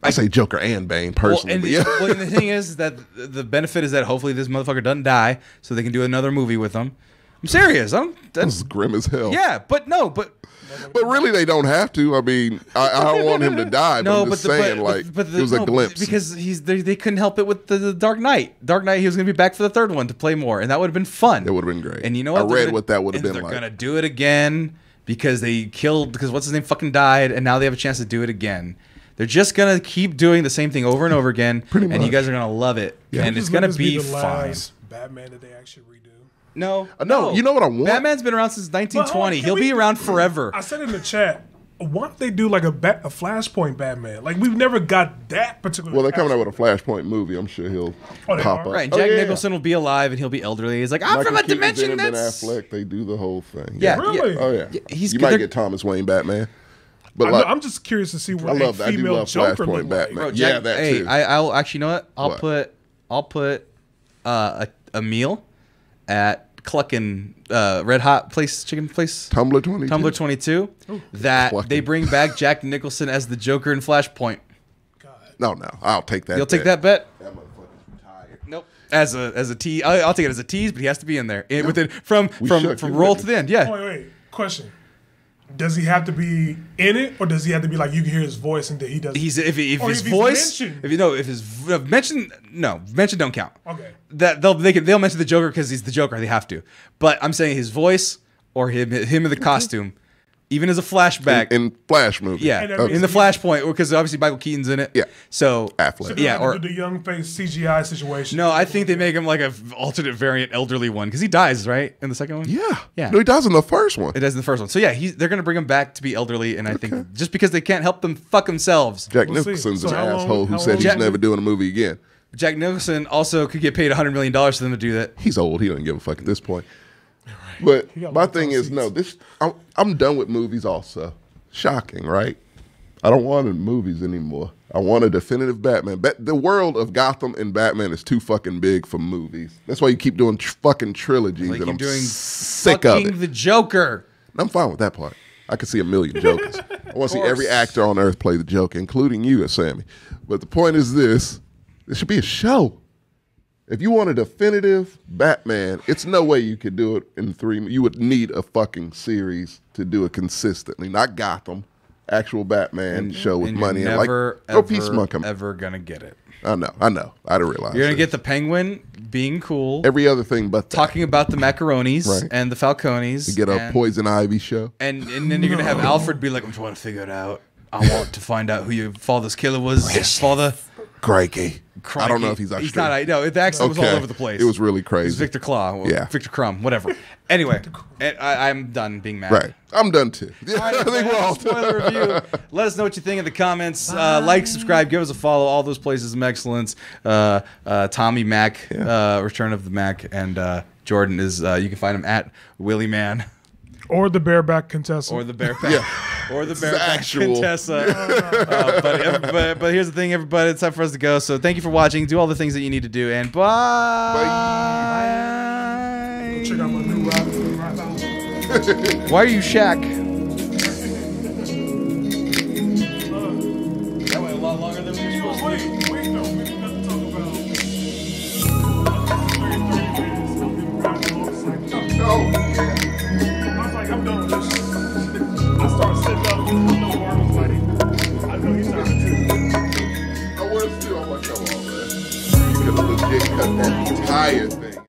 I say Joker and Bane personally. and but yeah. well, and the thing is that the benefit is that hopefully this motherfucker doesn't die, so they can do another movie with him. I'm serious. This That's is grim as hell. yeah, but But really, they don't have to. I mean, I don't want him to die. But no, I'm but just saying, it was a glimpse. because they couldn't help it with the Dark Knight. Dark Knight, he was going to be back for the third one to play more, and that would have been fun. It would have been great. And you know what? I They're read gonna- what that would have and been they're like. gonna do it again because what's his name fucking died, and now they have a chance to do it again. They're just gonna keep doing the same thing over and over again, Pretty and you much. guys are gonna love it, and Just it's let gonna this be the fine. last Batman that they actually redo. No, No, you know what I want? Batman's been around since 1920. Can He'll we- be around forever. I said in the chat, why don't they do like a Flashpoint Batman? Like we've never got that particular. Well, they're coming out with a Flashpoint movie. I'm sure he'll Oh, they pop are? up. Right, and Oh, Jack yeah. Nicholson will be alive, and he'll be elderly. He's like, I'm Michael from a Keaton's in dimension it, Ben that's Affleck. They do the whole thing. yeah, Really? yeah. Oh yeah. He's you might they're- get Thomas Wayne Batman. But like, I'm just curious to see what I love a that. I do female love Joker Flashpoint look like. Batman. Bro, Yeah, Jack, that hey, too. I'll actually, you know what? What? I'll put a meal at Cluckin' Red Hot chicken place. Tumblr 22. Tumblr 22 that Cluckin'. they bring back Jack Nicholson as the Joker in Flashpoint. No, I'll take that. You'll take that bet? That motherfucker's retired. Nope. As a tease, I'll take it as a tease, but he has to be in there within from should. roll to the end. Yeah. Wait. Question. Does he have to be in it, or does he have to be like you can hear his voice and that he does? He's if Or his if he's voice mentioned. mention don't count. Okay. That they'll mention the Joker because he's the Joker. They have to. But I'm saying his voice or him in the costume, even as a flashback. In Flash movie. yeah, And that Okay. in the means- Flashpoint because obviously Michael Keaton's in it. Yeah. So Affleck. So do yeah, they or do the young face CGI situation. no, I think they make him like a alternate variant elderly one because he dies right in the second one. Yeah. Yeah. No, he does in the first one. It does in the first one. So yeah, they're gonna bring him back to be elderly, and I think just because they can't help them fuck themselves. Jack We'll see. Nicholson's So an how long- asshole who how said long- he's Jack- never doing a movie again. Jack Nicholson also could get paid $100 million for them to do that. He's old. He doesn't give a fuck at this point. But got my lots thing of is, no, seats. I'm done with movies also. Shocking, right? I don't want movies anymore. I want a definitive Batman. The world of Gotham and Batman is too fucking big for movies. That's why you keep doing fucking trilogies, Like and you're I'm doing sick of fucking it. the Joker. And I'm fine with that part. I could see a million Jokers. I want to see course. every actor on earth play the Joker, including you, Sammy. But the point is this: there should be a show. If you want a definitive Batman, it's no way you could do it in 3. You would need a fucking series to do it consistently. Not Gotham, actual Batman show with And money. you're And like, never, throw Peace Monk. ever gonna get it. I know. I didn't realize. You're gonna this. get the Penguin being cool, every other thing but that. talking about the macaronis Right. and the falconis. You get a and, Poison Ivy show. and then you're gonna have Alfred be like, I'm trying to figure it out. I want to find out who your father's killer was. Father. Crikey. I don't know if he's He's Australian. not. No, the accent was all over the place. It was really It was crazy. Victor Claw. Or Yeah. Victor Crumb. Whatever. Anyway, I'm done being mad. Right. I'm done too. All right, I think we're all spoiler review. Let us know what you think in the comments. Like, subscribe, give us a follow. All those places of excellence. Tommy Mac, Return of the Mac, and Jordan is. You can find him at Willie Man Or the bareback Contessa. or the Bareback or the Bareback actual. Contessa. But here's the thing, everybody. It's time for us to go. So thank you for watching. Do all the things that you need to do, and bye. Check out my new rap album. Why are you Shaq? That went a lot longer than we were supposed to. Wait, no. We got to talk about 30 minutes. I've been rapping all the time. I was like, I'm done with this shit. I started sitting up. I know Mark was like, I know he's not too. I was too. I'm like, come on, man. You could have legit cut that entire thing.